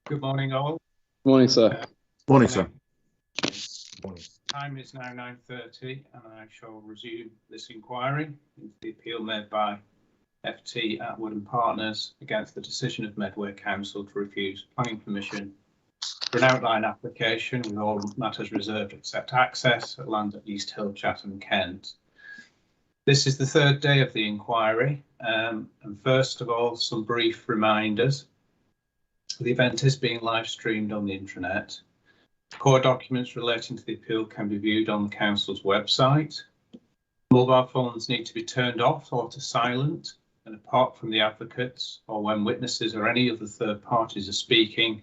Good morning, all. Morning, sir. Morning, sir. Morning. Time is now 9:30, and I shall resume this inquiry into the appeal made by FT Atwood and Partners against the decision of Medway Council to refuse planning permission for an outline application with all matters reserved except access at land at East Hill, Chatham, Kent. This is the third day of the inquiry, and first of all, some brief reminders. The event is being live streamed on the intranet. Core documents relating to the appeal can be viewed on the council's website. Mobile phones need to be turned off or to silent, and apart from the advocates or when witnesses or any other third parties are speaking,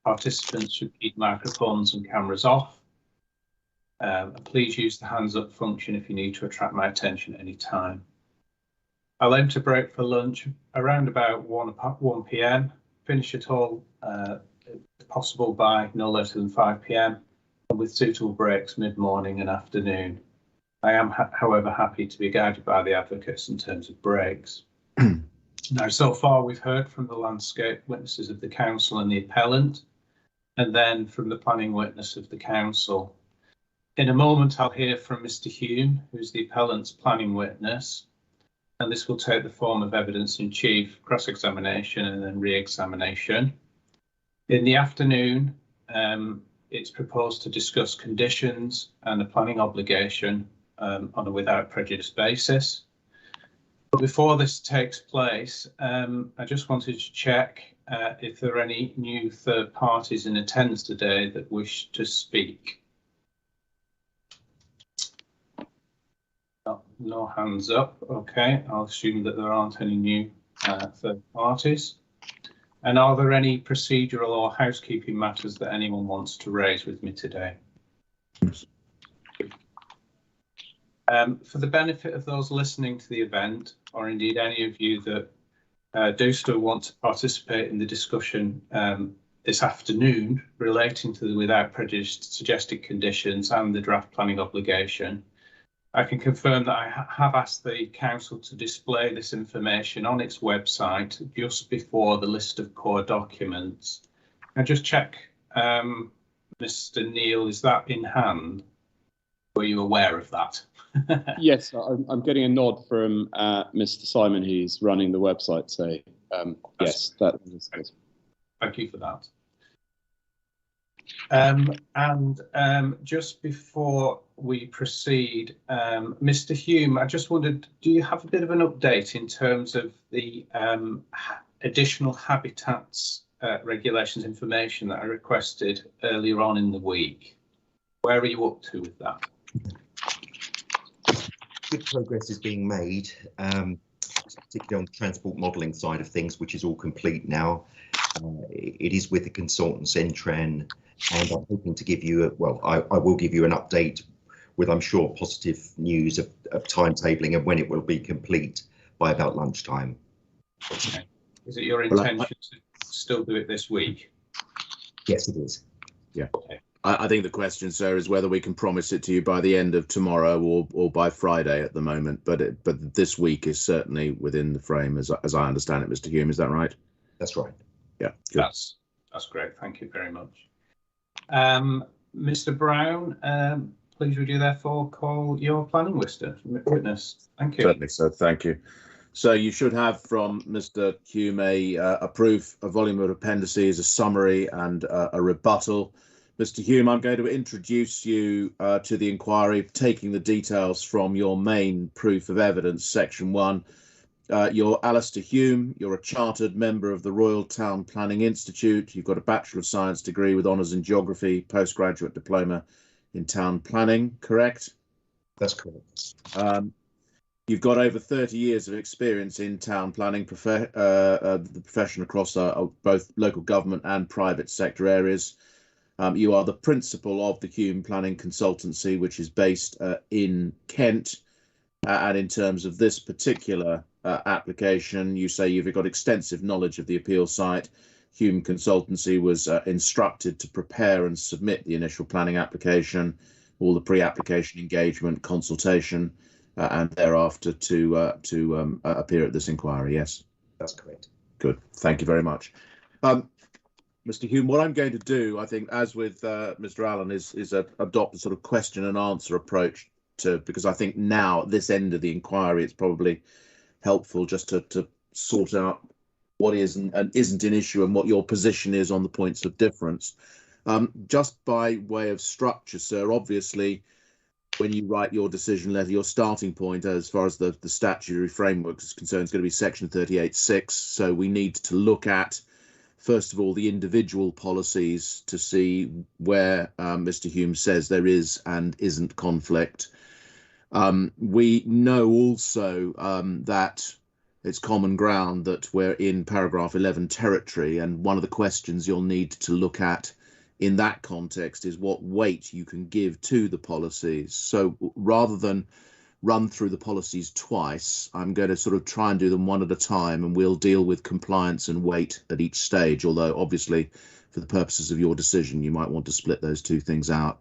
participants should keep microphones and cameras off. Please use the hands up function if you need to attract my attention at any time. I'll aim to break for lunch around about 1 p.m, finish it all if possible by no later than 5 p.m, and with suitable breaks mid-morning and afternoon. I am, however, happy to be guided by the advocates in terms of breaks. Now, so far we've heard from the landscape witnesses of the council and the appellant, and then from the planning witness of the council. In a moment, I'll hear from Mr. Hume, who's the appellant's planning witness, and this will take the form of evidence in chief, cross-examination and then re-examination. In the afternoon, it's proposed to discuss conditions and the planning obligation on a without prejudice basis. But before this takes place, I just wanted to check if there are any new third parties in attendance today that wish to speak. No hands up. Okay, I'll assume that there aren't any new third parties. And are there any procedural or housekeeping matters that anyone wants to raise with me today? For the benefit of those listening to the event, or indeed any of you that do still want to participate in the discussion this afternoon relating to the without prejudice suggested conditions and the draft planning obligation, I can confirm that I have asked the council to display this information on its website just before the list of core documents. And just check, Mr. Neil, is that in hand? Were you aware of that? Yes, I'm getting a nod from Mr. Simon, who's running the website. So yes, that is good. Thank you for that. Just before we proceed, Mr. Hume, I just wondered, do you have a bit of an update in terms of the additional habitats regulations information that I requested earlier on in the week? Where are you up to with that? Good progress is being made, particularly on the transport modelling side of things, which is all complete now. It is with the consultants Entren, and I'm hoping to give you I will give you an update with, I'm sure, positive news of timetabling and when it will be complete by about lunchtime. Okay. Is it your intention to still do it this week? Yes, it is. Yeah. Okay. I think the question, sir, is whether we can promise it to you by the end of tomorrow or by Friday at the moment. But this week is certainly within the frame, as I understand it, Mr. Hume. Is that right? That's right. Yeah. Good. That's great. Thank you very much. Mr. Brown, please would you therefore call your planning witness? Thank you. Certainly, sir. Thank you. So you should have from Mr. Hume a proof, a volume of appendices, a summary and a rebuttal. Mr. Hume, I'm going to introduce you to the inquiry, taking the details from your main proof of evidence, section 1. You're Alistair Hume. You're a chartered member of the Royal Town Planning Institute. You've got a Bachelor of Science degree with honours in geography, postgraduate diploma in town planning, correct? That's correct. You've got over 30 years of experience in town planning, the profession across both local government and private sector areas. You are the principal of the Hume Planning Consultancy, which is based in Kent. And in terms of this particular application, you say you've got extensive knowledge of the appeal site. Hume Consultancy was instructed to prepare and submit the initial planning application, all the pre-application engagement, consultation, and thereafter to appear at this inquiry. Yes, that's correct. Good. Thank you very much. Mr. Hume, what I'm going to do, I think, as with Mr. Allen, is adopt a sort of question and answer approach because I think now at this end of the inquiry, it's probably helpful just to sort out what is and isn't an issue and what your position is on the points of difference. Just by way of structure, sir, obviously, when you write your decision letter, your starting point as far as the statutory framework is concerned is going to be section 38.6. So we need to look at, first of all, the individual policies to see where Mr. Hume says there is and isn't conflict. We know also that it's common ground that we're in paragraph 11 territory, and one of the questions you'll need to look at in that context is what weight you can give to the policies. So rather than run through the policies twice, I'm going to sort of try and do them one at a time, and we'll deal with compliance and weight at each stage, although obviously for the purposes of your decision you might want to split those two things out.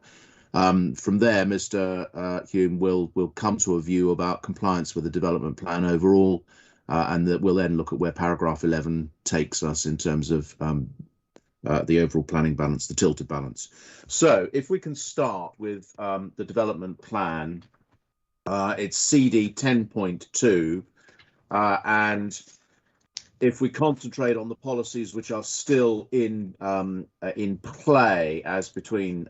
From there, Mr. Hume will come to a view about compliance with the development plan overall, and that we'll then look at where paragraph 11 takes us in terms of the overall planning balance, the tilted balance. So if we can start with the development plan, it's CD 10.2, and if we concentrate on the policies which are still in play as between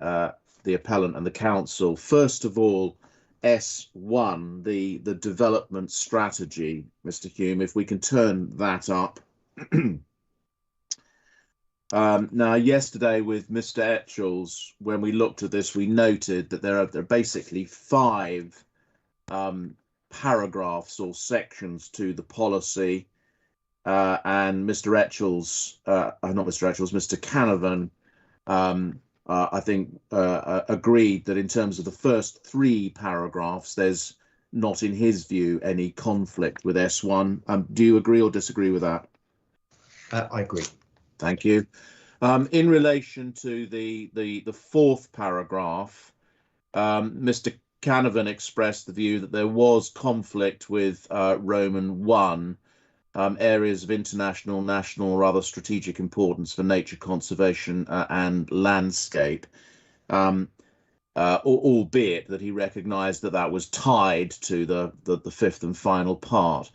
the appellant and the council, first of all, S1, the development strategy, Mr. Hume, if we can turn that up. Now, yesterday with Mr. Etchells, when we looked at this, we noted that there are basically 5 paragraphs or sections to the policy, and Mr. Etchells, not Mr. Etchells, Mr. Canavan, I think agreed that in terms of the first 3 paragraphs, there's not, in his view, any conflict with S1. Do you agree or disagree with that? I agree. Thank you. In relation to the 4th paragraph, Mr. Canavan expressed the view that there was conflict with Roman 1, areas of international, national, or other strategic importance for nature conservation and landscape, albeit that he recognised that that was tied to the 5th and final part.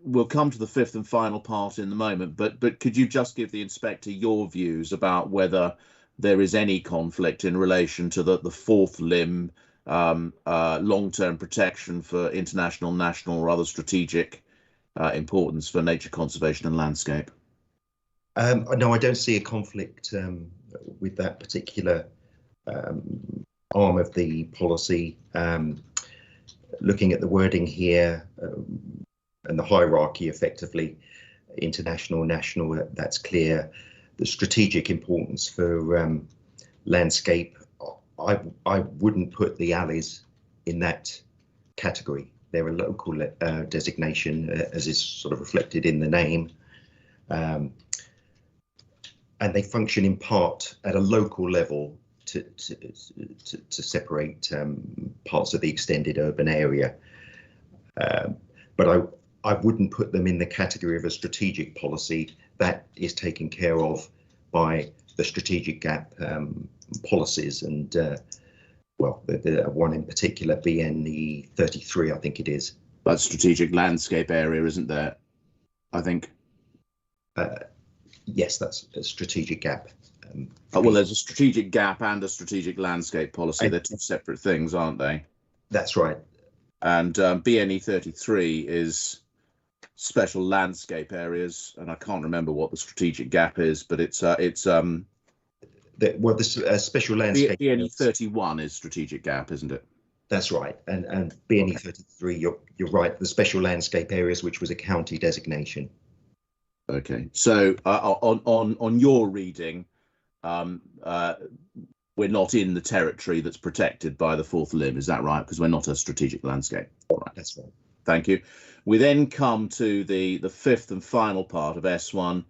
We'll come to the 5th and final part in a moment, but could you just give the inspector your views about whether there is any conflict in relation to the 4th limb, long-term protection for international, national, or other strategic importance for nature conservation and landscape? No, I don't see a conflict with that particular arm of the policy. Looking at the wording here and the hierarchy, effectively, international, national, that's clear. The strategic importance for landscape, I wouldn't put the alleys in that category. They're a local designation, as is sort of reflected in the name, and they function in part at a local level to separate parts of the extended urban area. But I wouldn't put them in the category of a strategic policy. That is taken care of by the strategic gap policies, and well, the one in particular, BNE 33, I think it is. That's strategic landscape area, isn't there? I think. Yes, that's a strategic gap. Well, there's a strategic gap and a strategic landscape policy. They're 2 separate things, aren't they? That's right. And BNE 33 is special landscape areas, and I can't remember what the strategic gap is, but it's special landscape. BNE 31 is strategic gap, isn't it? That's right, and BNE 33, you're right. The special landscape areas, which was a county designation. Okay, so on your reading, we're not in the territory that's protected by the 4th limb, is that right? Because we're not a strategic landscape. Right. That's right. Thank you. We then come to the 5th and final part of S1,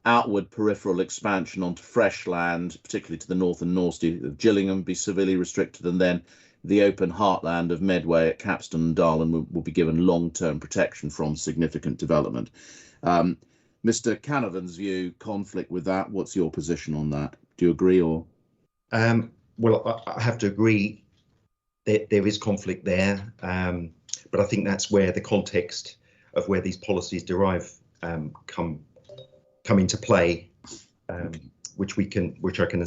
outward peripheral expansion onto fresh land, particularly to the north and north of Gillingham, be severely restricted, and then the open heartland of Medway at Capstan and Darlan will be given long-term protection from significant development. Mr. Canavan's view, conflict with that. What's your position on that? Do you agree or? Well, I have to agree that there is conflict there, but I think that's where the context of where these policies derive come into play, which I can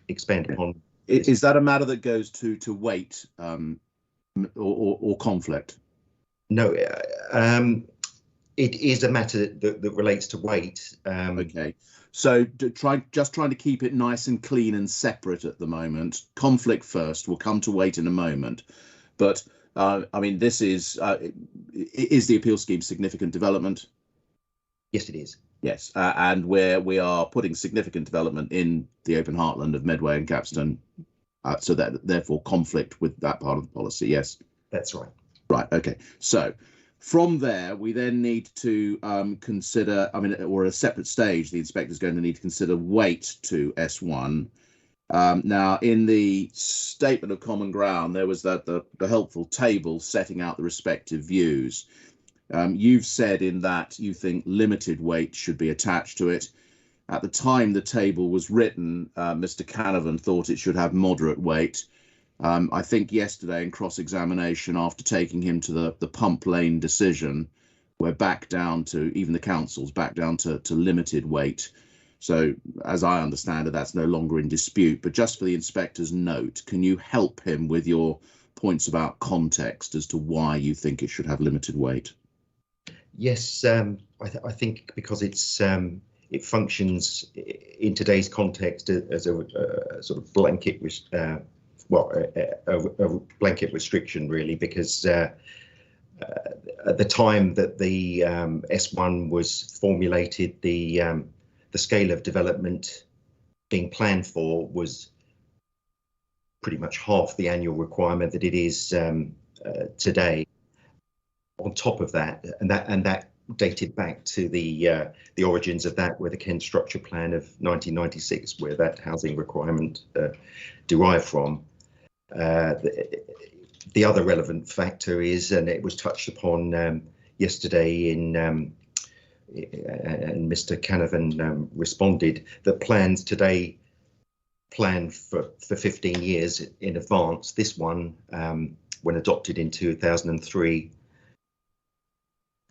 expand upon. Is that a matter that goes to weight or conflict? No, it is a matter that relates to weight. Okay, so trying to keep it nice and clean and separate at the moment. Conflict first. We'll come to weight in a moment, but I mean, this is the appeal scheme significant development? Yes, it is. Yes, and where we are putting significant development in the open heartland of Medway and Capstan, so that therefore conflict with that part of the policy. Yes, that's right. Right. Okay. So from there, we then need to consider. I mean, or at a separate stage, the inspector is going to need to consider weight to S1. Now, in the statement of common ground, there was the helpful table setting out the respective views. You've said in that you think limited weight should be attached to it. At the time the table was written, Mr. Canavan thought it should have moderate weight. I think yesterday in cross-examination, after taking him to the pump lane decision, we're back down to, even the council's back down to limited weight. So as I understand it, that's no longer in dispute. But just for the inspector's note, can you help him with your points about context as to why you think it should have limited weight? Yes, I think because it functions in today's context as a sort of blanket, a blanket restriction, really, because at the time that the S1 was formulated, the scale of development being planned for was pretty much half the annual requirement that it is today. On top of that, and that dated back to the origins of that, where the Kent Structure Plan of 1996, where that housing requirement derived from. The other relevant factor is, and it was touched upon yesterday in, and Mr. Canavan responded, that plans today plan for 15 years in advance. This one, when adopted in 2003,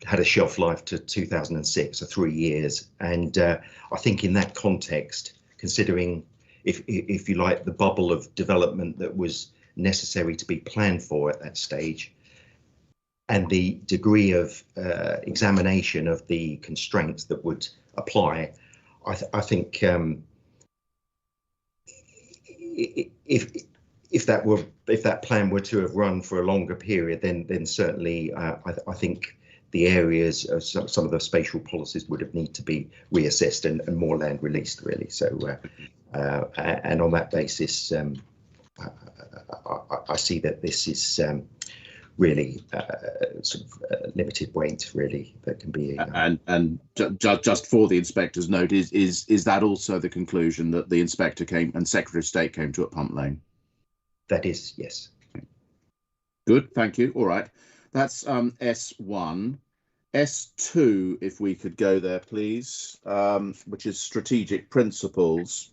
had a shelf life to 2006, so 3 years. And I think in that context, considering, if you like, the bubble of development that was necessary to be planned for at that stage, and the degree of examination of the constraints that would apply, I think if that plan were to have run for a longer period, then certainly I think the areas of some of the spatial policies would have need to be reassessed and more land released, really. So, and on that basis, I see that this is really sort of limited weight, really, that can be. And just for the inspector's note, is that also the conclusion that the inspector came and Secretary of State came to at Pump Lane? That is, yes. Good, thank you. All right. That's S1. S2, if we could go there, please, which is strategic principles.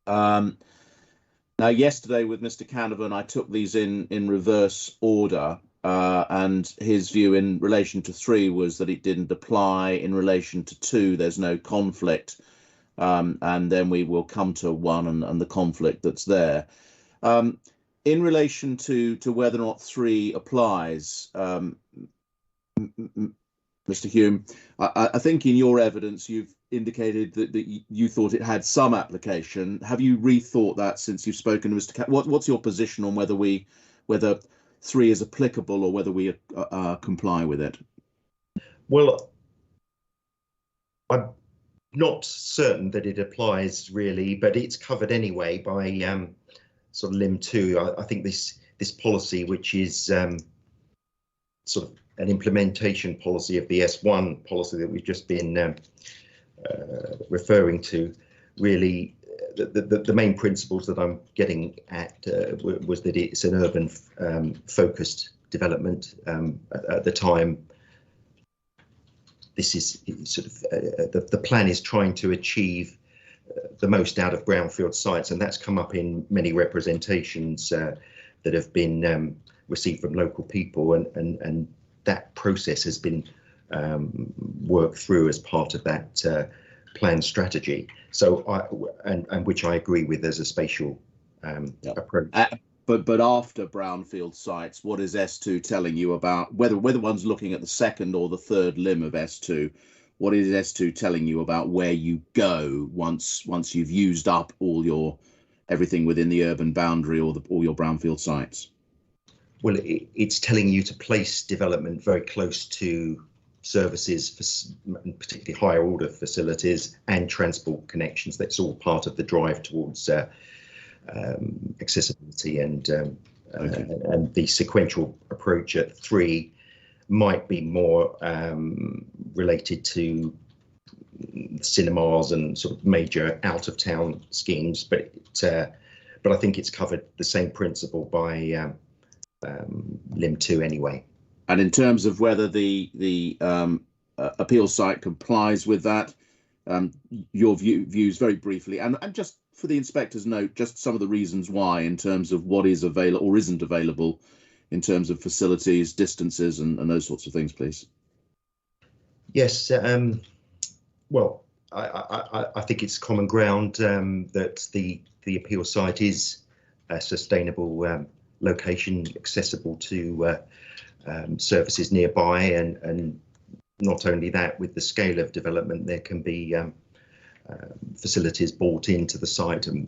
Now, yesterday with Mr. Canavan, I took these in reverse order, and his view in relation to 3 was that it didn't apply. In relation to 2, there's no conflict, and then we will come to 1 and the conflict that's there. In relation to whether or not 3 applies, Mr. Hume, I think in your evidence you've indicated that you thought it had some application. Have you rethought that since you've spoken to Mr. What's your position on whether 3 is applicable or whether we comply with it? Well, I'm not certain that it applies really, but it's covered anyway by sort of Lim 2. I think this policy, which is sort of an implementation policy of the S1 policy that we've just been referring to, really the main principles that I'm getting at was that it's an urban focused development. At the time, this is sort of the plan is trying to achieve the most out of brownfield sites, and that's come up in many representations that have been received from local people, and that process has been work through as part of that plan strategy. So and which I agree with as a spatial approach. But after brownfield sites, what is S2 telling you about whether one's looking at the second or the third limb of S2? What is S2 telling you about where you go once you've used up all everything within the urban boundary or all your brownfield sites? Well, it's telling you to place development very close to services, particularly higher order facilities and transport connections. That's all part of the drive towards accessibility, and the sequential approach at 3 might be more related to cinemas and sort of major out of town schemes, but I think it's covered the same principle by limb 2 anyway. And in terms of whether the appeal site complies with that, your views very briefly, and just for the inspector's note, just some of the reasons why in terms of what is available or isn't available in terms of facilities, distances, and those sorts of things, please. Yes, well, I think it's common ground that the appeal site is a sustainable location, accessible to services nearby, and not only that, with the scale of development, there can be facilities brought into the site, and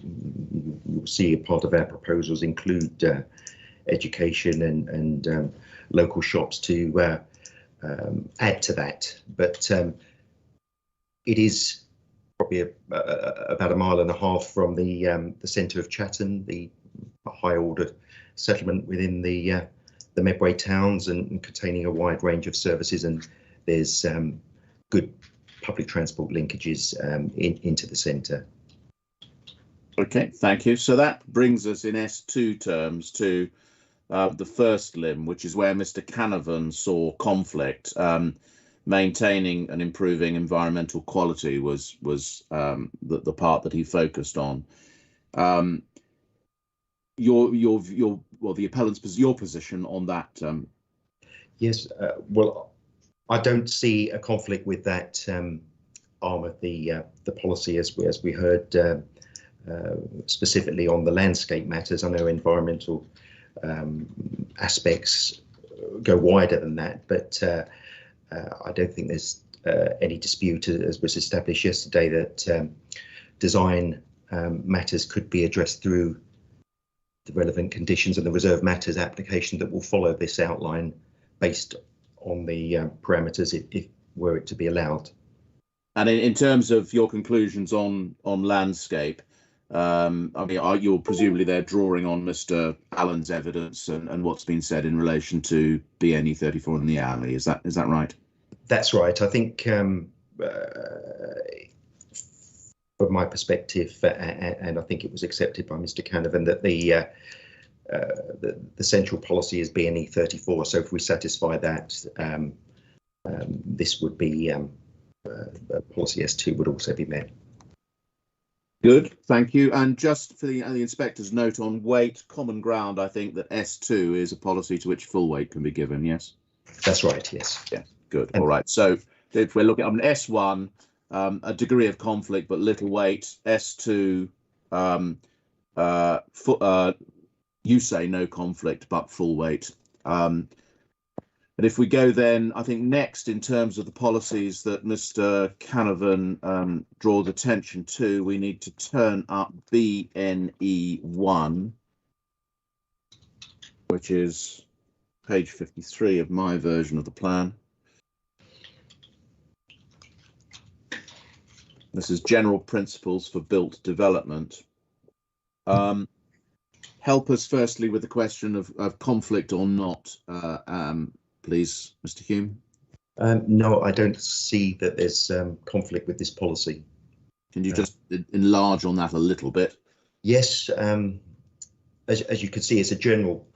you'll see a part of our proposals include education and local shops to add to that. But it is probably about 1.5 miles from the centre of Chatham, the high order settlement within the Medway towns, and containing a wide range of services, and there's good public transport linkages into the centre. Okay, thank you. So that brings us in S2 terms to the first limb, which is where Mr. Canavan saw conflict. Maintaining and improving environmental quality was the part that he focused on. The appellant's your position on that. Yes, well, I don't see a conflict with that arm of the policy, as we heard, specifically on the landscape matters. I know environmental aspects go wider than that, but I don't think there's any dispute, as was established yesterday, that design matters could be addressed through the relevant conditions and the reserve matters application that will follow this outline based on the parameters if were it to be allowed. And in terms of your conclusions on landscape, I mean, you're presumably there drawing on Mr. Allen's evidence and what's been said in relation to BNE 34 in the alley. Is that right? That's right. I think from my perspective, and I think it was accepted by Mr. Canavan, that the central policy is BNE 34. So if we satisfy that, this would be policy S2 would also be met. Good, thank you. And just for the inspector's note on weight, common ground, I think that S2 is a policy to which full weight can be given, yes? That's right, yes. Yeah, good, all right. So if we're looking at S1, a degree of conflict but little weight. S2, you say no conflict but full weight. And if we go then, I think next in terms of the policies that Mr. Canavan draws attention to, we need to turn up BNE1, which is page 53 of my version of the plan. This is general principles for built development. Help us firstly with the question of conflict or not, please, Mr. Hume. No, I don't see that there's conflict with this policy. Can you just enlarge on that a little bit? Yes, as you can see, it's a general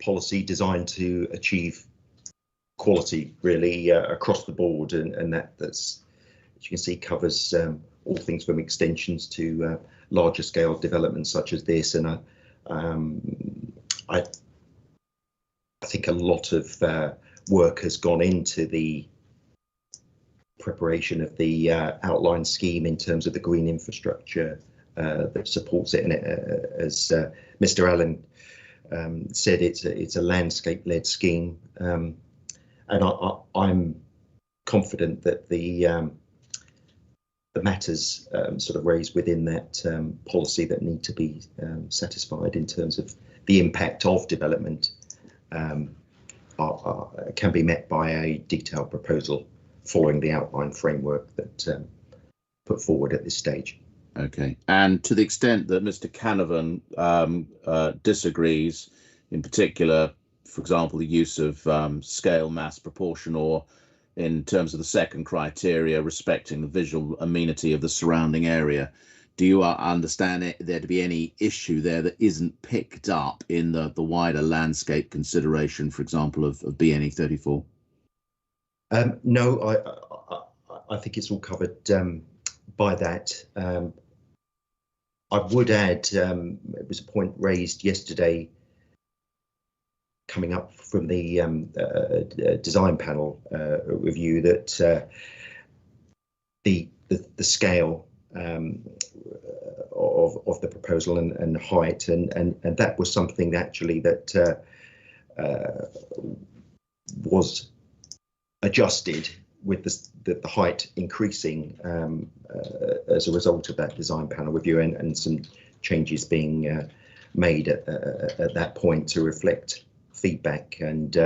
policy designed to achieve quality really across the board, and that's, as you can see, covers all things from extensions to larger scale developments such as this. And I think a lot of work has gone into the preparation of the outline scheme in terms of the green infrastructure that supports it. And as Mr. Allen said, it's a landscape-led scheme, and I'm confident that the matters sort of raised within that policy that need to be satisfied in terms of the impact of development can be met by a detailed proposal following the outline framework that put forward at this stage. Okay, and to the extent that Mr. Canavan disagrees, in particular, for example, the use of scale, mass, proportion, or in terms of the second criteria, respecting the visual amenity of the surrounding area, do you understand there to be any issue there that isn't picked up in the wider landscape consideration, for example, of BNE 34? No, I think it's all covered by that. I would add, it was a point raised yesterday coming up from the design panel review that the scale of the proposal and height, and that was something actually that was adjusted with the height increasing as a result of that design panel review, and some changes being made at that point to reflect feedback, and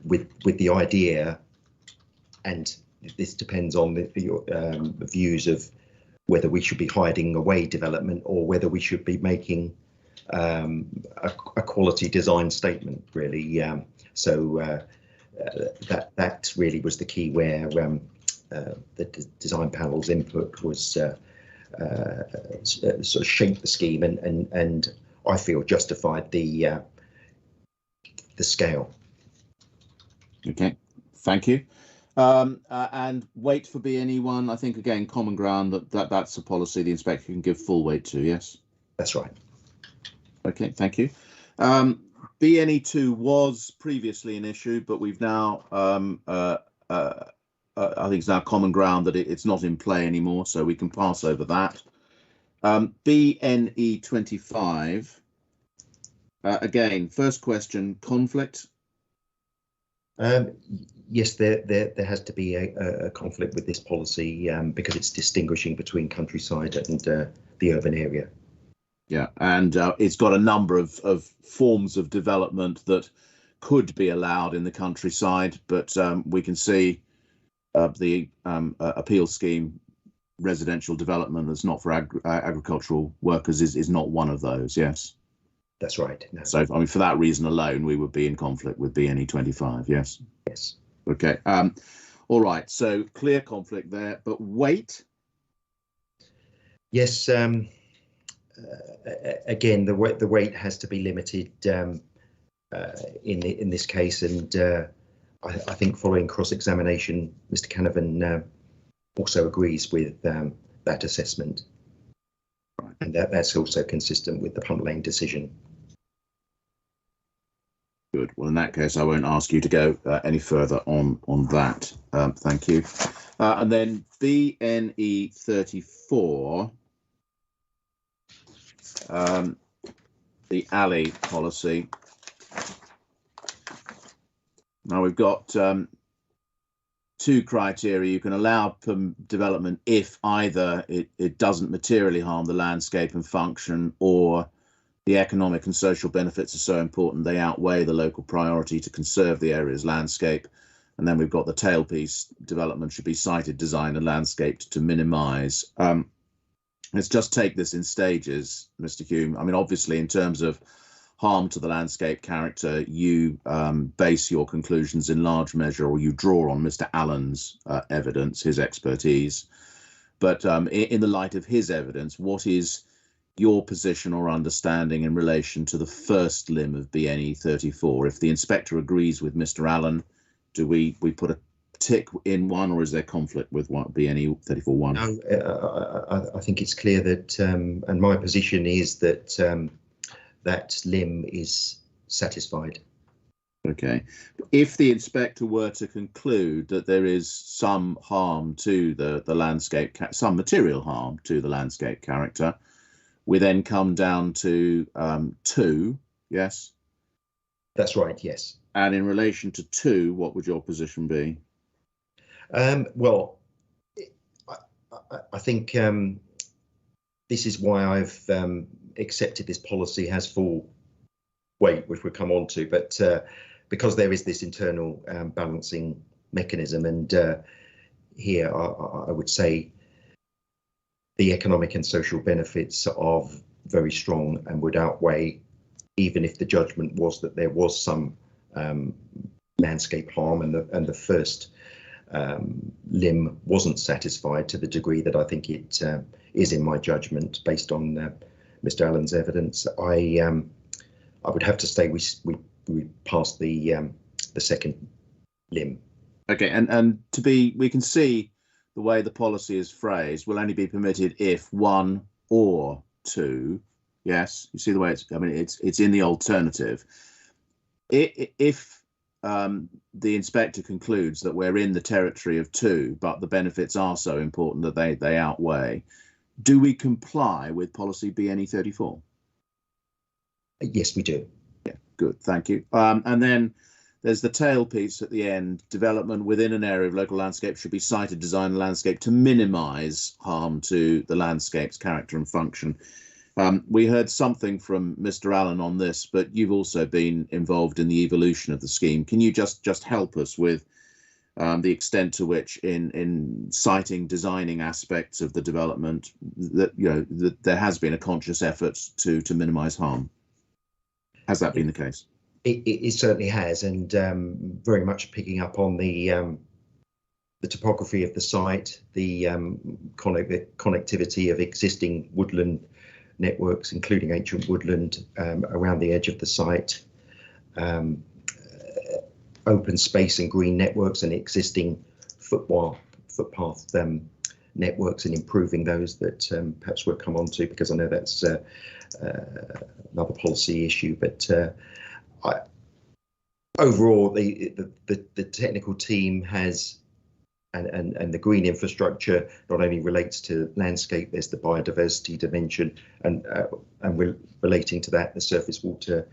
with the idea, and this depends on the views of whether we should be hiding away development or whether we should be making a quality design statement, really. That really was the key, where the design panel's input was sort of shaped the scheme and I feel justified the scale. Okay, thank you. And weight for BNE1, I think, again, common ground, that's a policy the inspector can give full weight to, yes? That's right. Okay, thank you. BNE2 was previously an issue, but we've now, I think it's now common ground that it's not in play anymore, so we can pass over that. BNE 25, again, first question, conflict? Yes, there has to be a conflict with this policy because it's distinguishing between countryside and the urban area. Yeah, and it's got a number of forms of development that could be allowed in the countryside, but we can see the appeal scheme, residential development that's not for agricultural workers is not one of those, yes? That's right. No. So, I mean, for that reason alone, we would be in conflict with BNE 25, yes? Yes. Okay, all right, so clear conflict there, but weight? Yes, again, the weight has to be limited in this case, and I think following cross-examination, Mr. Canavan also agrees with that assessment, and that's also consistent with the Punt Lane decision. Good. Well, in that case, I won't ask you to go any further on that. Thank you. And then BNE 34. The alley policy. Now we've got two criteria. You can allow development if either it doesn't materially harm the landscape and function, or the economic and social benefits are so important they outweigh the local priority to conserve the area's landscape. And then we've got the tailpiece: development should be sited, designed and landscaped to minimise. Let's just take this in stages, Mr. Hume. I mean, obviously, in terms of harm to the landscape character, you base your conclusions in large measure, or you draw on Mr. Allen's evidence, his expertise. But in the light of his evidence, what is your position or understanding in relation to the first limb of BNE 34? If the inspector agrees with Mr. Allen, do we put a tick in one, or is there conflict with what BNE 34.1? No, I think it's clear that, and my position is that that limb is satisfied Okay. If the inspector were to conclude that there is some harm to the landscape, some material harm to the landscape character, we then come down to 2, yes? That's right, yes. And in relation to 2, what would your position be? Well, I think this is why I've accepted this policy has full weight, which we'll come on to, but because there is this internal balancing mechanism, and here I would say the economic and social benefits are very strong and would outweigh, even if the judgment was that there was some landscape harm and the first limb wasn't satisfied to the degree that I think it is in my judgment based on Mr. Allen's evidence. I would have to say we passed the second limb. Okay, and we can see the way the policy is phrased will only be permitted if 1 or 2. Yes, you see the way it's in the alternative. If the inspector concludes that we're in the territory of 2, but the benefits are so important that they outweigh, do we comply with policy BNE 34? Yes, we do. Yeah, good, thank you. And then there's the tail piece at the end. Development within an area of local landscape should be sited, designed, and landscape to minimise harm to the landscape's character and function. We heard something from Mr. Allen on this, but you've also been involved in the evolution of the scheme. Can you just help us with the extent to which, in citing, designing aspects of the development, that there has been a conscious effort to minimise harm? Has that been the case? It certainly has, and very much picking up on the topography of the site, the connectivity of existing woodland networks, including ancient woodland around the edge of the site, open space and green networks and existing footpath networks, and improving those that perhaps we'll come on to, because I know that's another policy issue. But overall, the technical team has, and the green infrastructure not only relates to landscape, there's the biodiversity dimension, and we're relating to that the surface water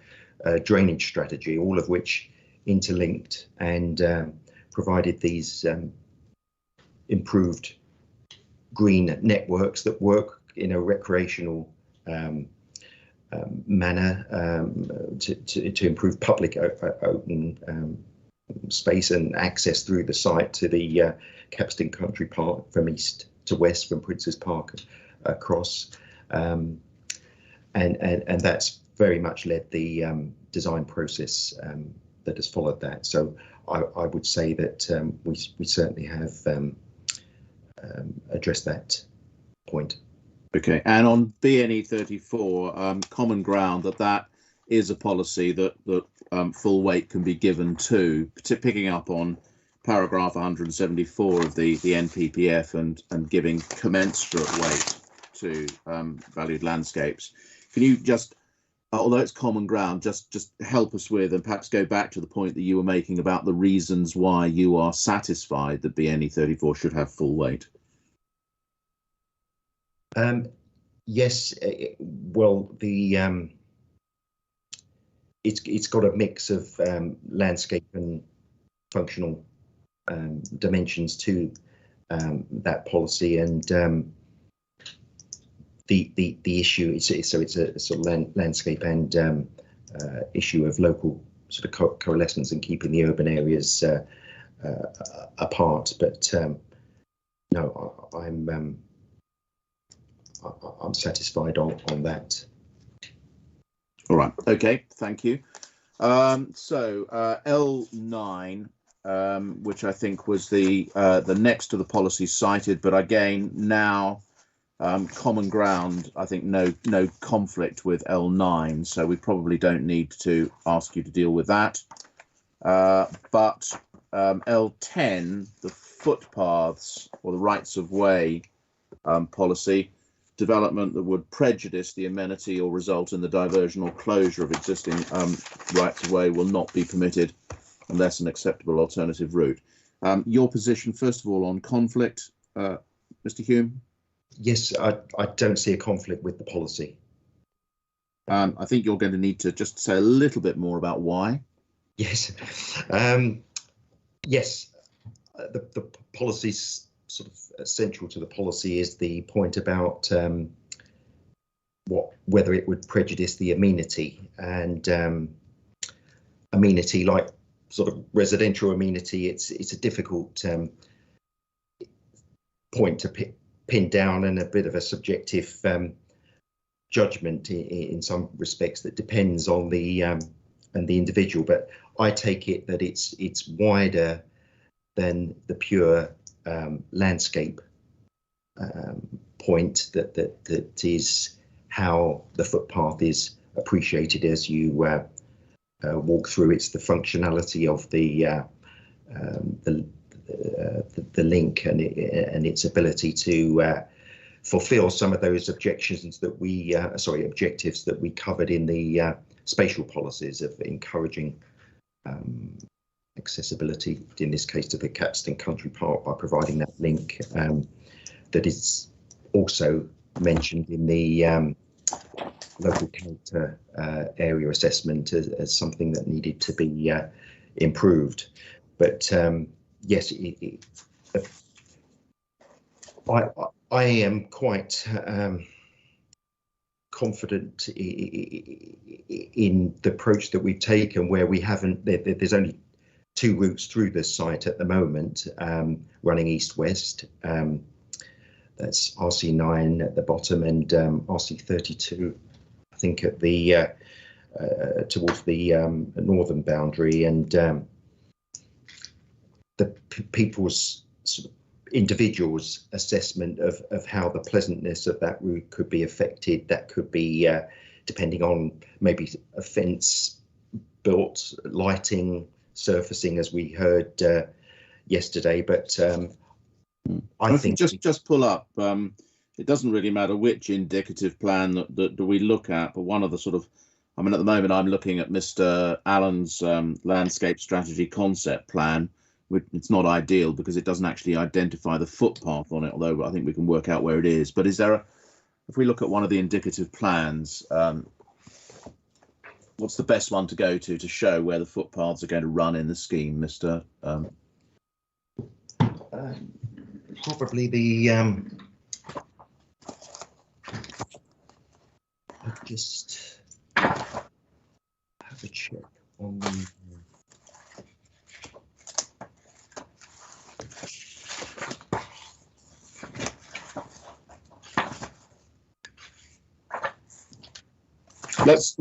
drainage strategy, all of which interlinked and provided these improved green networks that work in a recreational manner to improve public open space and access through the site to the Capstan Country Park from east to west, from Prince's Park across, and that's very much led the design process that has followed that. So I would say that we certainly have addressed that point. Okay, and on BNE 34, common ground that is a policy that full weight can be given to, picking up on paragraph 174 of the NPPF and giving commensurate weight to valued landscapes. Can you just, although it's common ground, just help us with, and perhaps go back to the point that you were making about the reasons why you are satisfied that BNE 34 should have full weight? Yes, well, it's got a mix of landscape and functional dimensions to that policy, and the issue so it's a sort of landscape and issue of local sort of coalescence and keeping the urban areas apart. But no, I'm satisfied on that. All right. Okay. Thank you. So L9, which I think was the next to the policy cited, but again now common ground. I think no conflict with L9, so we probably don't need to ask you to deal with that. But L10, the footpaths or the rights of way policy. development that would prejudice the amenity or result in the diversion or closure of existing rights of way will not be permitted unless an acceptable alternative route. Your position, first of all, on conflict, Mr. Hume? Yes, I don't see a conflict with the policy. I think you're going to need to just say a little bit more about why. Yes, yes, the policy's sort of central to the policy is the point about whether it would prejudice the amenity, and amenity, like sort of residential amenity, it's a difficult point to pin down, and a bit of a subjective judgment in some respects that depends on the individual. But I take it that it's wider than the pure landscape point, that is how the footpath is appreciated as you walk through. It's the functionality of the link and its ability to fulfill some of those objectives that we covered in the spatial policies of encouraging accessibility, in this case to the Caxton Country Park, by providing that link that is also mentioned in the local character area assessment as something that needed to be improved. But yes, I am quite confident in the approach that we've taken, where we haven't, there's only two routes through this site at the moment, running east-west. That's RC9 at the bottom and RC32, I think, at the towards the northern boundary, and the people's sort of individuals' assessment of how the pleasantness of that route could be affected. That could be depending on maybe a fence built, lighting, surfacing, as we heard yesterday. But I think just pull up. It doesn't really matter which indicative plan that we look at, but one of the sort of, I mean, at the moment I'm looking at Mr. Allen's landscape strategy concept plan. It's not ideal because it doesn't actually identify the footpath on it, although I think we can work out where it is. But is there if we look at one of the indicative plans, what's the best one to go to show where the footpaths are going to run in the scheme, Mr. Probably the I'll just have a check on the Let's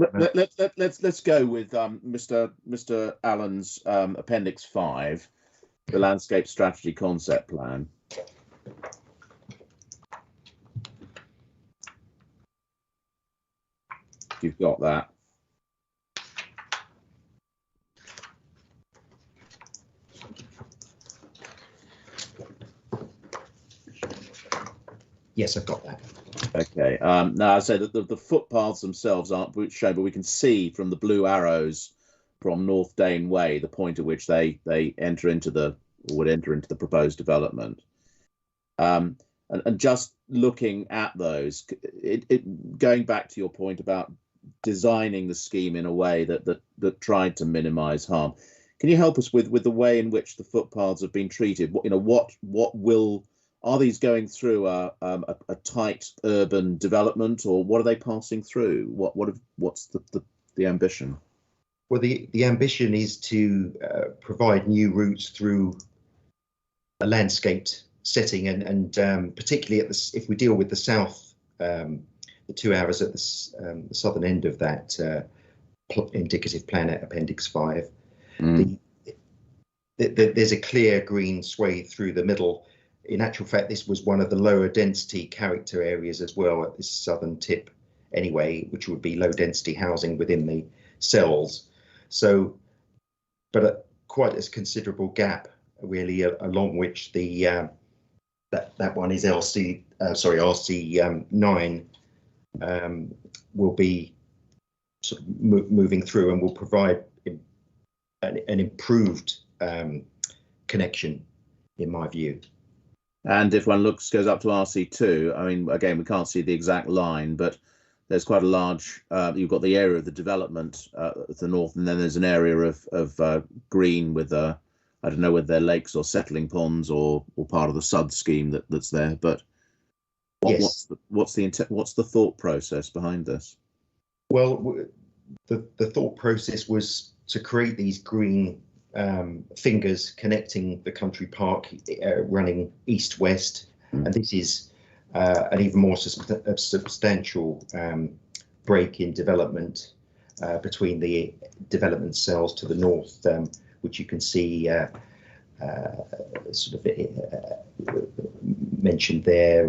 go with Mr. Allen's Appendix 5, the landscape strategy concept plan. You've got that. Yes, I've got that. Okay. Now I say that the footpaths themselves aren't shown, but we can see from the blue arrows from North Dane Way the point at which they enter into would enter into the proposed development. And just looking at those, going back to your point about designing the scheme in a way that tried to minimise harm, can you help us with the way in which the footpaths have been treated? Are these going through a tight urban development, or what are they passing through? What's the ambition? Well, the ambition is to provide new routes through a landscaped setting, and particularly if we deal with the south, the 2 hours at the southern end of that indicative plan at Appendix 5, there's a clear green swathe through the middle. In actual fact, this was one of the lower density character areas as well at this southern tip anyway, which would be low density housing within the cells. So, but quite a considerable gap really, along which the that one is RC9, will be sort of moving through and will provide an improved connection, in my view. And if one goes up to RC2, I mean, again, we can't see the exact line, but there's quite a large, you've got the area of the development at the north, and then there's an area of green with, I don't know whether they're lakes or settling ponds or part of the SUD scheme that's there. But Yes. what's the thought process behind this? Well, the thought process was to create these green fingers connecting the country park, running east-west, and this is an even more substantial break in development between the development cells to the north, which you can see sort of mentioned there,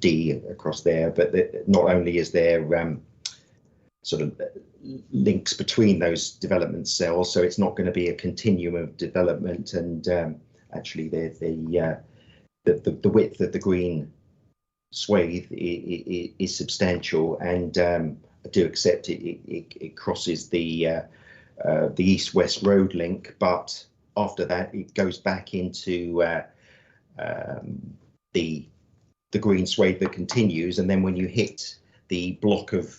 D across there. But not only is there sort of links between those development cells, so it's not going to be a continuum of development, and actually the width of the green swathe is substantial, and I do accept it crosses the east-west road link, but after that it goes back into the green swathe that continues, and then when you hit the block of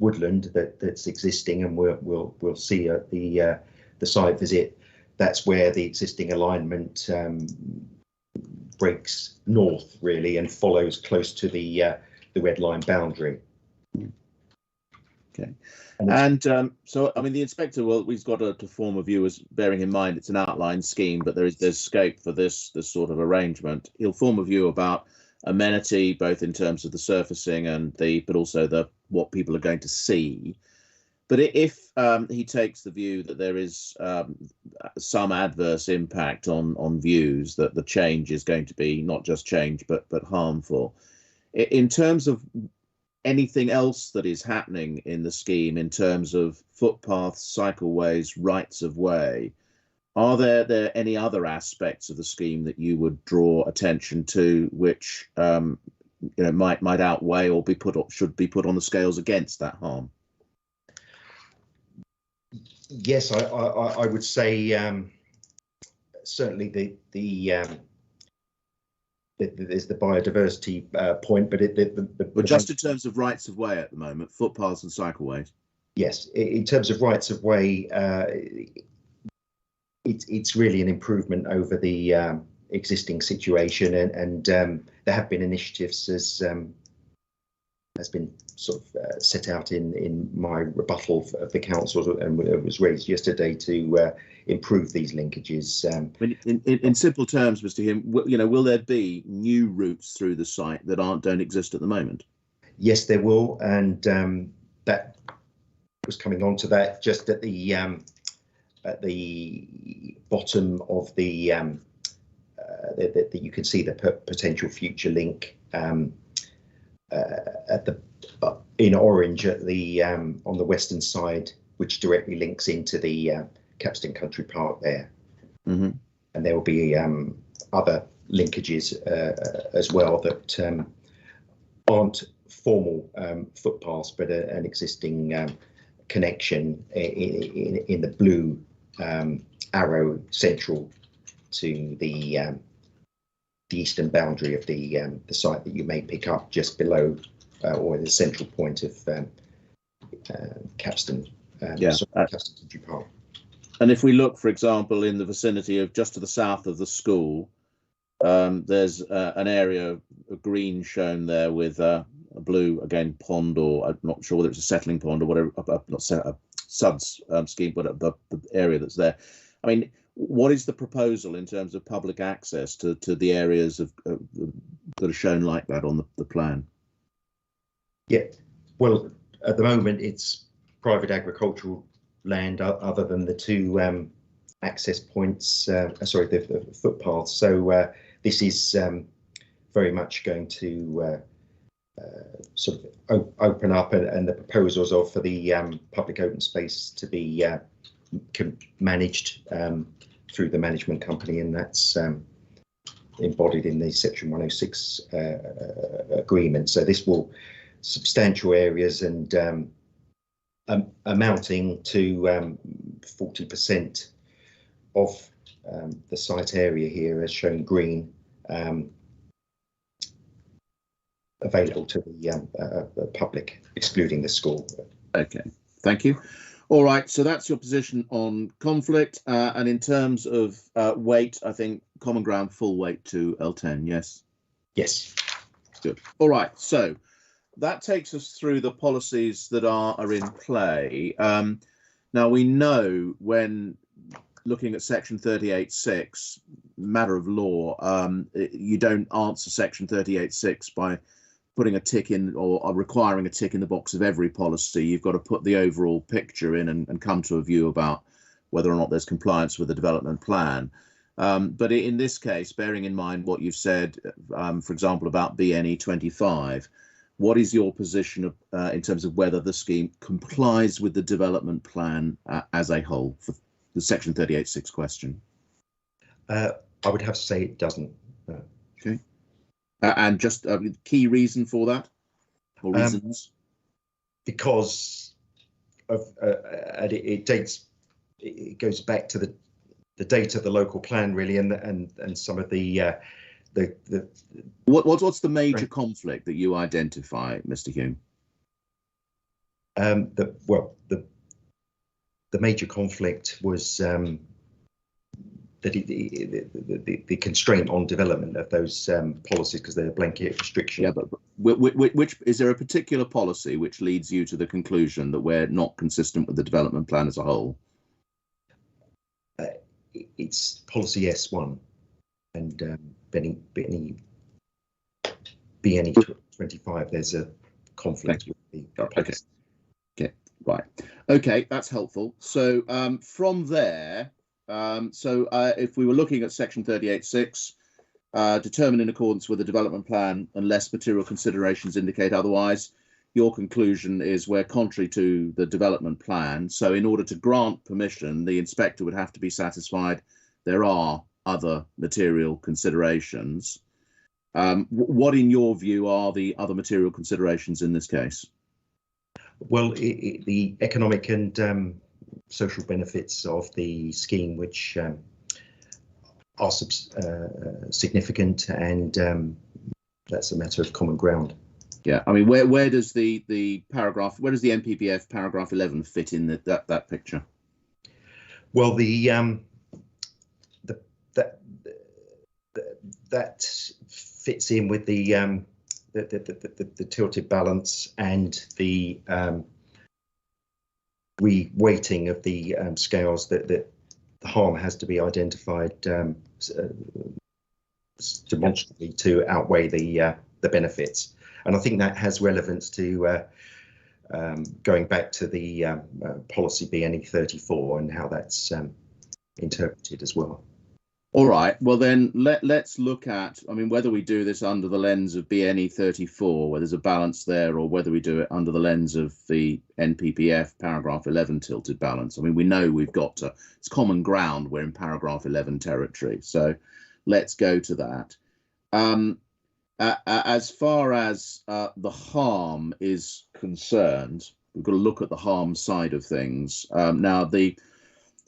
woodland that's existing, and we'll see at the site visit, that's where the existing alignment breaks north really and follows close to the red line boundary. Okay, and so I mean the inspector, well, he's got to form a view, as bearing in mind it's an outline scheme, but there's scope for this sort of arrangement. He'll form a view about amenity, both in terms of the surfacing and but also what people are going to see. But if he takes the view that there is some adverse impact on views, that the change is going to be not just change but harmful, in terms of anything else that is happening in the scheme, in terms of footpaths, cycleways, rights of way, are there any other aspects of the scheme that you would draw attention to, which might outweigh or should be put on the scales against that harm? Yes, I would say certainly there's the biodiversity point, but but just in terms of rights of way at the moment, footpaths and cycleways. Yes, in terms of rights of way, it's really an improvement over the existing situation, and there have been initiatives, as has been sort of set out in my rebuttal of the council, and it was raised yesterday, to improve these linkages. In simple terms, Mr. Hume, will there be new routes through the site that don't exist at the moment? Yes, there will, and that was coming on to that just at the bottom of the you can see the potential future link at the in orange at the on the western side, which directly links into the Capstan Country Park there. Mm-hmm. And there will be other linkages as well that aren't formal footpaths, but an existing connection in the blue arrow central to the eastern boundary of the site that you may pick up just below or in the central point of Capstan Country Park. And if we look, for example, in the vicinity of just to the south of the school, there's an area of green shown there with a blue, again, pond, or I'm not sure whether it's a settling pond or whatever, not a SUDS scheme, but the area that's there. I mean, what is the proposal in terms of public access to the areas that are shown like that on the plan? Yeah, well, at the moment it's private agricultural land other than the two access points, the footpaths. So this is very much going to sort of open up, and the proposals are for the public open space to be managed through the management company, and that's embodied in the Section 106 agreement. So this will substantial areas and amounting to 40% of the site area here, as shown green, available to the public, excluding the school. Okay, thank you. All right, so that's your position on conflict. And in terms of weight, I think common ground full weight to L10, yes? Yes. Good. All right, so that takes us through the policies that are in play. Now, we know when looking at Section 38.6, matter of law, you don't answer Section 38.6 by putting a tick in or requiring a tick in the box of every policy. You've got to put the overall picture in and come to a view about whether or not there's compliance with the development plan. But in this case, bearing in mind what you've said, for example, about BNE 25, what is your position in terms of whether the scheme complies with the development plan as a whole for the Section 38.6 question? I would have to say it doesn't. Okay. And just a key reason for that, or reasons? Because of it goes back to the date of the local plan, really, and some of the what's the major conflict that you identify, Mr. Hume? The major conflict was the constraint on development of those policies, because they're blanket restrictions. Yeah, but which is there a particular policy which leads you to the conclusion that we're not consistent with the development plan as a whole? It's policy S1 and BNE 25. There's a conflict with the policy. Okay, right. Okay, that's helpful. So from there. If we were looking at Section 38.6, determined in accordance with the development plan unless material considerations indicate otherwise, your conclusion is we're contrary to the development plan. So in order to grant permission, the inspector would have to be satisfied there are other material considerations. What, in your view, are the other material considerations in this case? Well, the economic and social benefits of the scheme, which are significant, and that's a matter of common ground. Yeah, I mean, where does the NPPF paragraph 11 fit in that picture? Well, that fits in with the tilted balance and the reweighting of the scales, that the harm has to be identified demonstrably to outweigh the benefits. And I think that has relevance to going back to the policy BNE 34 and how that's interpreted as well. All right, well then let's look at, I mean, whether we do this under the lens of BNE 34, where there's a balance there, or whether we do it under the lens of the NPPF paragraph 11 tilted balance. I mean, we know we've got to, it's common ground, we're in paragraph 11 territory. So let's go to that. As far as the harm is concerned, we've got to look at the harm side of things. Now,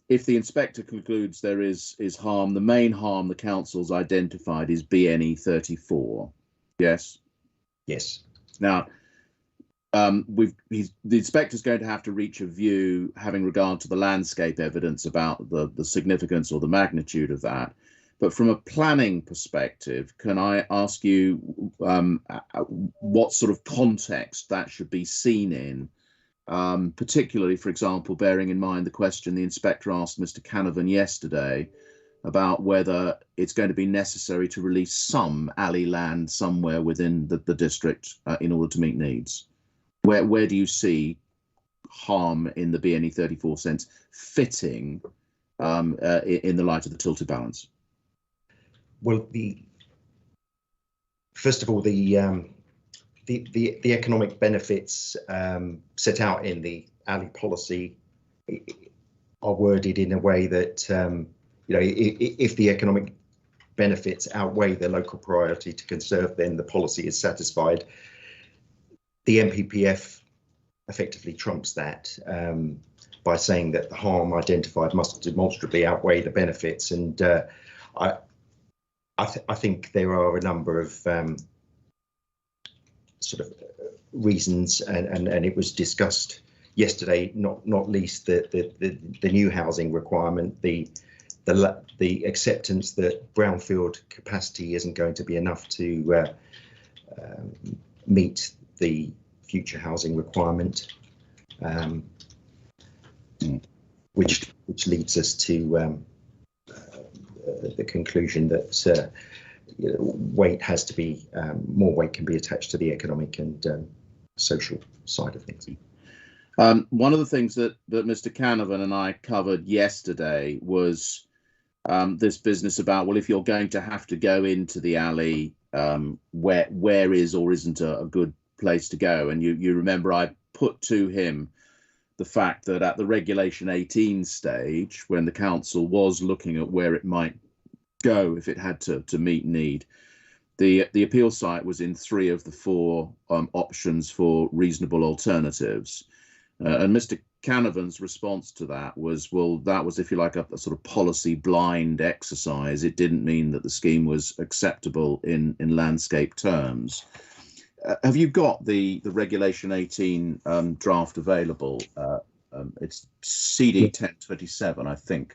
if the inspector concludes there is harm, the main harm the council's identified is BNE 34. Yes? Yes. Now, the inspector's going to have to reach a view having regard to the landscape evidence about the significance or the magnitude of that. But from a planning perspective, can I ask you what sort of context that should be seen in? Particularly, for example, bearing in mind the question the inspector asked Mr. Canavan yesterday about whether it's going to be necessary to release some alley land somewhere within the district in order to meet needs. Where do you see harm in the BNE 34 sense fitting in the light of the tilted balance? Well, first of all, the economic benefits set out in the alley policy are worded in a way that, if the economic benefits outweigh the local priority to conserve, then the policy is satisfied. The MPPF effectively trumps that by saying that the harm identified must demonstrably outweigh the benefits, and I think there are a number of sort of reasons, and it was discussed yesterday, not least the new housing requirement, the acceptance that brownfield capacity isn't going to be enough to meet the future housing requirement, which leads us to the conclusion that weight has to be more weight can be attached to the economic and social side of things. One of the things that Mr. Canavan and I covered yesterday was this business about, well, if you're going to have to go into the alley, where is or isn't a good place to go? And you remember I put to him the fact that at the Regulation 18 stage, when the council was looking at where it might go if it had to meet need, the appeal site was in 3 of the 4 options for reasonable alternatives. And Mr. Canavan's response to that was, well, that was, if you like, a sort of policy blind exercise. It didn't mean that the scheme was acceptable in landscape terms. Have you got the Regulation 18 draft available? It's CD 1027, I think.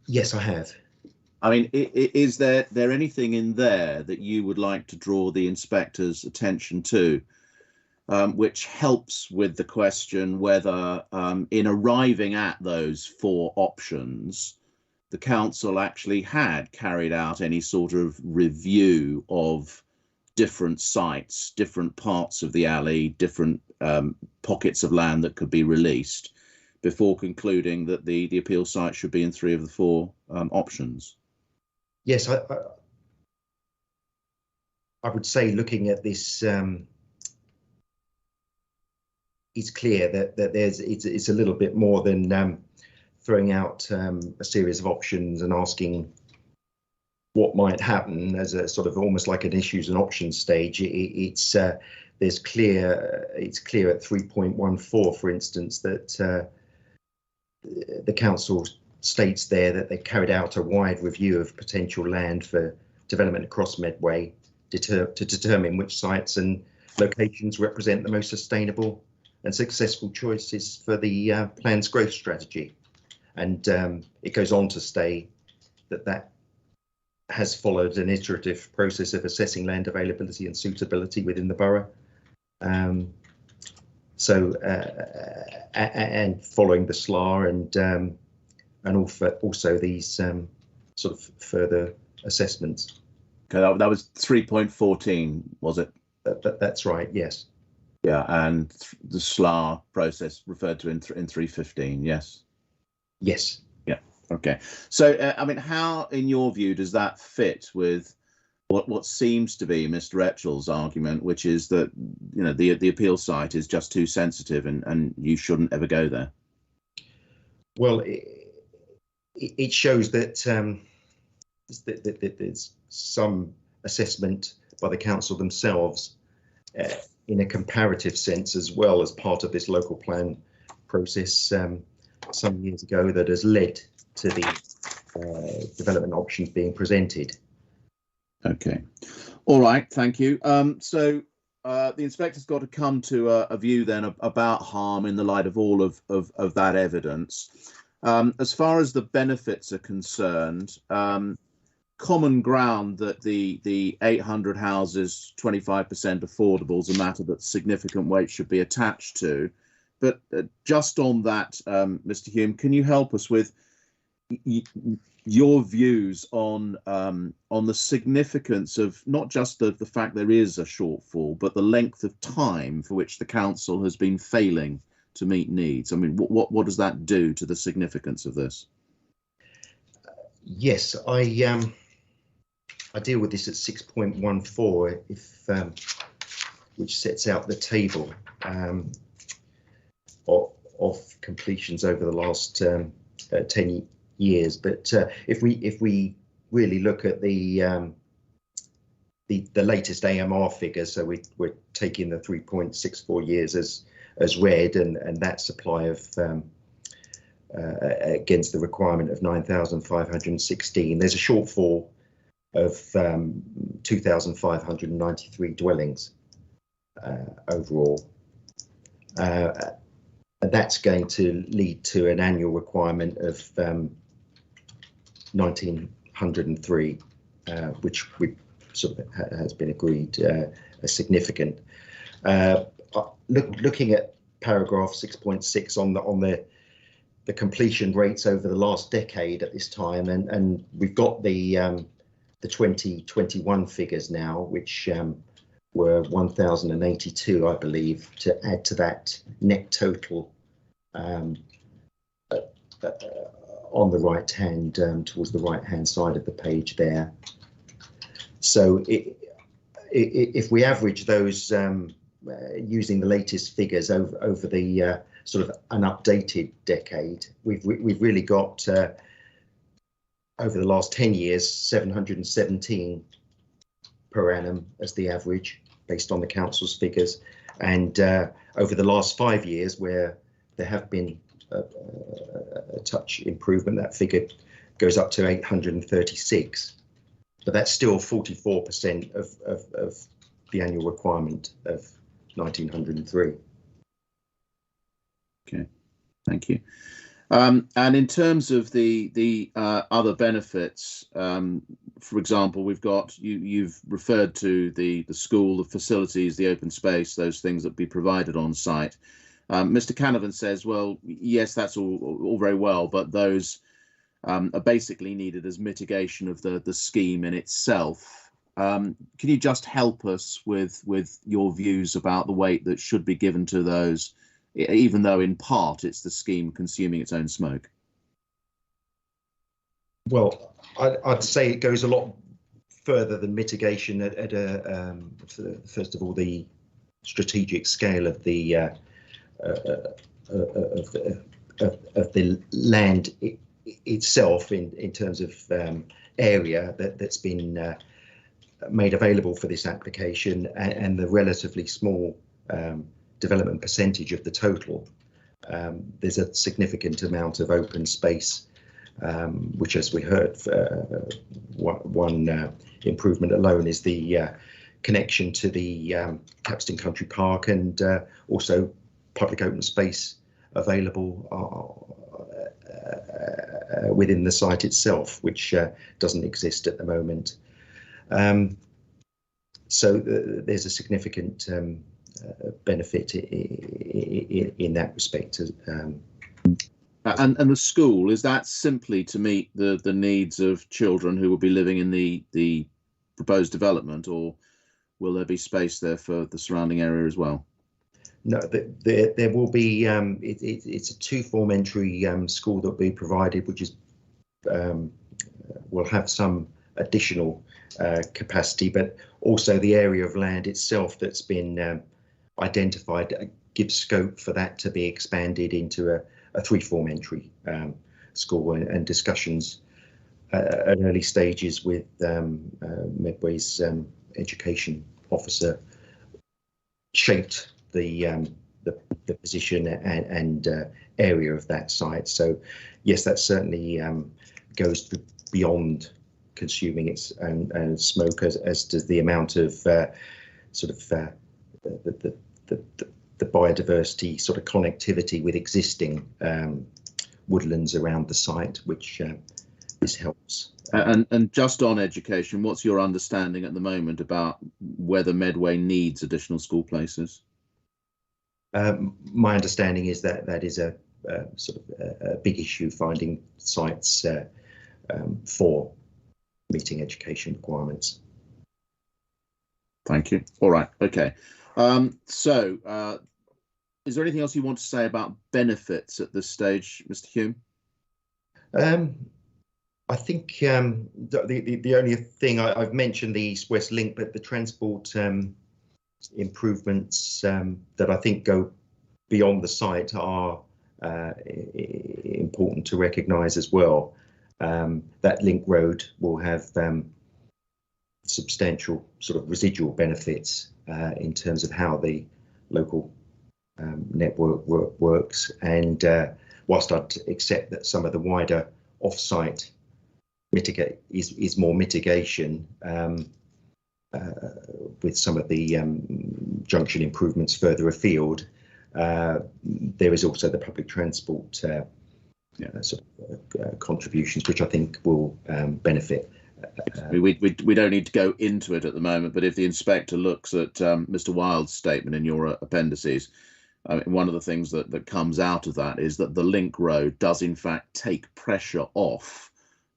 Yes, I have. I mean, is there anything in there that you would like to draw the inspector's attention to, which helps with the question whether, in arriving at those 4 options, the council actually had carried out any sort of review of different sites, different parts of the alley, different pockets of land that could be released, before concluding that the appeal site should be in 3 of the 4 options? Yes, I would say, looking at this, it's clear that it's a little bit more than throwing out a series of options and asking what might happen as a sort of almost like an issues and options stage. It's clear at 3.14, for instance, that the council states there that they carried out a wide review of potential land for development across Medway to determine which sites and locations represent the most sustainable and successful choices for the plan's growth strategy. And it goes on to say that has followed an iterative process of assessing land availability and suitability within the borough. And following the SLAR and also these sort of further assessments. Okay, that was 3.14, was it? That's right, yes. Yeah, and the SLAR process referred to in 315, yes? Yes. Yeah, okay. So, I mean, how, in your view, does that fit with what seems to be Mr. Etchell's argument, which is that, you know, the appeal site is just too sensitive and you shouldn't ever go there? Well, it shows that there's some assessment by the council themselves in a comparative sense, as well as part of this local plan process some years ago, that has led to the development options being presented. Okay. All right, thank you. So the inspector's got to come to a view then about harm in the light of all of that evidence. As far as the benefits are concerned, common ground that the 800 houses, 25% affordable, is a matter that significant weight should be attached to. But just on that, Mr. Hume, can you help us with your views on the significance of not just the fact there is a shortfall, but the length of time for which the council has been failing to meet needs? I mean, what does that do to the significance of this? Yes, I deal with this at 6.14, which sets out the table of completions over the last 10 years. But if we really look at the latest AMR figures, so we're taking the 3.64 years as read, and that supply of against the requirement of 9,516. There's a shortfall of 2,593 dwellings overall. That's going to lead to an annual requirement of 1,903, which we sort of has been agreed as significant. Looking at paragraph 6.6 on the completion rates over the last decade at this time, and we've got the 2021 figures now, which were 1,082, I believe, to add to that net total on the right hand, towards the right hand side of the page there. So if we average those using the latest figures over the sort of unupdated decade, we've really got over the last 10 years 717 per annum as the average based on the council's figures, and over the last 5 years, where there have been a touch improvement, that figure goes up to 836, but that's still 44% of the annual requirement of 1,903. Okay, thank you. And in terms of the other benefits, for example, we've got you've referred to the school, the facilities, the open space, those things that be provided on site. Mr. Canavan says, well, yes, that's all very well, but those are basically needed as mitigation of the scheme in itself. Can you just help us with your views about the weight that should be given to those, even though in part it's the scheme consuming its own smoke? Well, I'd say it goes a lot further than mitigation at a first of all, the strategic scale of the land itself in terms of area that's been made available for this application, and the relatively small development percentage of the total. There's a significant amount of open space, which, as we heard, one improvement alone is the connection to the Capstan Country Park, and also public open space available within the site itself, which doesn't exist at the moment. So there's a significant benefit in that respect. And the school, is that simply to meet the needs of children who will be living in the proposed development, or will there be space there for the surrounding area as well? No, there will be. It's a two-form entry school that will be provided, which is will have some additional capacity, but also the area of land itself that's been identified gives scope for that to be expanded into a three-form entry school, and discussions at early stages with Medway's education officer shaped the position and area of that site. So yes, that certainly goes beyond consuming its own smoke, as does the amount of sort of the biodiversity sort of connectivity with existing woodlands around the site, which this helps. And just on education, what's your understanding at the moment about whether Medway needs additional school places? My understanding is that that is a sort of a big issue, finding sites for meeting education requirements. Thank you. All right. Okay. So is there anything else you want to say about benefits at this stage, Mr. Hume? I think the only thing I've mentioned the East-West link, but the transport improvements that I think go beyond the site are important to recognise as well. That link road will have substantial sort of residual benefits in terms of how the local network works. And whilst I'd accept that some of the wider off-site is more mitigation with some of the junction improvements further afield, there is also the public transport sort of contributions, which I think will benefit. We don't need to go into it at the moment, but if the inspector looks at Mr. Wild's statement in your appendices, one of the things that comes out of that is that the link road does in fact take pressure off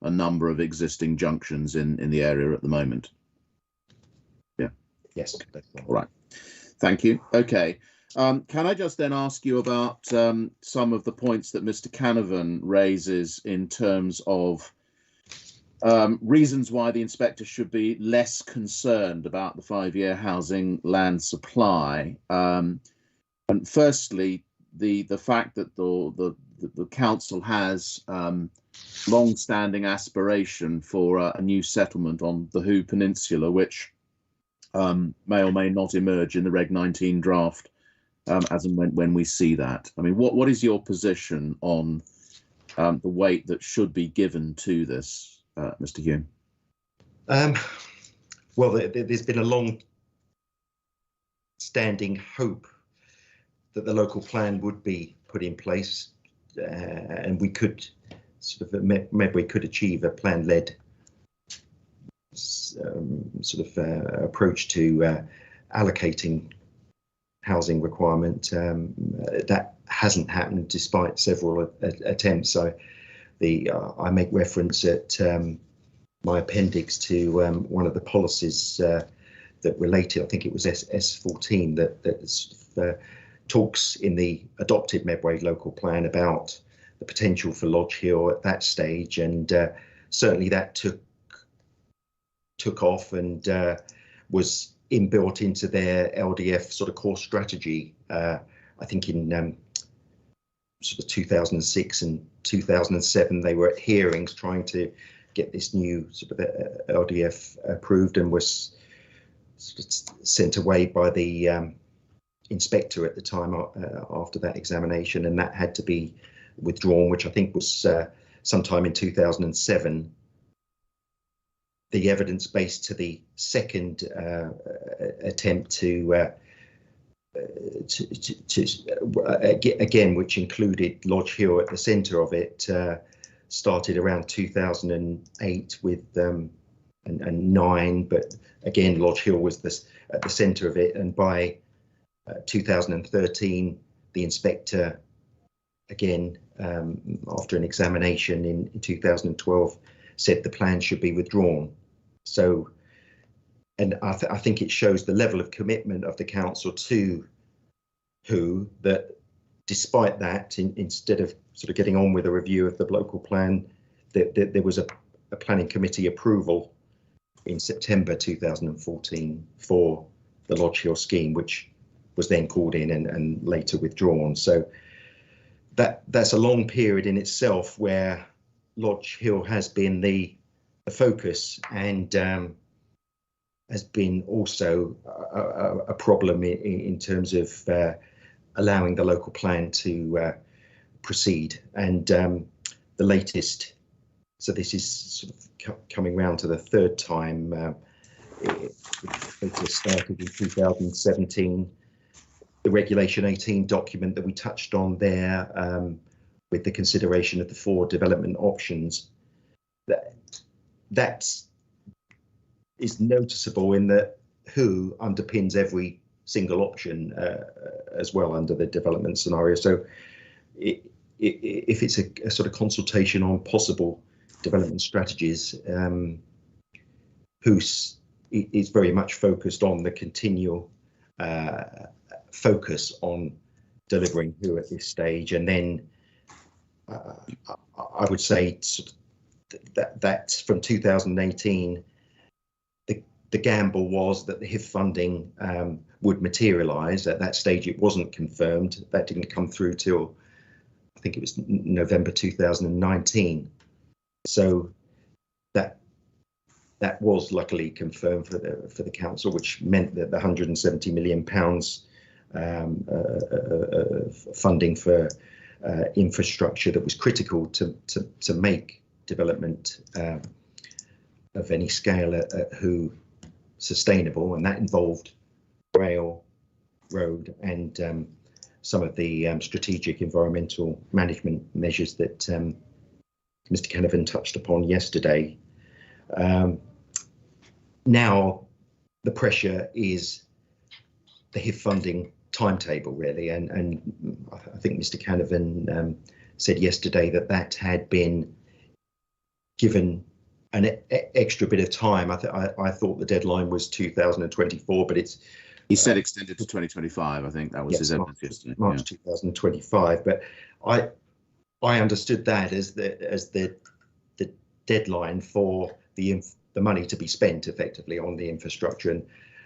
a number of existing junctions in the area at the moment. Yeah. Yes. That's right. All right. Thank you. Okay. Can I just then ask you about some of the points that Mr. Canavan raises in terms of reasons why the inspector should be less concerned about the 5-year housing land supply? And firstly, the fact that the council has long-standing aspiration for a new settlement on the Hoo Peninsula, which may or may not emerge in the Reg 19 draft, as and when we see that. I mean, what is your position on the weight that should be given to this, Mr. Hume? Well, there's been a long-standing hope that the local plan would be put in place, and we could Medway could achieve a plan-led sort of approach to allocating housing requirement. That hasn't happened despite several attempts. So I make reference at my appendix to one of the policies that related, I think it was S14, that talks in the adopted Medway local plan about the potential for Lodge Hill at that stage, and certainly that took off and was inbuilt into their LDF sort of core strategy. I think in sort of 2006 and 2007 they were at hearings trying to get this new sort of LDF approved, and was sort of sent away by the inspector at the time after that examination, and that had to be withdrawn, which I think was sometime in 2007. The evidence base to the second attempt to again, which included Lodge Hill at the centre of it, started around 2008 with and 9, but again Lodge Hill was at the centre of it, and by 2013 the inspector again, after an examination in 2012, said the plan should be withdrawn. So, and I think it shows the level of commitment of the council to Hoo, that despite that, instead of sort of getting on with a review of the local plan, there was a planning committee approval in September 2014 for the Lodge Hill scheme, which was then called in and later withdrawn. So that's a long period in itself where Lodge Hill has been the focus, and has been also a problem in terms of allowing the local plan to proceed. And the latest, so this is sort of coming round to the third time, it started in 2017. The Regulation 18 document that we touched on there, with the consideration of the 4 development options, that is noticeable in that Hoo underpins every single option as well under the development scenario. So if it's a sort of consultation on possible development strategies, Hoo is very much focused on the continual focus on delivering Hoo at this stage. And then I would say that from 2018, the gamble was that the HIF funding would materialise. At that stage, it wasn't confirmed. That didn't come through till, I think it was November 2019. So that was luckily confirmed for the council, which meant that the £170 million funding for infrastructure that was critical to make development of any scale at Who sustainable, and that involved rail, road, and some of the strategic environmental management measures that Mr. Canavan touched upon yesterday. Now the pressure is the HIF funding timetable, really, and I think Mr. Canavan said yesterday that had been given an extra bit of time. I thought the deadline was 2024, but it's he said extended to 2025. I think that was his evidence yesterday. March 2025, but I understood that as the deadline for the money to be spent effectively on the infrastructure,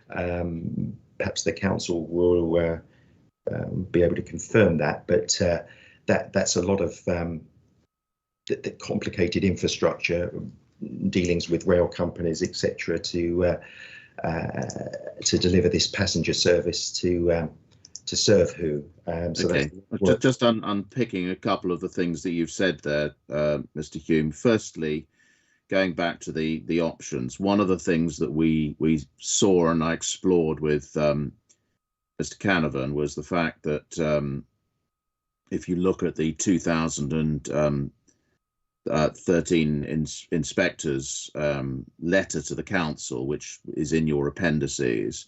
and perhaps the council will be able to confirm that. But that's a lot of the complicated infrastructure dealings with rail companies, etc., to deliver this passenger service to serve Who. So okay, just unpicking a couple of the things that you've said there, Mr. Hume. Firstly, going back to the options, one of the things that we saw and I explored with Mr. Canavan was the fact that if you look at the 2013 inspectors letter to the council, which is in your appendices,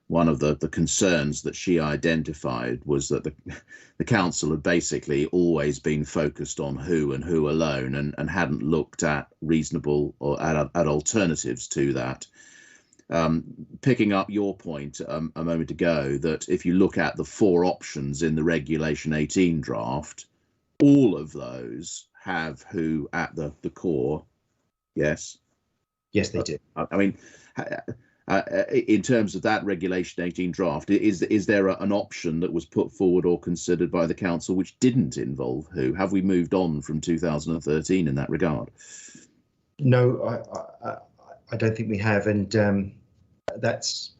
one of the concerns that she identified was that the council had basically always been focused on Who and Who alone, and hadn't looked at reasonable or at alternatives to that. Picking up your point a moment ago, that if you look at the 4 options in the Regulation 18 draft, all of those have Who at the core. Yes. Yes, they do. I mean, in terms of that Regulation 18 draft, is there an option that was put forward or considered by the council which didn't involve Who? Have we moved on from 2013 in that regard? No, I don't think we have, and that's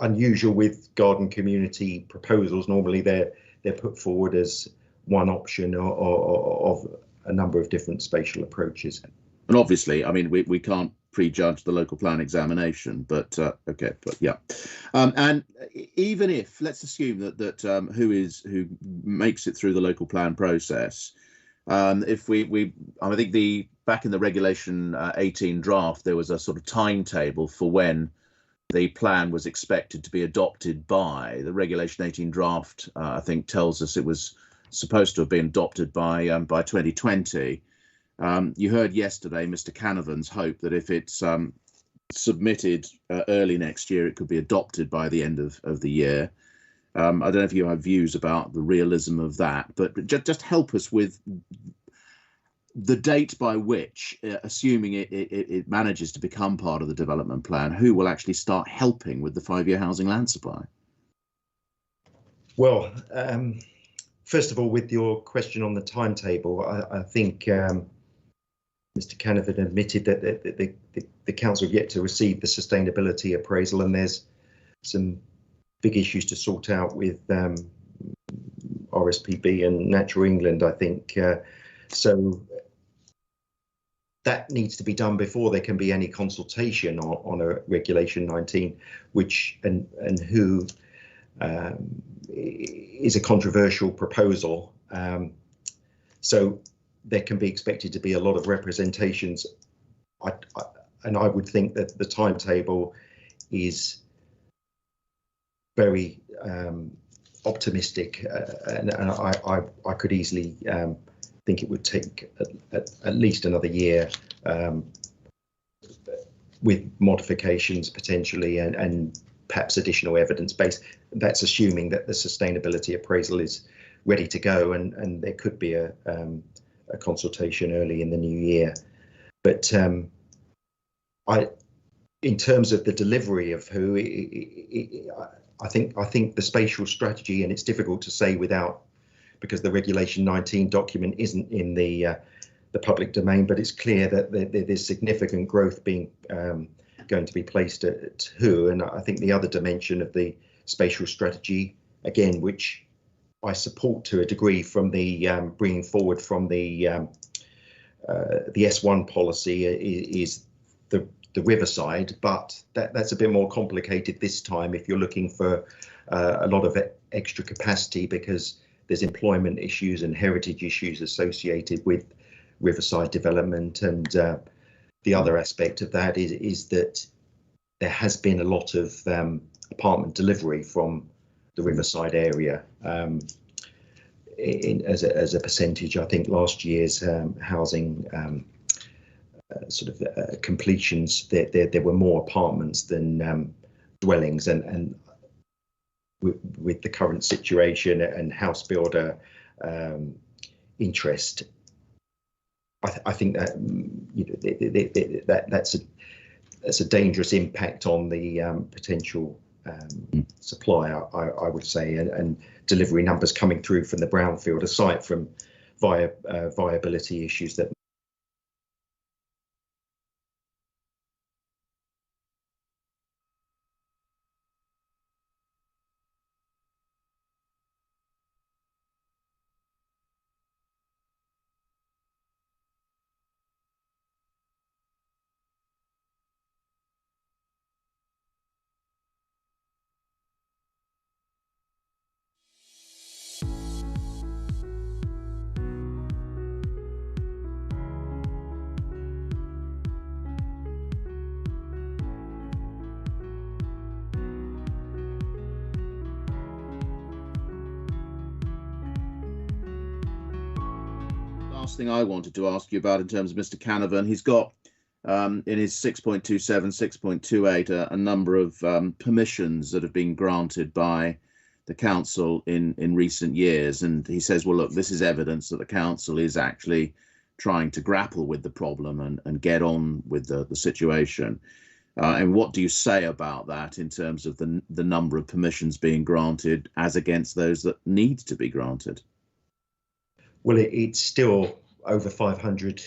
unusual with garden community proposals. Normally they're put forward as one option of a number of different spatial approaches. And obviously, I mean, we can't prejudge the local plan examination, but okay, but yeah. And even if, let's assume that Who makes it through the local plan process, if I think back in the Regulation 18 draft, there was a sort of timetable for when the plan was expected to be adopted by. The Regulation 18 draft, I think, tells us it was supposed to have been adopted by 2020. You heard yesterday Mr. Canavan's hope that if it's submitted early next year, it could be adopted by the end of the year. I don't know if you have views about the realism of that, but just help us with the date by which, assuming it manages to become part of the development plan, Who will actually start helping with the 5-year housing land supply? Well, first of all, with your question on the timetable, I think Mr. Canavan admitted that the council have yet to receive the sustainability appraisal, and there's some big issues to sort out with RSPB and Natural England, I think. So that needs to be done before there can be any consultation on a Regulation 19, which and Who is a controversial proposal. So there can be expected to be a lot of representations. And I would think that the timetable is very optimistic, and I could easily think it would take at least another year, with modifications potentially and perhaps additional evidence base. That's assuming that the sustainability appraisal is ready to go, and there could be a consultation early in the new year. But in terms of the delivery of Who, I think the spatial strategy, and it's difficult to say without because the Regulation 19 document isn't in the public domain, but it's clear that there's significant growth being going to be placed at WHO. And I think the other dimension of the spatial strategy, again, which I support to a degree from the bringing forward from the S1 policy, is the riverside, but that's a bit more complicated this time if you're looking for a lot of extra capacity, because there's employment issues and heritage issues associated with riverside development. And the other aspect of that is that there has been a lot of apartment delivery from the riverside area. As a percentage, I think last year's housing completions, there were more apartments than dwellings, and with the current situation and house builder interest, I think that that's a dangerous impact on the potential supply, I would say, and delivery numbers coming through from the brownfield, aside from viability issues that last thing I wanted to ask you about in terms of Mr. Canavan, he's got in his 6.27, 6.28 a number of permissions that have been granted by the council in recent years, and he says, well, look, this is evidence that the council is actually trying to grapple with the problem and get on with the situation. And what do you say about that in terms of the number of permissions being granted as against those that need to be granted? Well, it's still over 500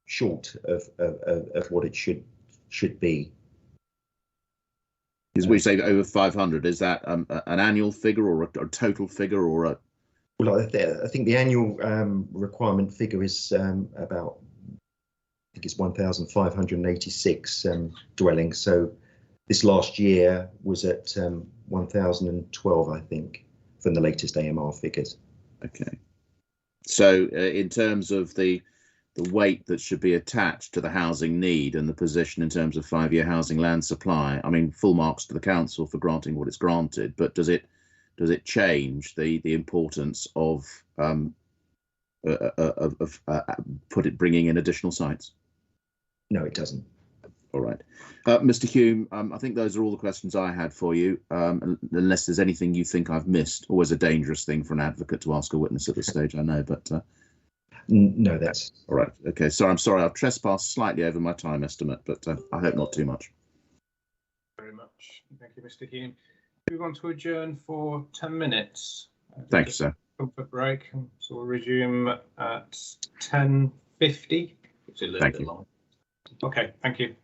short of what it should be. As we say, over 500, is that an annual figure or a total figure, or a? Well, I think the annual requirement figure is about, I think it's 1,586 dwellings. So this last year was at 1,012, I think, from the latest AMR figures. Okay. So in terms of the weight that should be attached to the housing need and the position in terms of 5-year housing land supply, I mean, full marks to the council for granting what it's granted, but does it change the importance of bringing in additional sites? No, it doesn't. All right. Mr. Hume, I think those are all the questions I had for you, unless there's anything you think I've missed. Always a dangerous thing for an advocate to ask a witness at this stage, I know, but... No, that's... All right. Okay, so I'm sorry, I've trespassed slightly over my time estimate, but I hope not too much. Very much. Thank you, Mr. Hume. We want to adjourn for 10 minutes. Thank you, sir. Comfort break, so we'll resume at 10:50. It's a little bit long. Okay, thank you.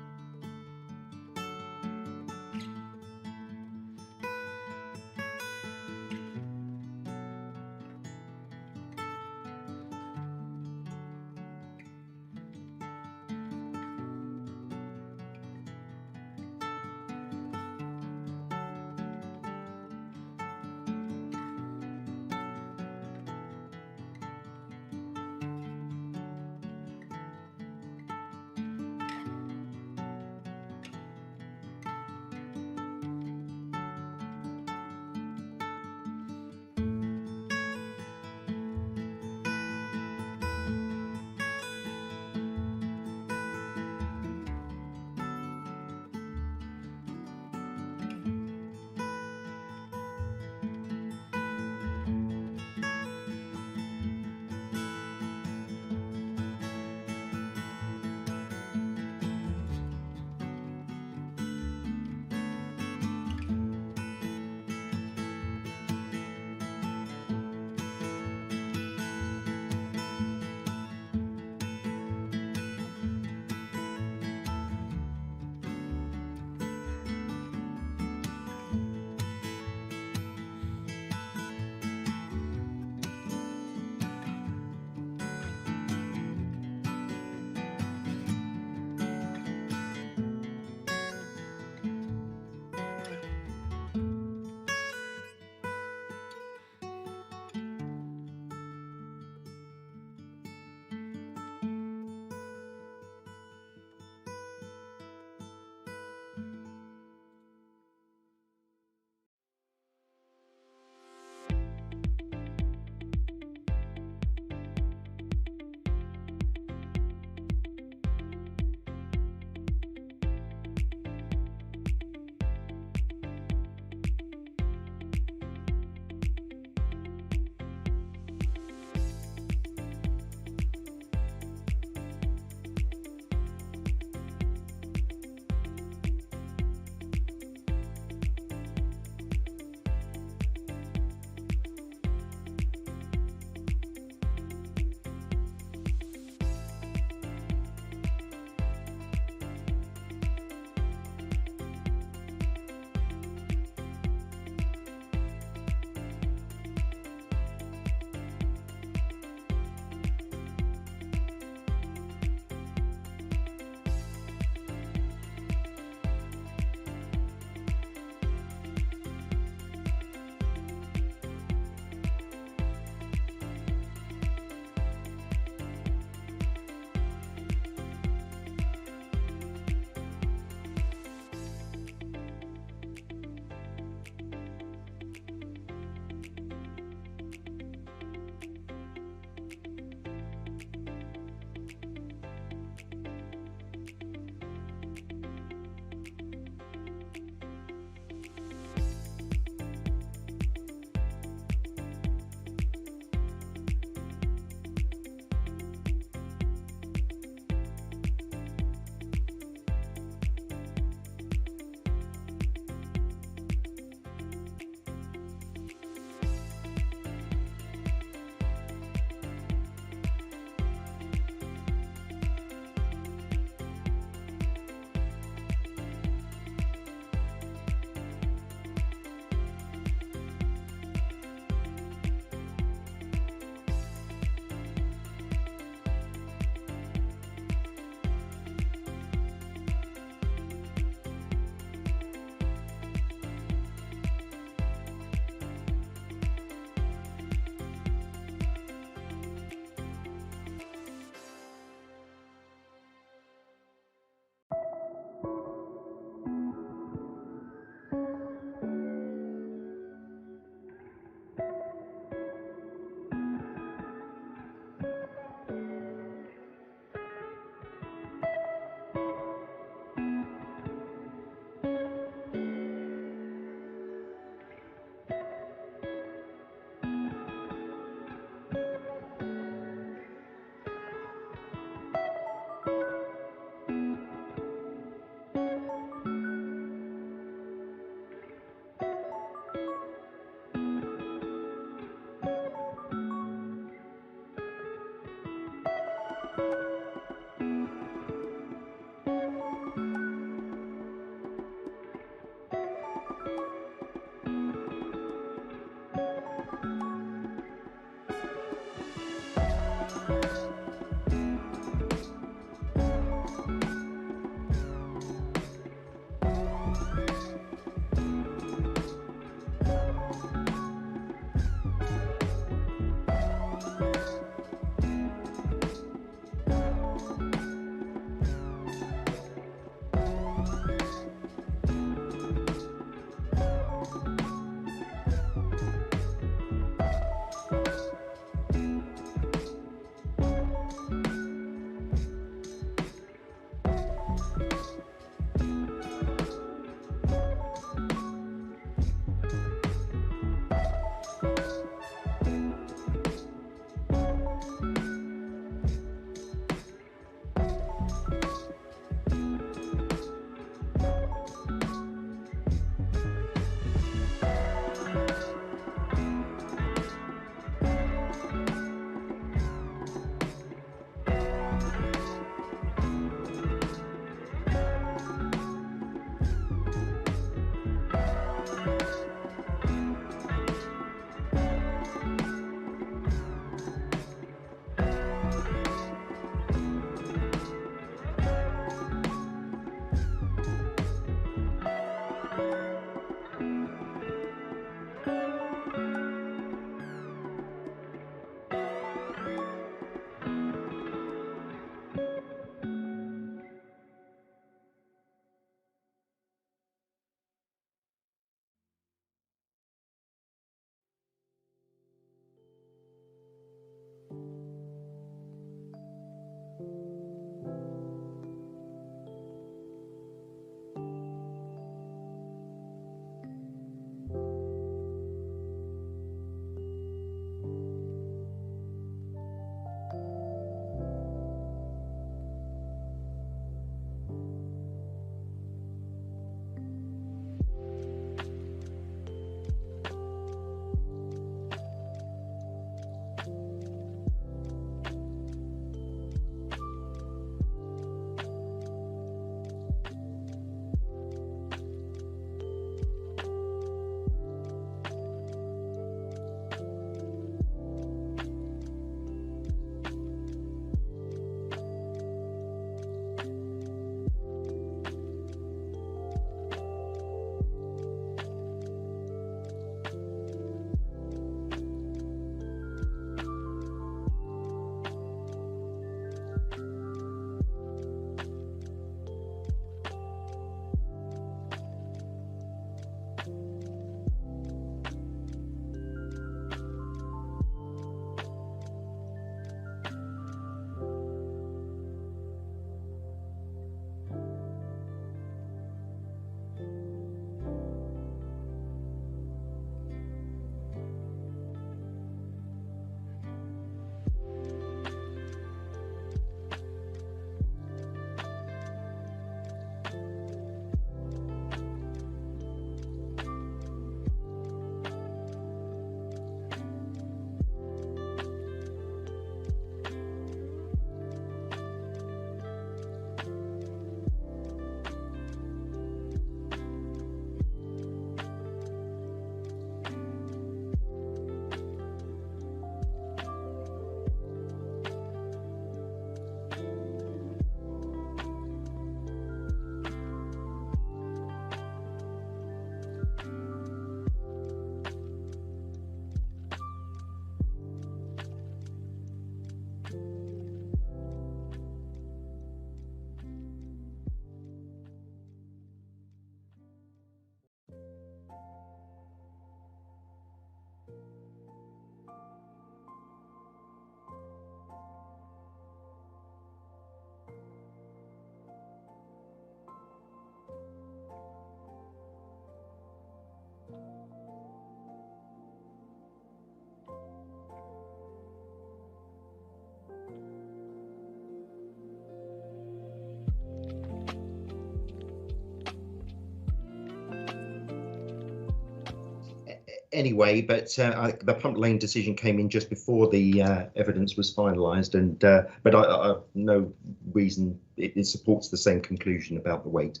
anyway, but the Pump Lane decision came in just before the evidence was finalised, and but I no reason it supports the same conclusion about the weight.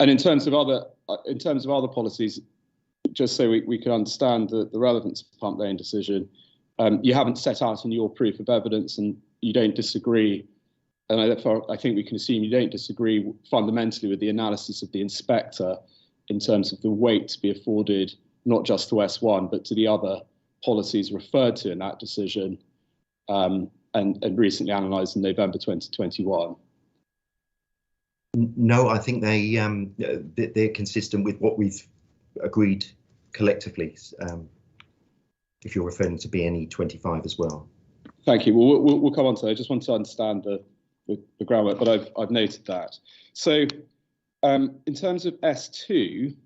And in terms of other policies, just so we can understand the relevance of the Pump Lane decision, you haven't set out in your proof of evidence, and you don't disagree. And I think we can assume you don't disagree fundamentally with the analysis of the inspector in terms of the weight to be afforded not just to S1 but to the other policies referred to in that decision, and recently analysed in November 2021. No, I think they're consistent with what we've agreed collectively. If you're referring to BNE 25 as well. Thank you. We'll come on to that. I just want to understand the groundwork, but I've noted that. So in terms of S2,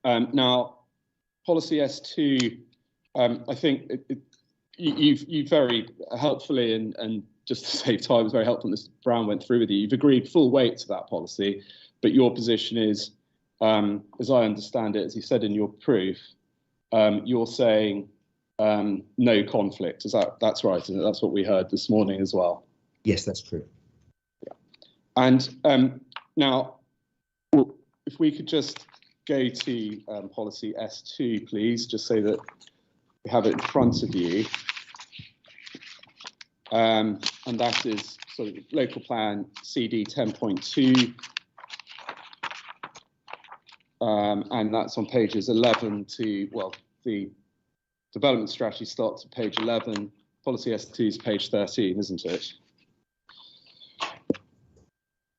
now policy S2, I think you very helpfully and just to save time, it was very helpful Mr. Brown went through with you. You've agreed full weight to that policy, but your position is, as I understand it, as you said in your proof, you're saying no conflict. That's right, isn't it? That's what we heard this morning as well. Yes, that's true. Yeah. And now, if we could just go to policy S2, please, just so that we have it in front of you. And that is sort of local plan CD 10.2. And that's on pages 11 to, well, the development strategy starts at page 11. Policy S2 is page 13, isn't it?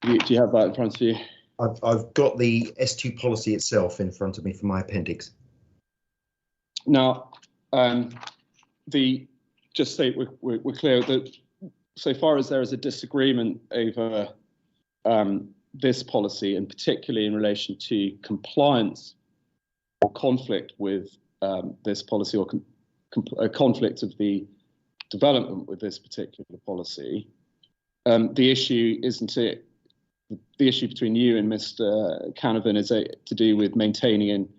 Do you have that in front of you? I've got the S2 policy itself in front of me for my appendix. Now, just so we're clear that so far as there is a disagreement over this policy, and particularly in relation to compliance or conflict with this policy, or a conflict of the development with this particular policy, the issue isn't it. The issue between you and Mr. Canavan is to do with maintaining in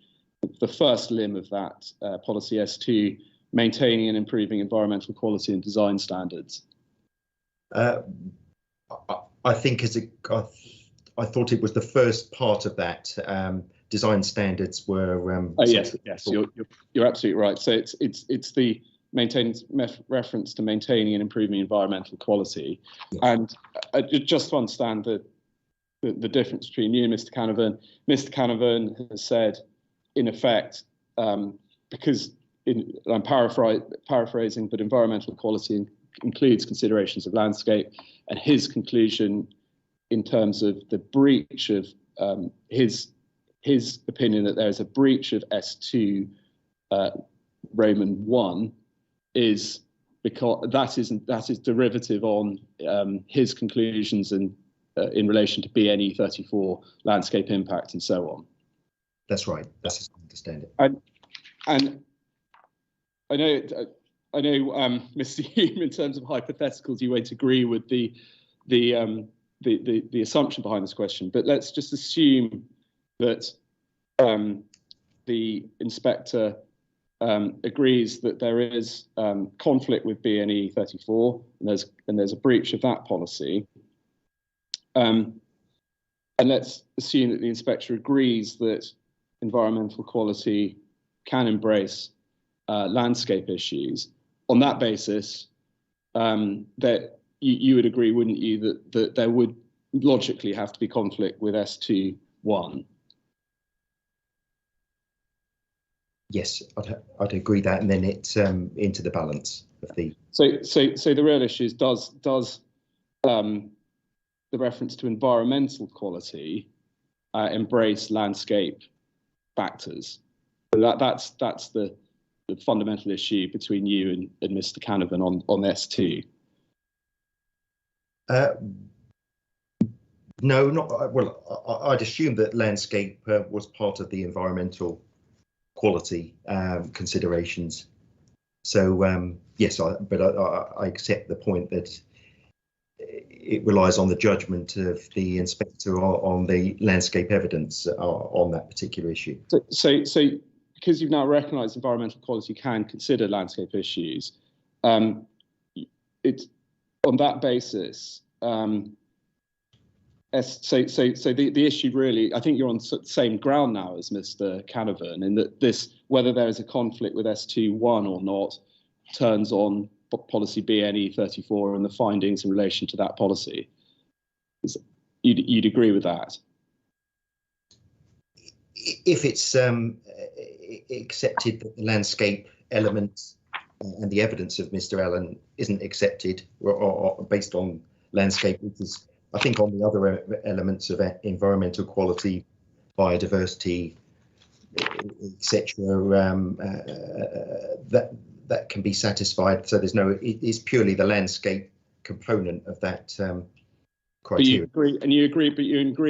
the first limb of that policy S2, maintaining and improving environmental quality and design standards. I think I thought it was the first part of that. Design standards were. Yes, you're absolutely right. So it's the maintaining reference to maintaining and improving environmental quality, yes. And just to understand the difference between you and Mr. Canavan. Mr. Canavan has said, in effect, because I'm paraphrasing, but environmental quality includes considerations of landscape, and his conclusion in terms of the breach of his opinion that there is a breach of S2 Roman 1 is because that is derivative on his conclusions and in relation to BNE 34 landscape impact and so on. That's right. That's as I understand it. And I know, Mr. Hume, in terms of hypotheticals, you won't agree with the assumption behind this question. But let's just assume that the inspector agrees that there is conflict with BNE 34, and there's a breach of that policy. And let's assume that the inspector agrees that environmental quality can embrace landscape issues. On that basis, that you would agree, wouldn't you, that there would logically have to be conflict with S2-1? Yes, I'd agree that, and then it's into the balance of the. So the real issue is does the reference to environmental quality embrace landscape factors? That's the fundamental issue between you and Mr. Canavan on S2. No, not well. I'd assume that landscape was part of the environmental quality considerations. So yes, but I accept the point that it relies on the judgment of the inspector on the landscape evidence on that particular issue. So because you've now recognised environmental quality can consider landscape issues, it's on that basis. So the issue really, I think you're on the same ground now as Mr. Canavan, in that whether there is a conflict with S21 or not, turns on policy BNE 34 and the findings in relation to that policy. You'd agree with that? If it's accepted that the landscape element and the evidence of Mr. Allen isn't accepted or based on landscape, which is, I think, on the other elements of environmental quality, biodiversity, etc., that can be satisfied. So there's no, it's purely the landscape component of that criteria. But you agree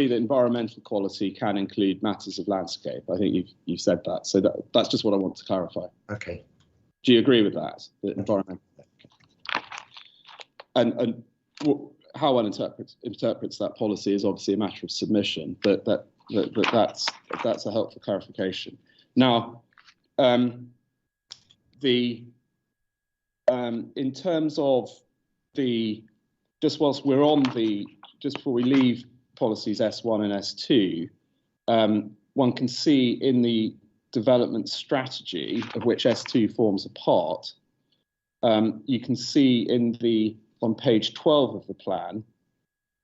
that environmental quality can include matters of landscape. I think you've said that. So that's just what I want to clarify. Okay. Do you agree with that? That environmental. And how one interprets that policy is obviously a matter of submission, but that's a helpful clarification. Now, in terms of just whilst we're on just before we leave policies S1 and S2, one can see in the development strategy, of which S2 forms a part, you can see on page 12 of the plan,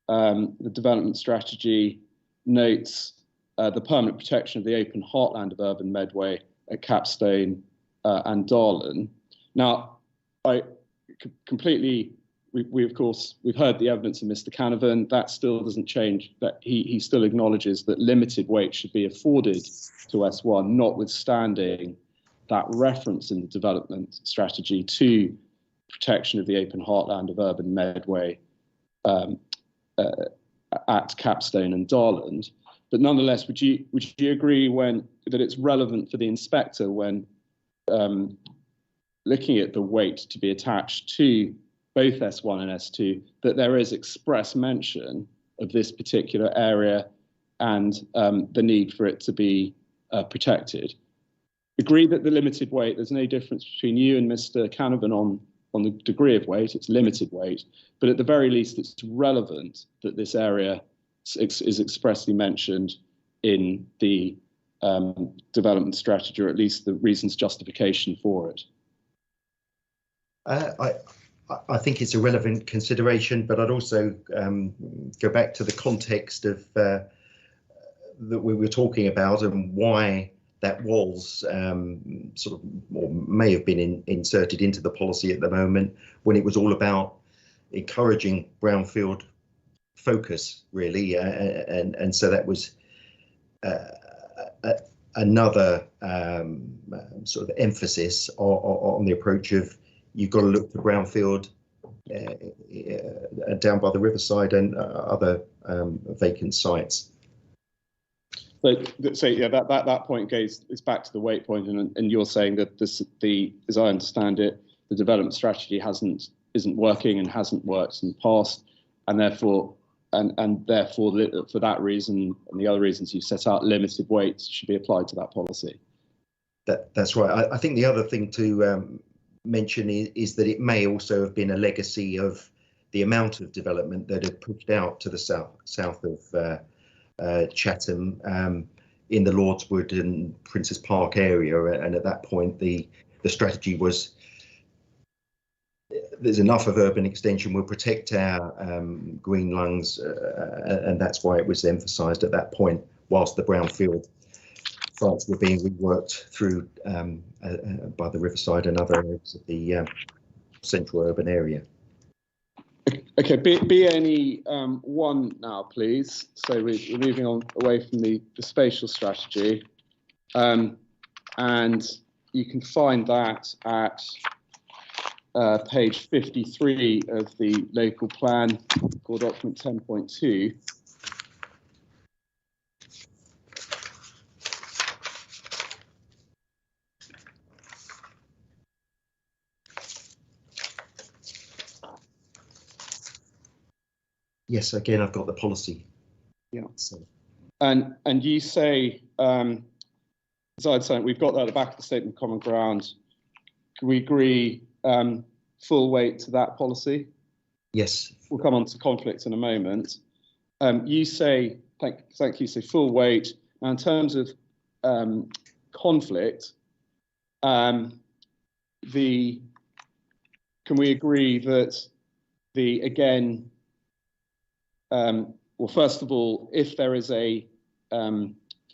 the development strategy notes the permanent protection of the open heartland of urban Medway at Capstone and Darlan. Now, we of course, we've heard the evidence of Mr. Canavan. That still doesn't change, that he still acknowledges that limited weight should be afforded to S1, notwithstanding that reference in the development strategy to protection of the open heartland of urban Medway at Capstone and Darland. But nonetheless, would you agree that it's relevant for the inspector when looking at the weight to be attached to both S1 and S2, that there is express mention of this particular area and the need for it to be protected? Agree that the limited weight, there's no difference between you and Mr. Canavan on the degree of weight, it's limited weight, but at the very least it's relevant that this area is expressly mentioned in the development strategy, or at least the reasons justification for it. I think it's a relevant consideration, but I'd also go back to the context of that we were talking about and why that was sort of, or may have been inserted into the policy at the moment, when it was all about encouraging brownfield focus, really, and so that was another sort of emphasis on the approach of, you've got to look to brownfield down by the riverside and other vacant sites. So yeah, that point goes back to the weight point, and you're saying that as I understand it, the development strategy isn't working and hasn't worked in the past, and therefore for that reason and the other reasons you set out, limited weights should be applied to that policy. That's right. I think the other thing to mention is that it may also have been a legacy of the amount of development that had pushed out to the south of Chatham in the Lordswood and Princes Park area, and at that point the strategy was, there's enough of urban extension, we'll protect our green lungs, and that's why it was emphasised at that point, whilst the brownfield sites were being reworked through by the riverside and other areas of the central urban area. Okay, BNE 1 now, please. So we're moving on away from the spatial strategy, and you can find that at page 53 of the local plan, called document 10.2. Yes, again, I've got the policy. Yeah. So. And you say Besides saying we've got that at the back of the statement of common ground, can we agree full weight to that policy? Yes. We'll come on to conflict in a moment. You say, thank you, say full weight. Now, in terms of conflict, can we agree that well, first of all, if there is a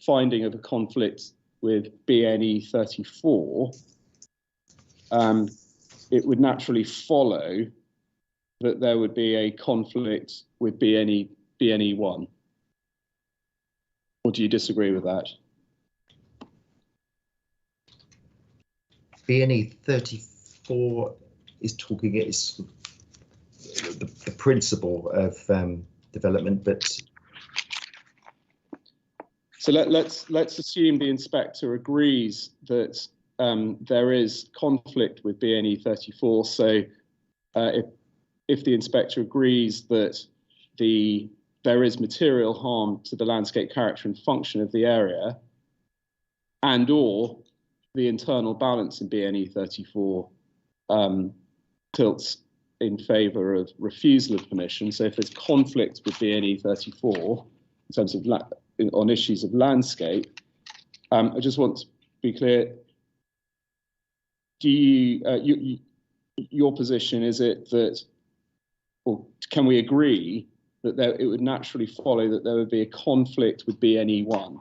finding of a conflict with BNE 34, it would naturally follow that there would be a conflict with BNE 1. Or do you disagree with that? BNE 34 is talking, it's the principle of development, but so let's assume the inspector agrees that there is conflict with BNE 34. So if the inspector agrees that there is material harm to the landscape character and function of the area, and or the internal balance in BNE 34 tilts in favour of refusal of permission. So if there's conflict with BNE 34 in terms of on issues of landscape, I just want to be clear. Do you your position, is it that, or can we agree that it would naturally follow that there would be a conflict with BNE 1,